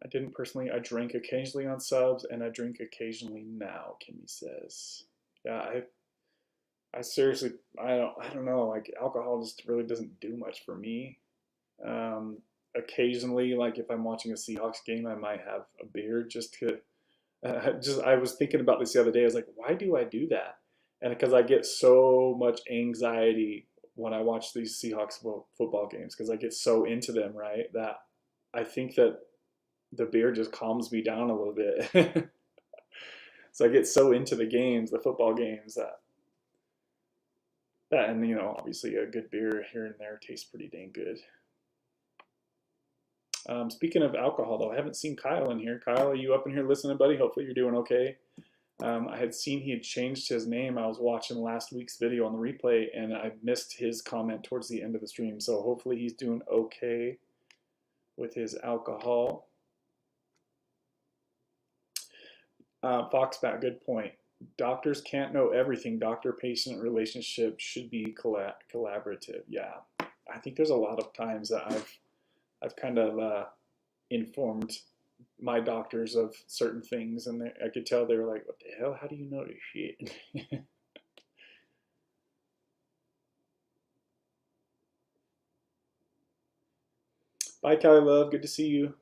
I didn't personally. I drink occasionally on subs, and I drink occasionally now. Kimmy says, "Yeah, I seriously, I don't know. Like alcohol just really doesn't do much for me. Occasionally, like if I'm watching a Seahawks game, I might have a beer just to. I was thinking about this the other day. I was like, why do I do that? And because I get so much anxiety when I watch these Seahawks football games, because I get so into them, right? That I think that the beer just calms me down a little bit. So I get so into the games, the football games, that and obviously a good beer here and there tastes pretty dang good. Speaking of alcohol, though, I haven't seen Kyle in here. Kyle, are you up in here listening, buddy? Hopefully you're doing okay. I had seen he had changed his name. I was watching last week's video on the replay, and I missed his comment towards the end of the stream. So hopefully he's doing okay with his alcohol. Foxbat, good point. Doctors can't know everything. Doctor-patient relationship should be collaborative. Yeah, I think there's a lot of times that I've kind of informed my doctors of certain things, and I could tell they were like, "What the hell? How do you know this shit?" Bye, Callie Love. Good to see you.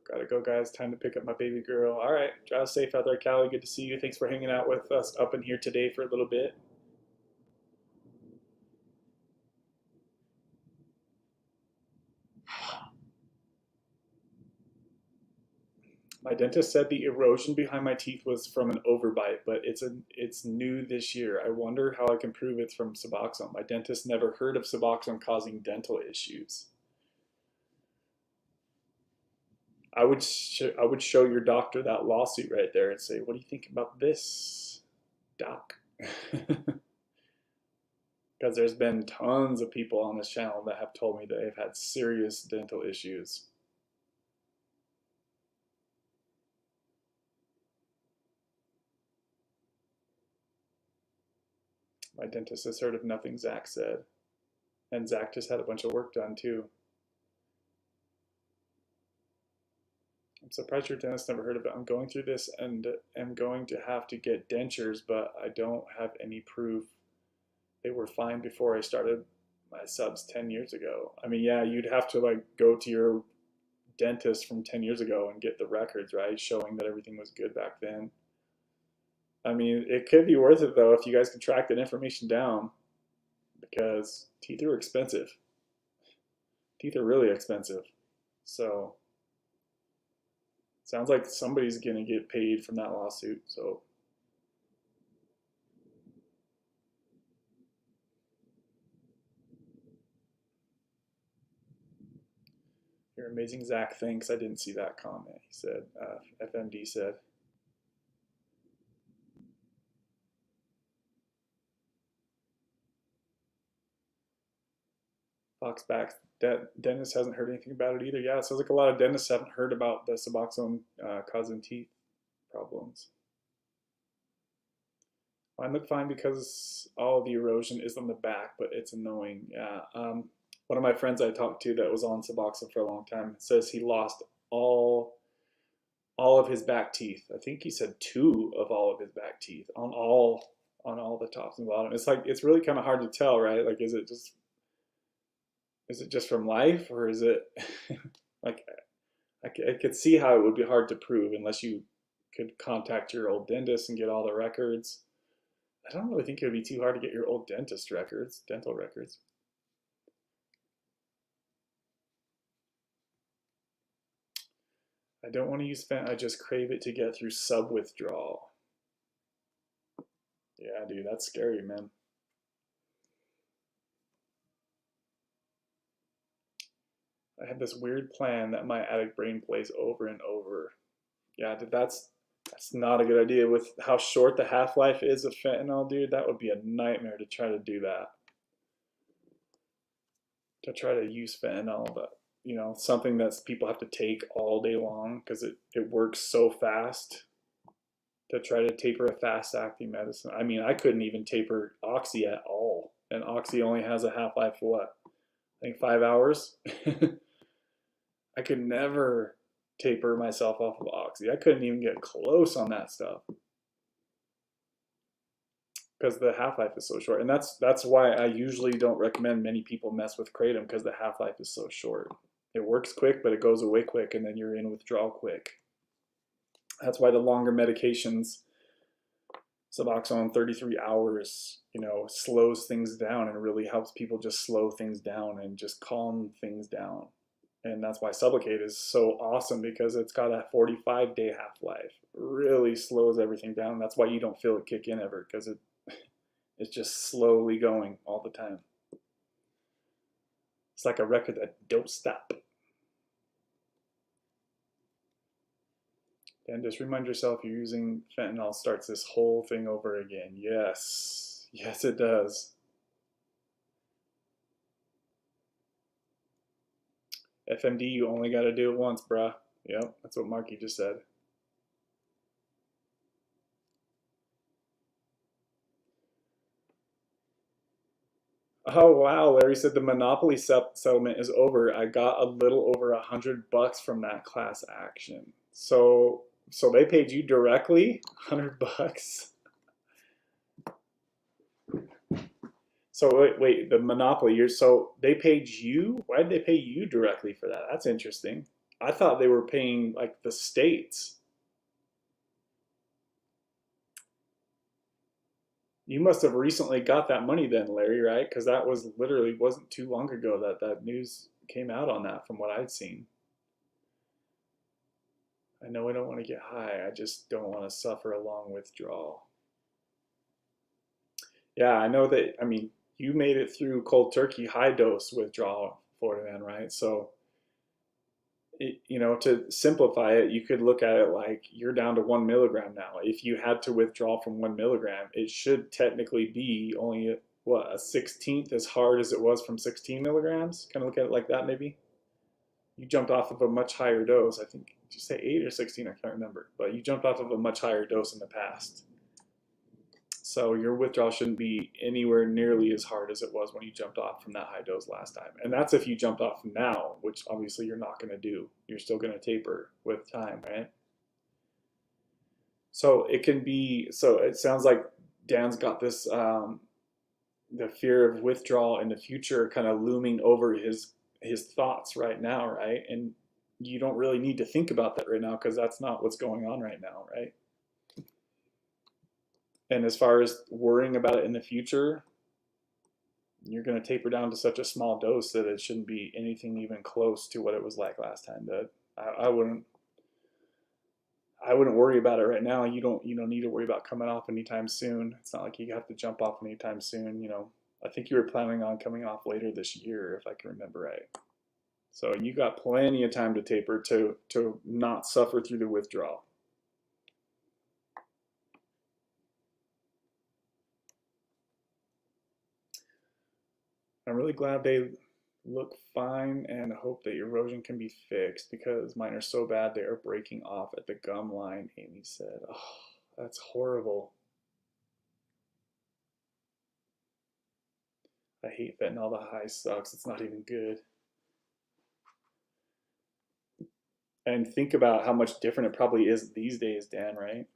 Gotta go, guys. Time to pick up my baby girl. All right, drive safe out there, Callie. Good to see you. Thanks for hanging out with us up in here today for a little bit. My dentist said the erosion behind my teeth was from an overbite, but it's new this year. I wonder how I can prove it's from Suboxone. My dentist never heard of Suboxone causing dental issues. I would show your doctor that lawsuit right there and say, "What do you think about this, doc?" Because there's been tons of people on this channel that have told me that they've had serious dental issues. My dentist has heard of nothing Zach said. And Zach just had a bunch of work done too. I'm surprised your dentist never heard of it. I'm going through this and am going to have to get dentures, but I don't have any proof they were fine before I started my subs 10 years ago. I mean, yeah, you'd have to like go to your dentist from 10 years ago and get the records, right? Showing that everything was good back then. I mean, it could be worth it though if you guys can track that information down, because teeth are expensive. Teeth are really expensive. So sounds like somebody's gonna get paid from that lawsuit. So you're amazing, Zach. Thanks. I didn't see that comment. He said, FMD said. Foxback, dentist hasn't heard anything about it either. Yeah, it sounds like a lot of dentists haven't heard about the Suboxone causing teeth problems. Mine look fine because all the erosion is on the back, but it's annoying. Yeah. One of my friends I talked to that was on Suboxone for a long time says he lost all of his back teeth. I think he said 2 of all of his back teeth on all the tops and bottom. It's like it's really kind of hard to tell, right? Like, is it just from life, or is it like I could see how it would be hard to prove unless you could contact your old dentist and get all the records. I don't really think it would be too hard to get your old dentist records, dental records. I don't want to use fent, I just crave it to get through sub withdrawal. Yeah, dude, that's scary, man. I have this weird plan that my addict brain plays over and over. Yeah, dude, that's not a good idea. With how short the half-life is of fentanyl, dude, that would be a nightmare to try to do that. To try to use fentanyl, but something that people have to take all day long because it works so fast. To try to taper a fast-acting medicine. I mean, I couldn't even taper Oxy at all, and Oxy only has a half-life of what? I think 5 hours. I could never taper myself off of Oxy. I couldn't even get close on that stuff because the half-life is so short. And that's why I usually don't recommend many people mess with Kratom, because the half-life is so short. It works quick, but it goes away quick, and then you're in withdrawal quick. That's why the longer medications, Suboxone 33 hours, slows things down and really helps people just slow things down and just calm things down. And that's why Sublocade is so awesome, because it's got a 45-day half-life. Really slows everything down. That's why you don't feel it kick in ever, because it's just slowly going all the time. It's like a record that don't stop. And just remind yourself you're using fentanyl starts this whole thing over again. Yes. Yes, it does. FMD, you only got to do it once, bruh. Yep, that's what Marky just said. Oh wow, Larry said the monopoly settlement is over. I got a little over $100 from that class action. So they paid you directly $100. So wait, the monopoly. So they paid you? Why did they pay you directly for that? That's interesting. I thought they were paying like the states. You must have recently got that money then, Larry, right? Because that was literally wasn't too long ago that that news came out on that, from what I'd seen. I know I don't want to get high. I just don't want to suffer a long withdrawal. Yeah, I know that. I mean, you made it through cold turkey high dose withdrawal, Florida man, right? So, to simplify it, you could look at it like you're down to 1 milligram now. If you had to withdraw from 1 milligram, it should technically be only what, a 16th as hard as it was from 16 milligrams. Kind of look at it like that, maybe. You jumped off of a much higher dose. I think, did you say 8 or 16? I can't remember. But you jumped off of a much higher dose in the past. So your withdrawal shouldn't be anywhere nearly as hard as it was when you jumped off from that high dose last time. And that's if you jumped off now, which obviously you're not going to do. You're still going to taper with time, right? So it can be, so it sounds like Dan's got this, the fear of withdrawal in the future kind of looming over his thoughts right now, right? And you don't really need to think about that right now, because that's not what's going on right now, right? And as far as worrying about it in the future, you're going to taper down to such a small dose that it shouldn't be anything even close to what it was like last time. That I wouldn't worry about it right now. You don't need to worry about coming off anytime soon. It's not like you have to jump off anytime soon. I think you were planning on coming off later this year, if I can remember right. So you got plenty of time to taper to not suffer through the withdrawal. I'm really glad they look fine, and hope that erosion can be fixed, because mine are so bad they are breaking off at the gum line, Amy said. Oh, that's horrible. I hate fentanyl. The high sucks. It's not even good. And think about how much different it probably is these days, Dan, right?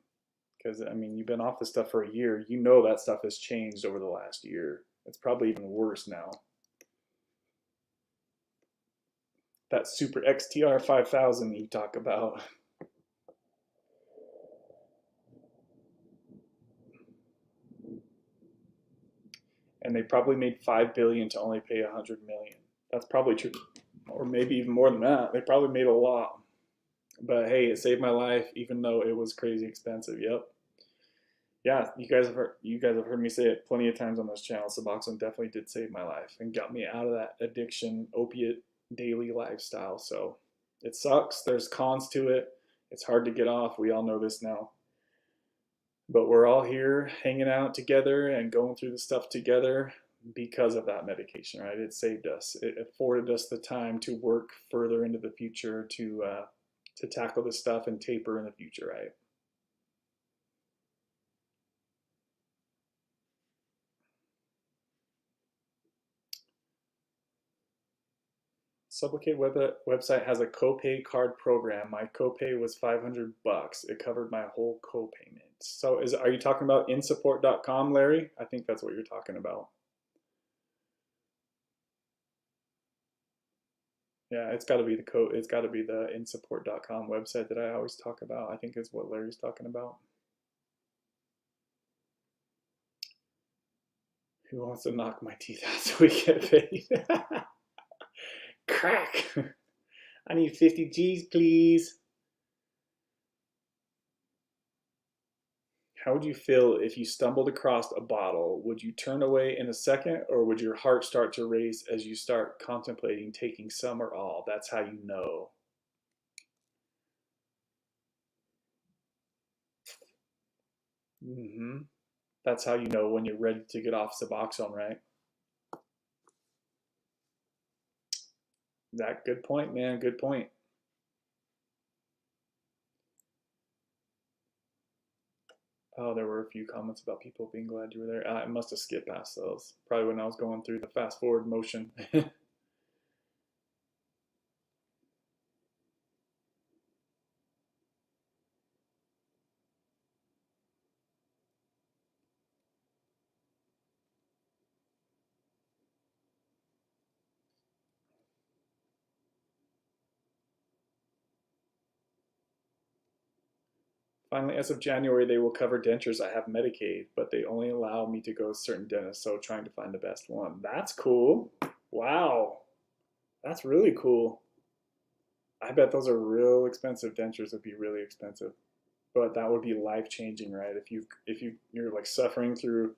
Because, I mean, you've been off this stuff for a year. You know that stuff has changed over the last year. It's probably even worse now. That Super XTR 5000 you talk about. And they probably made 5 billion to only pay 100 million. That's probably true, or maybe even more than that. They probably made a lot. But hey, it saved my life, even though it was crazy expensive. Yep. Yeah, you guys have heard me say it plenty of times on this channel. Suboxone definitely did save my life and got me out of that addiction, opiate daily lifestyle. So it sucks. There's cons to it. It's hard to get off. We all know this now. But we're all here hanging out together and going through the stuff together because of that medication, right? It saved us. It afforded us the time to work further into the future to tackle this stuff and taper in the future, right? Sublocade website has a copay card program. My copay was $500. It covered my whole copayment. So are you talking about insupport.com, Larry? I think that's what you're talking about. Yeah, it's got to be it's got to be the insupport.com website that I always talk about. I think is what Larry's talking about. Who wants to knock my teeth out so we get paid? Crack. I need 50 G's, please. How would you feel if you stumbled across a bottle? Would you turn away in a second, or would your heart start to race as you start contemplating taking some or all? That's how you know. That's how you know when you're ready to get off Suboxone, right? That good point, man. Good point. Oh, there were a few comments about people being glad you were there. I must have skipped past those. Probably when I was going through the fast forward motion. Finally, as of January, they will cover dentures. I have Medicaid, but they only allow me to go to certain dentists, so trying to find the best one. That's cool. Wow. That's really cool. I bet those are real expensive. Dentures would be really expensive. But that would be life changing, right? If you're like suffering through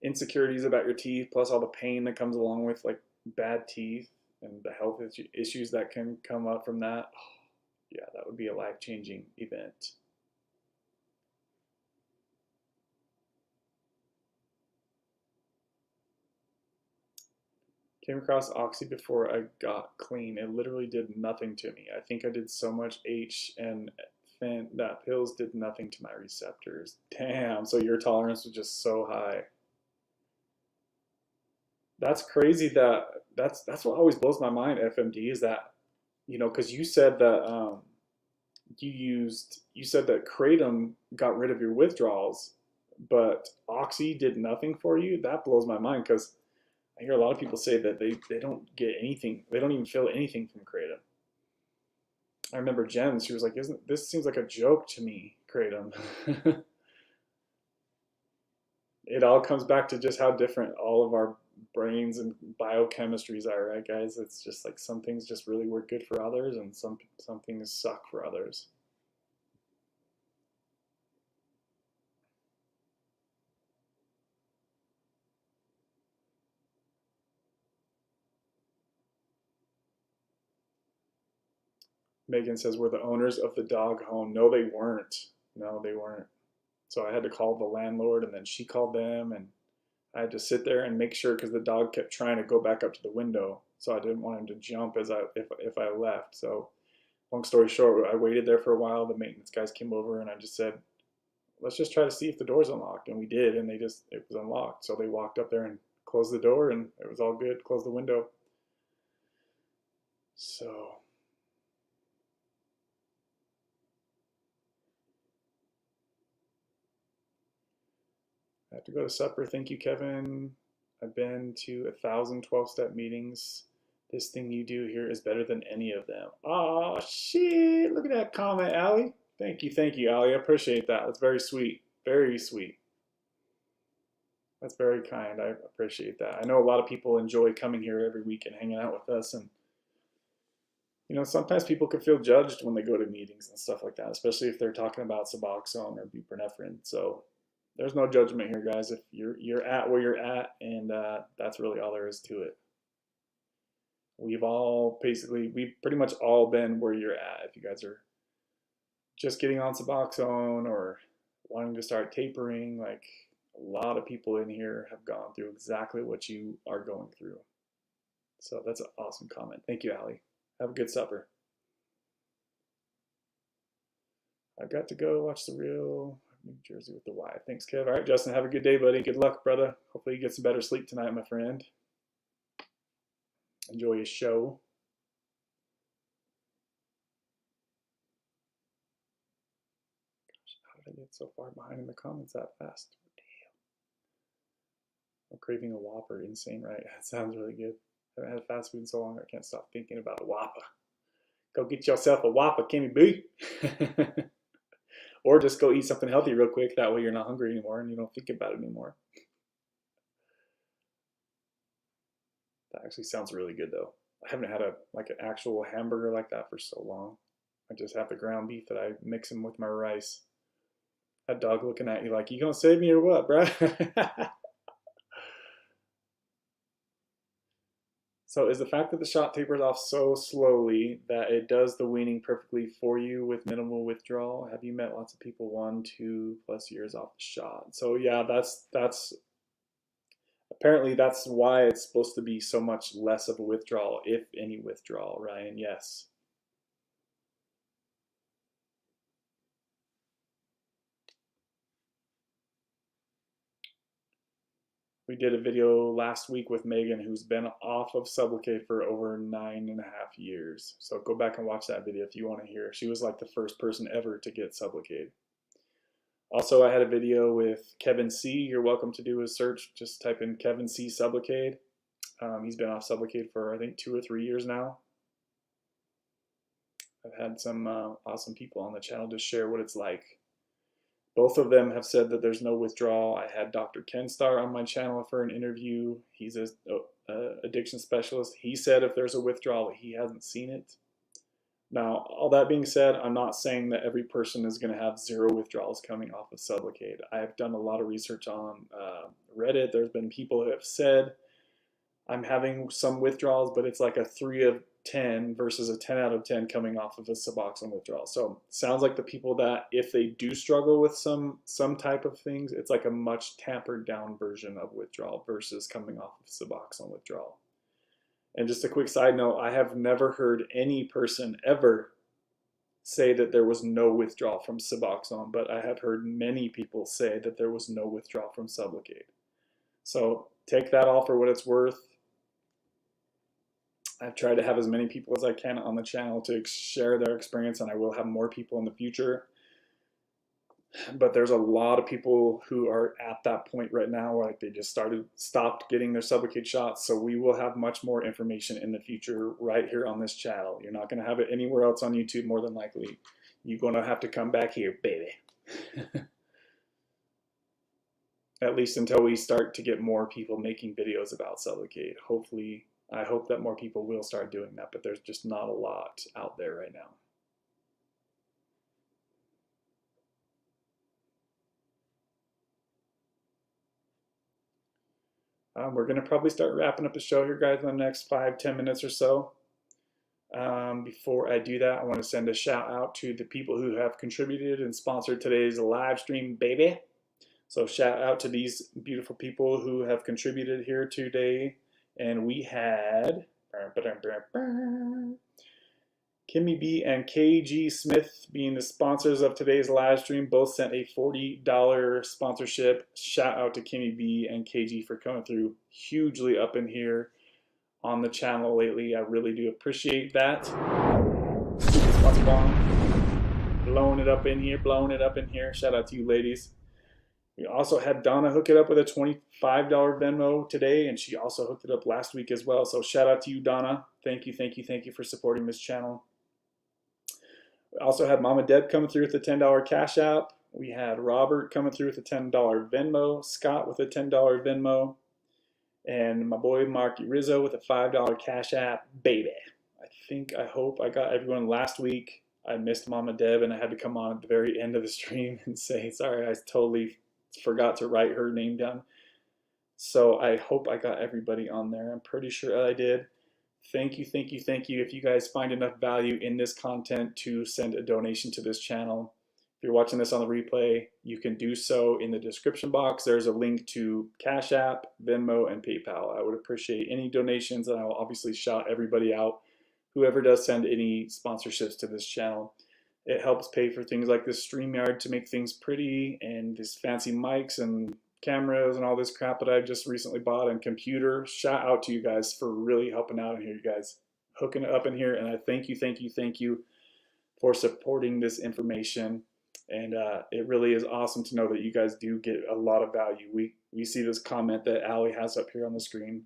insecurities about your teeth, plus all the pain that comes along with like bad teeth and the health issues that can come up from that. Oh, yeah, that would be a life changing event. Came across Oxy before I got clean. It literally did nothing to me. I think I did so much H and that pills did nothing to my receptors. Damn, so your tolerance was just so high. That's crazy that's what always blows my mind, FMD, is that, because you said that you said that Kratom got rid of your withdrawals, but Oxy did nothing for you. That blows my mind because I hear a lot of people say that they don't get anything, they don't even feel anything from Kratom. I remember Jen, she was like, "Isn't this seems like a joke to me, Kratom?" It all comes back to just how different all of our brains and biochemistries are, right, guys? It's just like some things just really work good for others, and some things suck for others. Megan says we're the owners of the dog home. No, they weren't. No, they weren't. So I had to call the landlord, and then she called them, and I had to sit there and make sure because the dog kept trying to go back up to the window. So I didn't want him to jump if I left. So long story short, I waited there for a while. The maintenance guys came over, and I just said, let's just try to see if the door's unlocked. And we did, and it was unlocked. So they walked up there and closed the door, and it was all good. Closed the window. So I have to go to supper. Thank you, Kevin. I've been to 1,000 12-step meetings. This thing you do here is better than any of them. Oh, shit. Look at that comment, Allie. Thank you, Allie. I appreciate that. That's very sweet. Very sweet. That's very kind. I appreciate that. I know a lot of people enjoy coming here every week and hanging out with us. And, sometimes people can feel judged when they go to meetings and stuff like that, especially if they're talking about Suboxone or buprenorphine. So there's no judgment here, guys. If you're at where you're at, and that's really all there is to it. We've pretty much all been where you're at. If you guys are just getting on Suboxone or wanting to start tapering, like a lot of people in here have gone through exactly what you are going through. So that's an awesome comment. Thank you, Allie. Have a good supper. I've got to go watch the real New Jersey with the Y. Thanks, Kev. All right, Justin, have a good day, buddy. Good luck, brother. Hopefully you get some better sleep tonight, my friend. Enjoy your show. Gosh, how did I get so far behind in the comments that fast? Damn. I'm craving a Whopper. Insane, right? That sounds really good. I haven't had fast food in so long, I can't stop thinking about a Whopper. Go get yourself a Whopper, Kimmy B. Or just go eat something healthy real quick. That way you're not hungry anymore and you don't think about it anymore. That actually sounds really good though. I haven't had like an actual hamburger like that for so long. I just have the ground beef that I mix in with my rice. That dog looking at you like, you gonna save me or what, bruh? So is the fact that the shot tapers off so slowly that it does the weaning perfectly for you with minimal withdrawal? Have you met lots of people 1, 2+ years off the shot? So yeah, that's apparently that's why it's supposed to be so much less of a withdrawal, if any withdrawal, Ryan. Yes. We did a video last week with Megan, who's been off of Sublocade for over 9.5 years. So go back and watch that video if you want to hear. She was like the first person ever to get Sublocade. Also, I had a video with Kevin C. You're welcome to do a search. Just type in Kevin C. Sublocade. He's been off Sublocade for, I think, 2 or 3 years now. I've had some awesome people on the channel to share what it's like. Both of them have said that there's no withdrawal. I had Dr. Ken Starr on my channel for an interview. He's an addiction specialist. He said if there's a withdrawal, he hasn't seen it. Now, all that being said, I'm not saying that every person is going to have 0 withdrawals coming off of Sublocade. I've done a lot of research on Reddit. There's been people who have said, I'm having some withdrawals, but it's like a 3 of 10 versus a 10 out of 10 coming off of a Suboxone withdrawal. So sounds like the people that, if they do struggle with some type of things, it's like a much tampered down version of withdrawal versus coming off of Suboxone withdrawal. And just a quick side note, I have never heard any person ever say that there was no withdrawal from Suboxone, but I have heard many people say that there was no withdrawal from Sublocade. So take that all for what it's worth. I've tried to have as many people as I can on the channel to share their experience, and I will have more people in the future. But there's a lot of people who are at that point right now where like they just stopped getting their Sublocade shots. So we will have much more information in the future right here on this channel. You're not going to have it anywhere else on YouTube more than likely. You're going to have to come back here, baby. At least until we start to get more people making videos about Sublocade. Hopefully, I hope that more people will start doing that, but there's just not a lot out there right now. We're going to probably start wrapping up the show here, guys, in the next 5-10 minutes or so. Before I do that, I want to send a shout out to the people who have contributed and sponsored today's live stream, baby. So shout out to these beautiful people who have contributed here today. And we had Kimmy B and KG Smith being the sponsors of today's live stream. Both sent a $40 sponsorship. Shout out to Kimmy B and KG for coming through hugely up in here on the channel lately. I really do appreciate that. Sponsor bomb. Blowing it up in here. Shout out to you ladies. We also had Donna hook it up with a $25 Venmo today, and she also hooked it up last week as well. So shout out to you, Donna. Thank you for supporting this channel. We also had Mama Deb coming through with a $10 Cash App. We had Robert coming through with a $10 Venmo, Scott with a $10 Venmo, and my boy Marky Rizzo with a $5 Cash App. Baby. I hope I got everyone last week. I missed Mama Deb, and I had to come on at the very end of the stream and say, sorry, I totally forgot to write her name down. So I hope I got everybody on there. I'm pretty sure I did. Thank you. If you guys find enough value in this content to send a donation to this channel, if you're watching this on the replay, you can do so in the description box. There's a link to Cash App, Venmo, and PayPal. I would appreciate any donations, and I will obviously shout everybody out, whoever does send any sponsorships to this channel. It helps pay for things like this StreamYard to make things pretty, and these fancy mics and cameras and all this crap that I just recently bought, and computer. Shout out to you guys for really helping out in here, you guys hooking it up in here, and I thank you for supporting this information. And it really is awesome to know that you guys do get a lot of value. We see this comment that Allie has up here on the screen.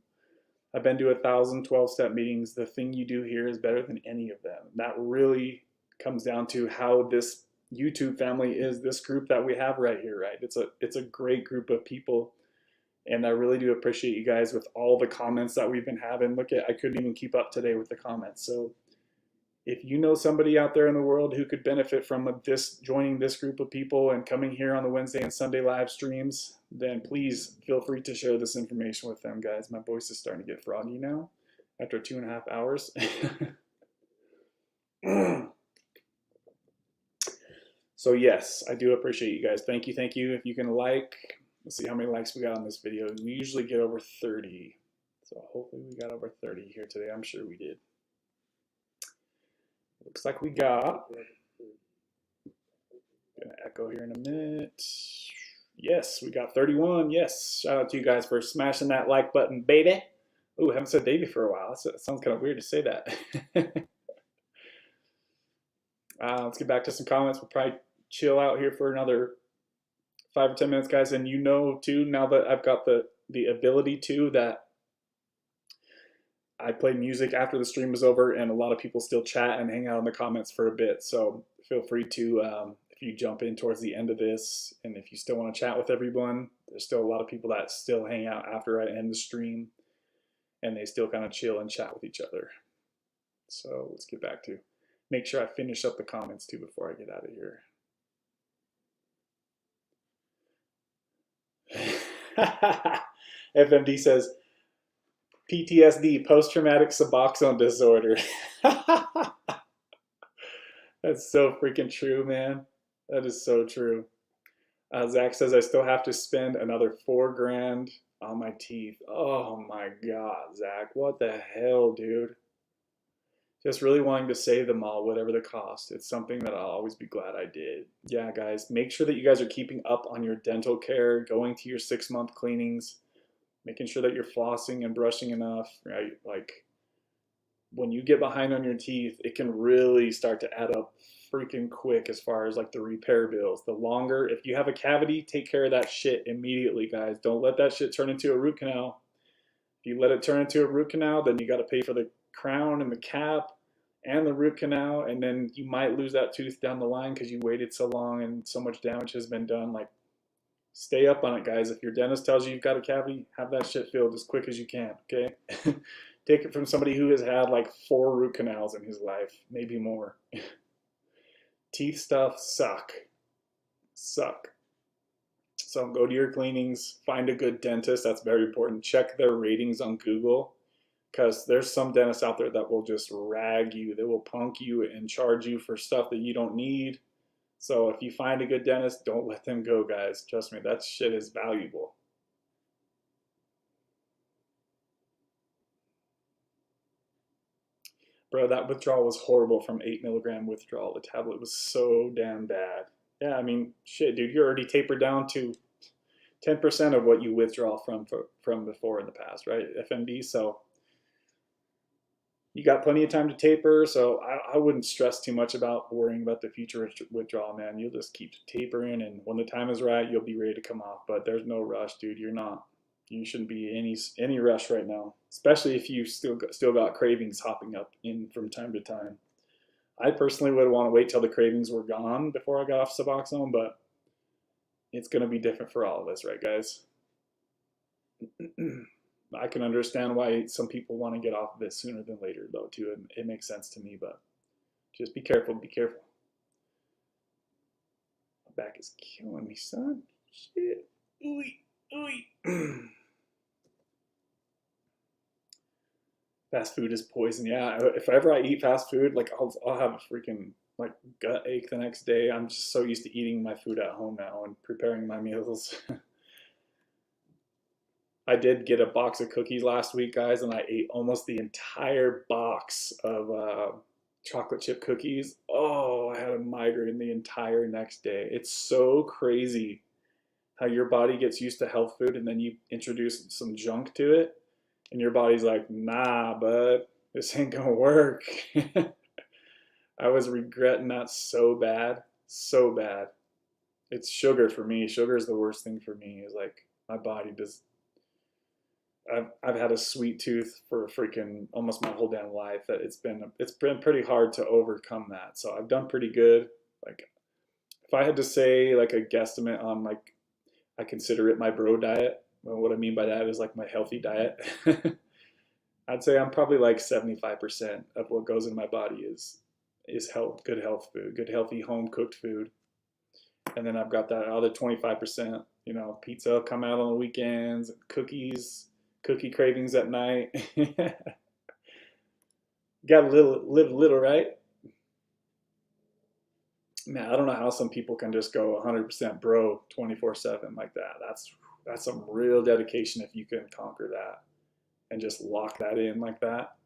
I've been to 1,000 12-step meetings. The thing you do here is better than any of them. That really comes down to how this YouTube family is, this group that we have right here, right? It's a great group of people, And I really do appreciate you guys with all the comments that we've been having. Look at, I couldn't even keep up today with the comments. So if you know somebody out there in the world who could benefit from this, joining this group of people and coming here on the Wednesday and Sunday live streams, then please feel free to share this information with them, guys. My voice is starting to get froggy now after 2.5 hours. So yes, I do appreciate you guys. Thank you, thank you. If you can like, let's see how many likes we got on this video. We usually get over 30. So hopefully we got over 30 here today. I'm sure we did. Looks like we got, gonna echo here in a minute. Yes, we got 31. Yes, shout out to you guys for smashing that like button, baby. Ooh, I haven't said baby for a while. That sounds kind of weird to say that. Let's get back to some comments. We'll probably chill out here for another 5 or 10 minutes, guys. And you know, too, now that I've got the ability to, that I play music after the stream is over, and a lot of people still chat and hang out in the comments for a bit. So feel free to, if you jump in towards the end of this, and if you still want to chat with everyone, there's still a lot of people that still hang out after I end the stream, and they still kind of chill and chat with each other. So let's get back to, make sure I finish up the comments too before I get out of here. FMD says, PTSD, post-traumatic Suboxone disorder. That's so freaking true, man. That is so true. Zach says, I still have to spend another $4 grand on my teeth. Oh my God, Zach, what the hell, dude? Just really wanting to save them all, whatever the cost. It's something that I'll always be glad I did. Yeah, guys, make sure that you guys are keeping up on your dental care, going to your 6-month cleanings, making sure that you're flossing and brushing enough, right? Like, when you get behind on your teeth, it can really start to add up freaking quick as far as like the repair bills. The longer, if you have a cavity, take care of that shit immediately, guys. Don't let that shit turn into a root canal. If you let it turn into a root canal, then you got to pay for the crown and the cap and the root canal, and then you might lose that tooth down the line because you waited so long and so much damage has been done. Like, stay up on it, guys. If your dentist tells you you've got a cavity, have that shit filled as quick as you can, okay? Take it from somebody who has had like 4 root canals in his life, maybe more. Teeth stuff suck. So go to your cleanings, find a good dentist. That's very important. Check their ratings on Google, because there's some dentists out there that will just rag you. They will punk you and charge you for stuff that you don't need. So if you find a good dentist, don't let them go, guys. Trust me, that shit is valuable. Bro, that withdrawal was horrible from 8 milligram withdrawal. The tablet was so damn bad. Yeah, I mean, shit, dude, you're already tapered down to 10% of what you withdraw from before in the past, right? FMD, so you got plenty of time to taper, so I wouldn't stress too much about worrying about the future withdrawal, man. You'll just keep tapering, and when the time is right, you'll be ready to come off. But there's no rush, dude. You're not. You shouldn't be any rush right now, especially if you still got cravings hopping up in from time to time. I personally would want to wait till the cravings were gone before I got off Suboxone, but it's going to be different for all of us, right, guys? I can understand why some people want to get off of it sooner than later, though, too. It makes sense to me, but just be careful. Be careful. My back is killing me, son. Shit. Ooey. Fast food is poison. Yeah, if ever I eat fast food, like I'll have a freaking like gut ache the next day. I'm just so used to eating my food at home now and preparing my meals. I did get a box of cookies last week, guys, and I ate almost the entire box of chocolate chip cookies. Oh, I had a migraine the entire next day. It's so crazy how your body gets used to health food and then you introduce some junk to it. And your body's like, nah, bud, this ain't gonna work. I was regretting that so bad, so bad. It's sugar for me. Sugar is the worst thing for me. Is like my body does. I've had a sweet tooth for freaking almost my whole damn life. That it's been pretty hard to overcome that. So I've done pretty good. Like if I had to say like a guesstimate on like I consider it my bro diet. Well, what I mean by that is like my healthy diet. I'd say I'm probably like 75% of what goes in my body is health, good health food, good healthy home cooked food. And then I've got that other 25%, you know, pizza will come out on the weekends, cookies, cookie cravings at night. Got to live a little, right? Man, I don't know how some people can just go 100% bro 24/7 like that. That's some real dedication if you can conquer that and just lock that in like that.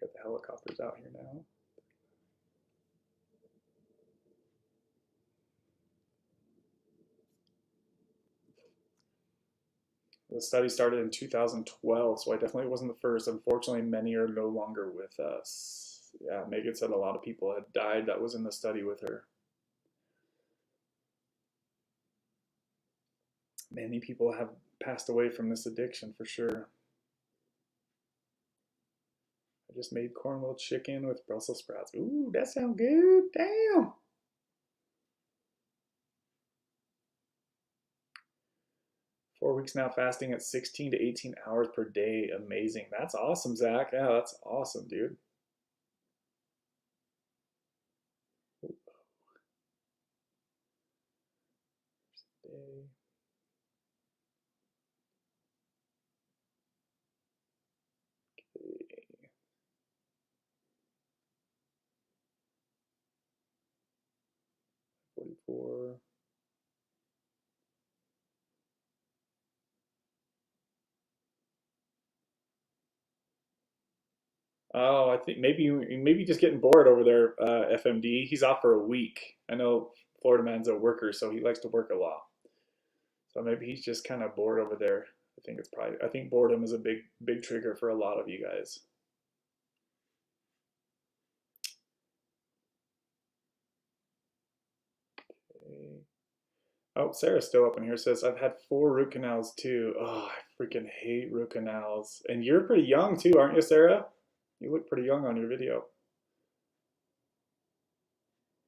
Got the helicopters out here now. The study started in 2012, so I definitely wasn't the first. Unfortunately, many are no longer with us. Yeah, Megan said a lot of people had died that was in the study with her. Many people have passed away from this addiction for sure. I just made cornmeal chicken with Brussels sprouts. Ooh, that sounds good. Damn. 4 weeks now fasting at 16 to 18 hours per day. Amazing. That's awesome, Zach. Yeah, that's awesome, dude. Day. Okay. 44. Oh, I think maybe just getting bored over there, FMD. He's off for a week. I know Florida man's a worker, so he likes to work a lot. So maybe he's just kind of bored over there. I think boredom is a big trigger for a lot of you guys. Okay. Oh, Sarah's still up in here. Says I've had 4 root canals too. Oh, I freaking hate root canals. And you're pretty young too, aren't you, Sarah? You look pretty young on your video.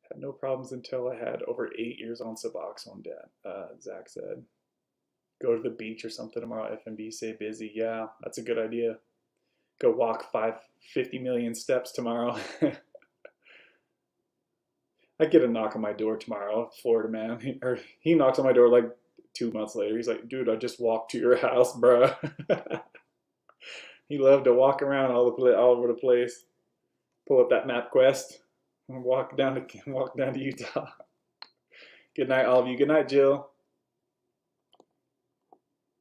Had no problems until I had over 8 years on Suboxone, Dad. Zach said. Go to the beach or something tomorrow. FMB, stay busy. Yeah, that's a good idea. Go walk 50 million steps tomorrow. I get a knock on my door tomorrow, Florida man. He knocks on my door like 2 months later. He's like, dude, I just walked to your house, bruh. He loved to walk around all over the place. Pull up that MapQuest and walk down to Utah. Good night, all of you. Good night, Jill.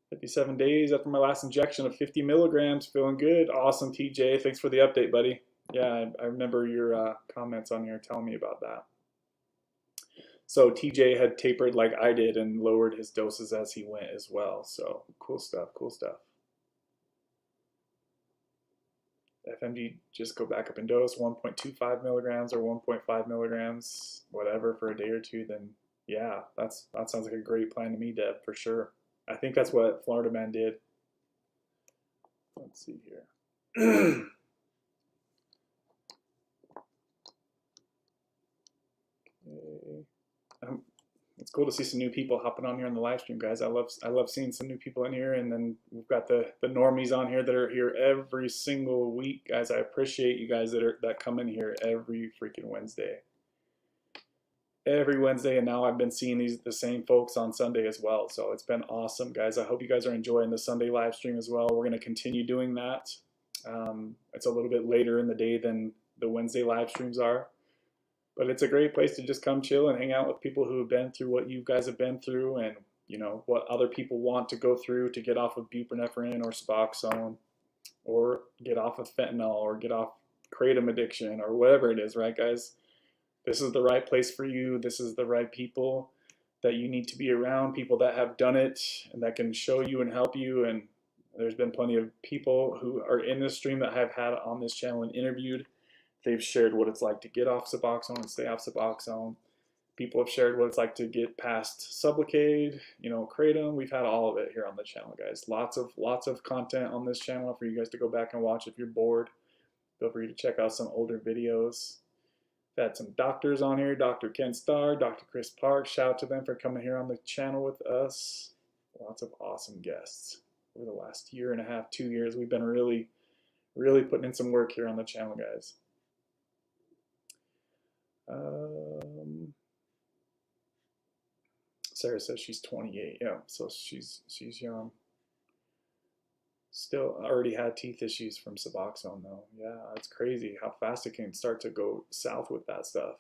57 days after my last injection of 50 milligrams. Feeling good. Awesome, TJ. Thanks for the update, buddy. Yeah, I remember your comments on here telling me about that. So TJ had tapered like I did and lowered his doses as he went as well. So cool stuff, cool stuff. FMD, just go back up and dose 1.25 milligrams or 1.5 milligrams, whatever, for a day or two. Then yeah, that sounds like a great plan to me, Deb, for sure. I think that's what Florida Man did. Let's see here. Okay. It's cool to see some new people hopping on here on the live stream, guys. I love seeing some new people in here, and then we've got the normies on here that are here every single week, guys. I appreciate you guys that come in here every freaking Wednesday. Every Wednesday, and now I've been seeing the same folks on Sunday as well. So it's been awesome, guys. I hope you guys are enjoying the Sunday live stream as well. We're going to continue doing that. It's a little bit later in the day than the Wednesday live streams are. But it's a great place to just come chill and hang out with people who have been through what you guys have been through, and you know what other people want to go through to get off of buprenorphine or Suboxone, or get off of fentanyl, or get off Kratom addiction, or whatever it is, right, guys? This is the right place for you. This is the right people that you need to be around, people that have done it and that can show you and help you. And there's been plenty of people who are in this stream that I've had on this channel and interviewed. They've shared what it's like to get off Suboxone and stay off Suboxone. People have shared what it's like to get past Sublocade, you know, Kratom. We've had all of it here on the channel, guys. Lots of content on this channel for you guys to go back and watch if you're bored. Feel free to check out some older videos. Had some doctors on here, Dr. Ken Starr, Dr. Chris Park. Shout out to them for coming here on the channel with us. Lots of awesome guests. Over the last year and a half, 2 years, we've been really putting in some work here on the channel, guys. Sarah says she's 28. Yeah, so she's young. Still already had teeth issues from Suboxone though. Yeah, it's crazy how fast it can start to go south with that stuff.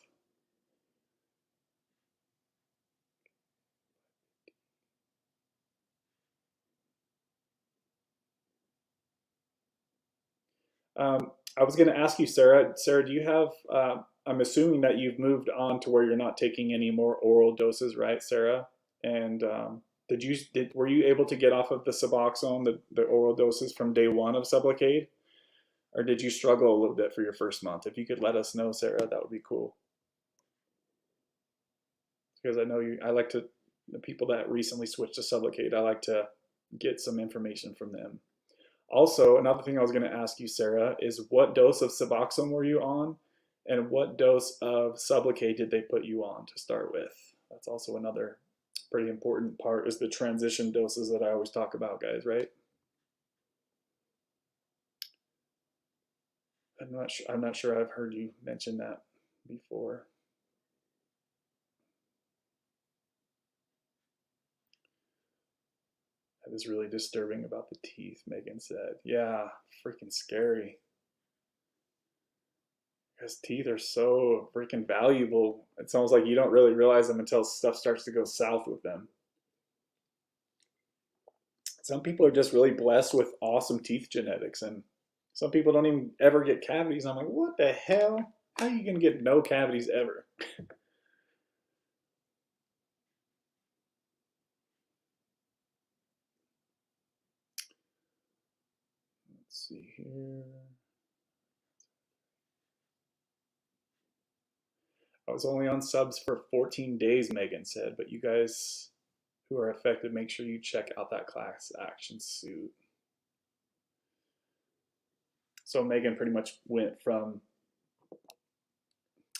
I was going to ask you, Sarah. Sarah, do you have? I'm assuming that you've moved on to where you're not taking any more oral doses, right, Sarah? And were you able to get off of the Suboxone, the oral doses from day one of Sublocade, or did you struggle a little bit for your first month? If you could let us know, Sarah, that would be cool. Because I know I like to, the people that recently switched to Sublocade, I like to get some information from them. Also, another thing I was going to ask you, Sarah, is what dose of Suboxone were you on, and what dose of Sublocade did they put you on to start with? That's also another pretty important part, is the transition doses that I always talk about, guys, right? I'm not sure I've heard you mention that before. That is really disturbing about the teeth, Megan said. Yeah, freaking scary. Because teeth are so freaking valuable. It's almost like you don't really realize them until stuff starts to go south with them. Some people are just really blessed with awesome teeth genetics, and some people don't even ever get cavities. I'm like, what the hell? How are you going to get no cavities ever? Let's see here. I was only on subs for 14 days, Megan said, but you guys who are affected, make sure you check out that class action suit. So Megan pretty much went from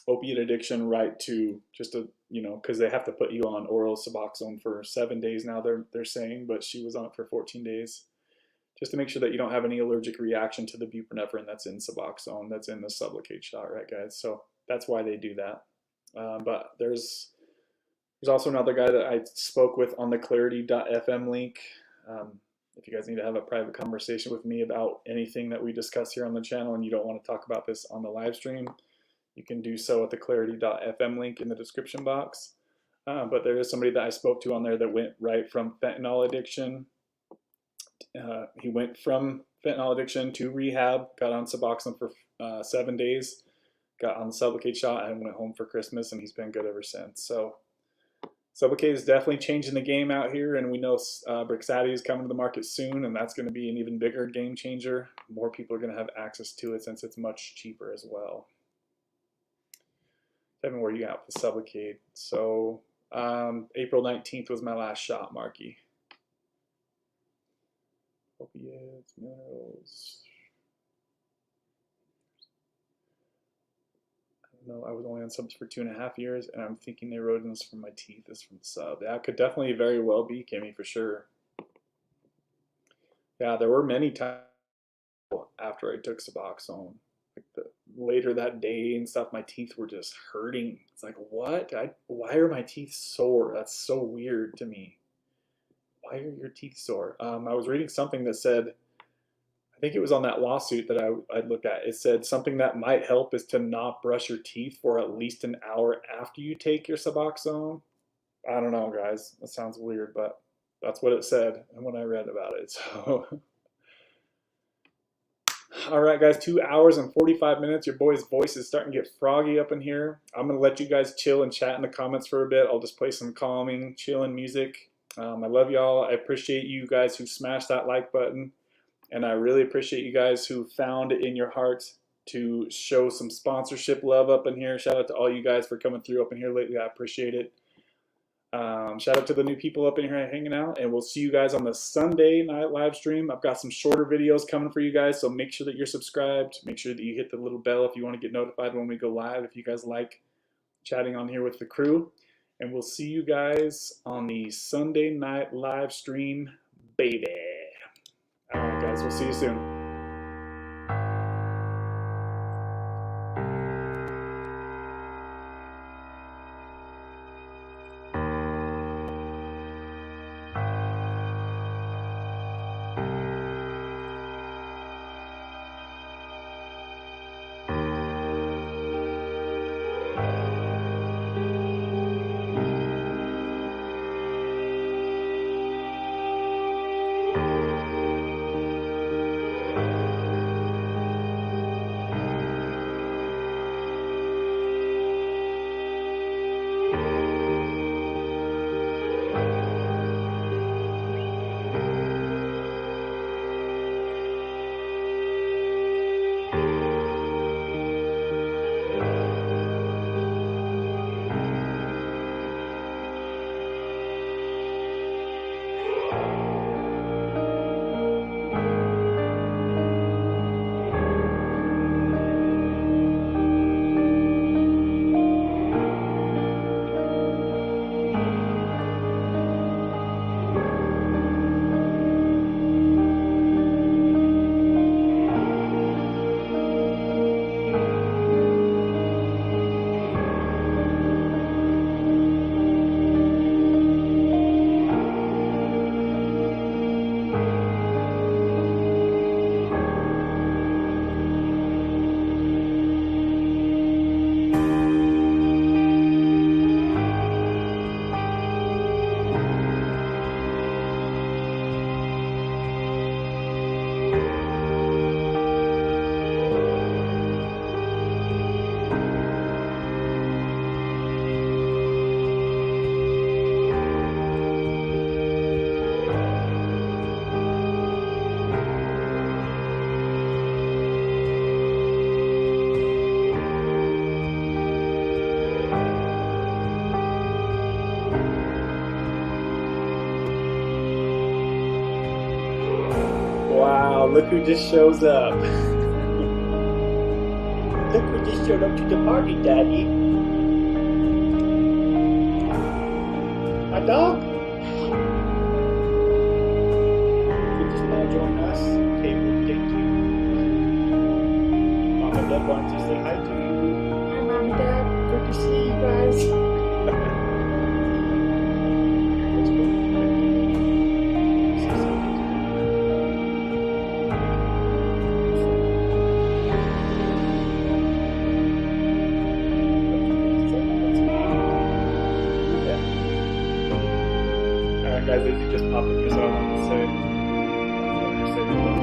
opiate addiction right to just a, because they have to put you on oral Suboxone for 7 days now, they're saying, but she was on it for 14 days. Just to make sure that you don't have any allergic reaction to the buprenorphine that's in Suboxone, that's in the Sublocade shot, right, guys? So that's why they do that. But there's also another guy that I spoke with on the clarity.fm link. If you guys need to have a private conversation with me about anything that we discuss here on the channel and you don't want to talk about this on the live stream, you can do so at the clarity.fm link in the description box. But there is somebody that I spoke to on there that went right from fentanyl addiction. He went from fentanyl addiction to rehab, got on Suboxone for 7 days, got on the Sublocade shot, and went home for Christmas, and he's been good ever since. So Sublocade is definitely changing the game out here, and we know Brixadi is coming to the market soon, and that's going to be an even bigger game changer. More people are going to have access to it since it's much cheaper as well. Kevin, where are you at with Sublocade? So April 19th was my last shot, Marky. Opiates, minerals. No, I was only on subs for 2.5 years, and I'm thinking the erosions from my teeth is from sub. That could definitely very well be, Kimmy, for sure. Yeah, there were many times after I took Suboxone, like later that day and stuff, my teeth were just hurting. It's like, what? Why are my teeth sore? That's so weird to me. Why are your teeth sore? I was reading something that said, I think it was on that lawsuit that I looked at. It said something that might help is to not brush your teeth for at least an hour after you take your Suboxone. I don't know, guys. That sounds weird, but that's what it said and when I read about it. So, all right, guys, 2 hours and 45 minutes. Your boy's voice is starting to get froggy up in here. I'm going to let you guys chill and chat in the comments for a bit. I'll just play some calming, chilling music. I love y'all. I appreciate you guys who smashed that like button. And I really appreciate you guys who found it in your hearts to show some sponsorship love up in here. Shout out to all you guys for coming through up in here lately. I appreciate it. Shout out to the new people up in here hanging out, and we'll see you guys on the Sunday night live stream. I've got some shorter videos coming for you guys, so make sure that you're subscribed. Make sure that you hit the little bell if you want to get notified when we go live, if you guys like chatting on here with the crew. And we'll see you guys on the Sunday night live stream, baby. All right, guys, we'll see you soon. Wow, look who just shows up. Look who just showed up to the party, Daddy. My dog. You just now join us. Okay, well, thank you. Mom and Dad wanted to say hi to you. Hi, Mom and Dad. Good to see you guys. Guys, as you just popped in, so I wanted to say hello.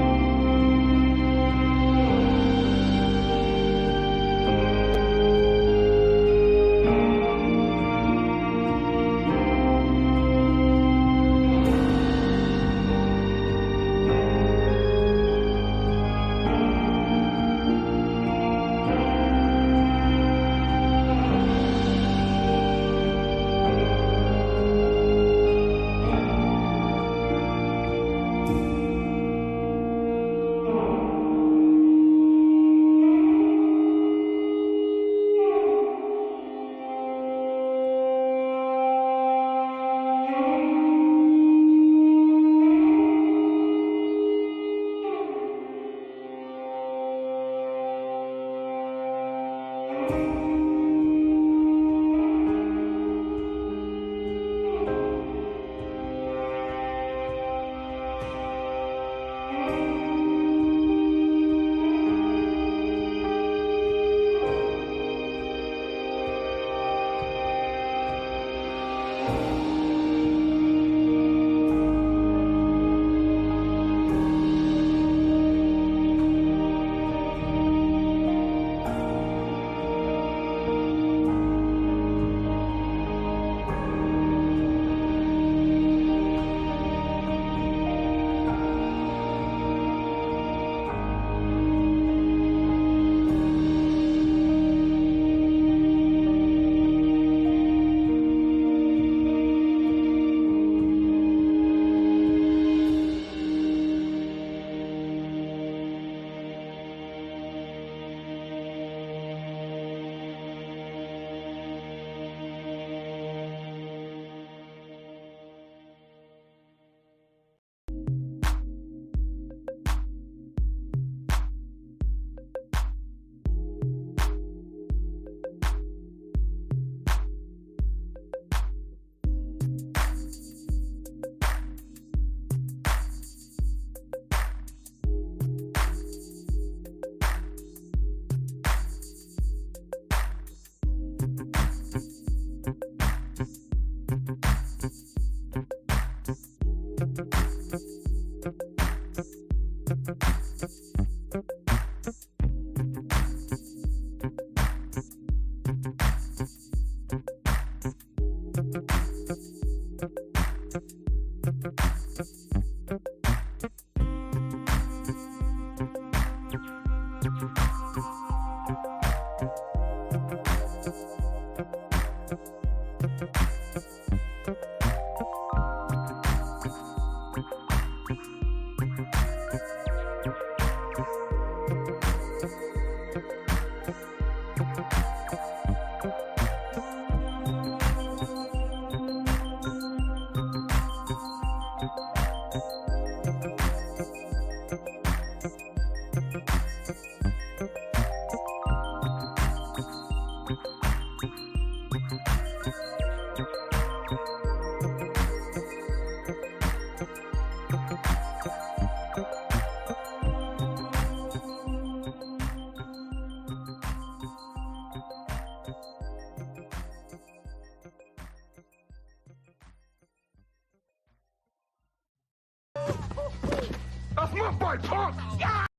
That's my fight, punk!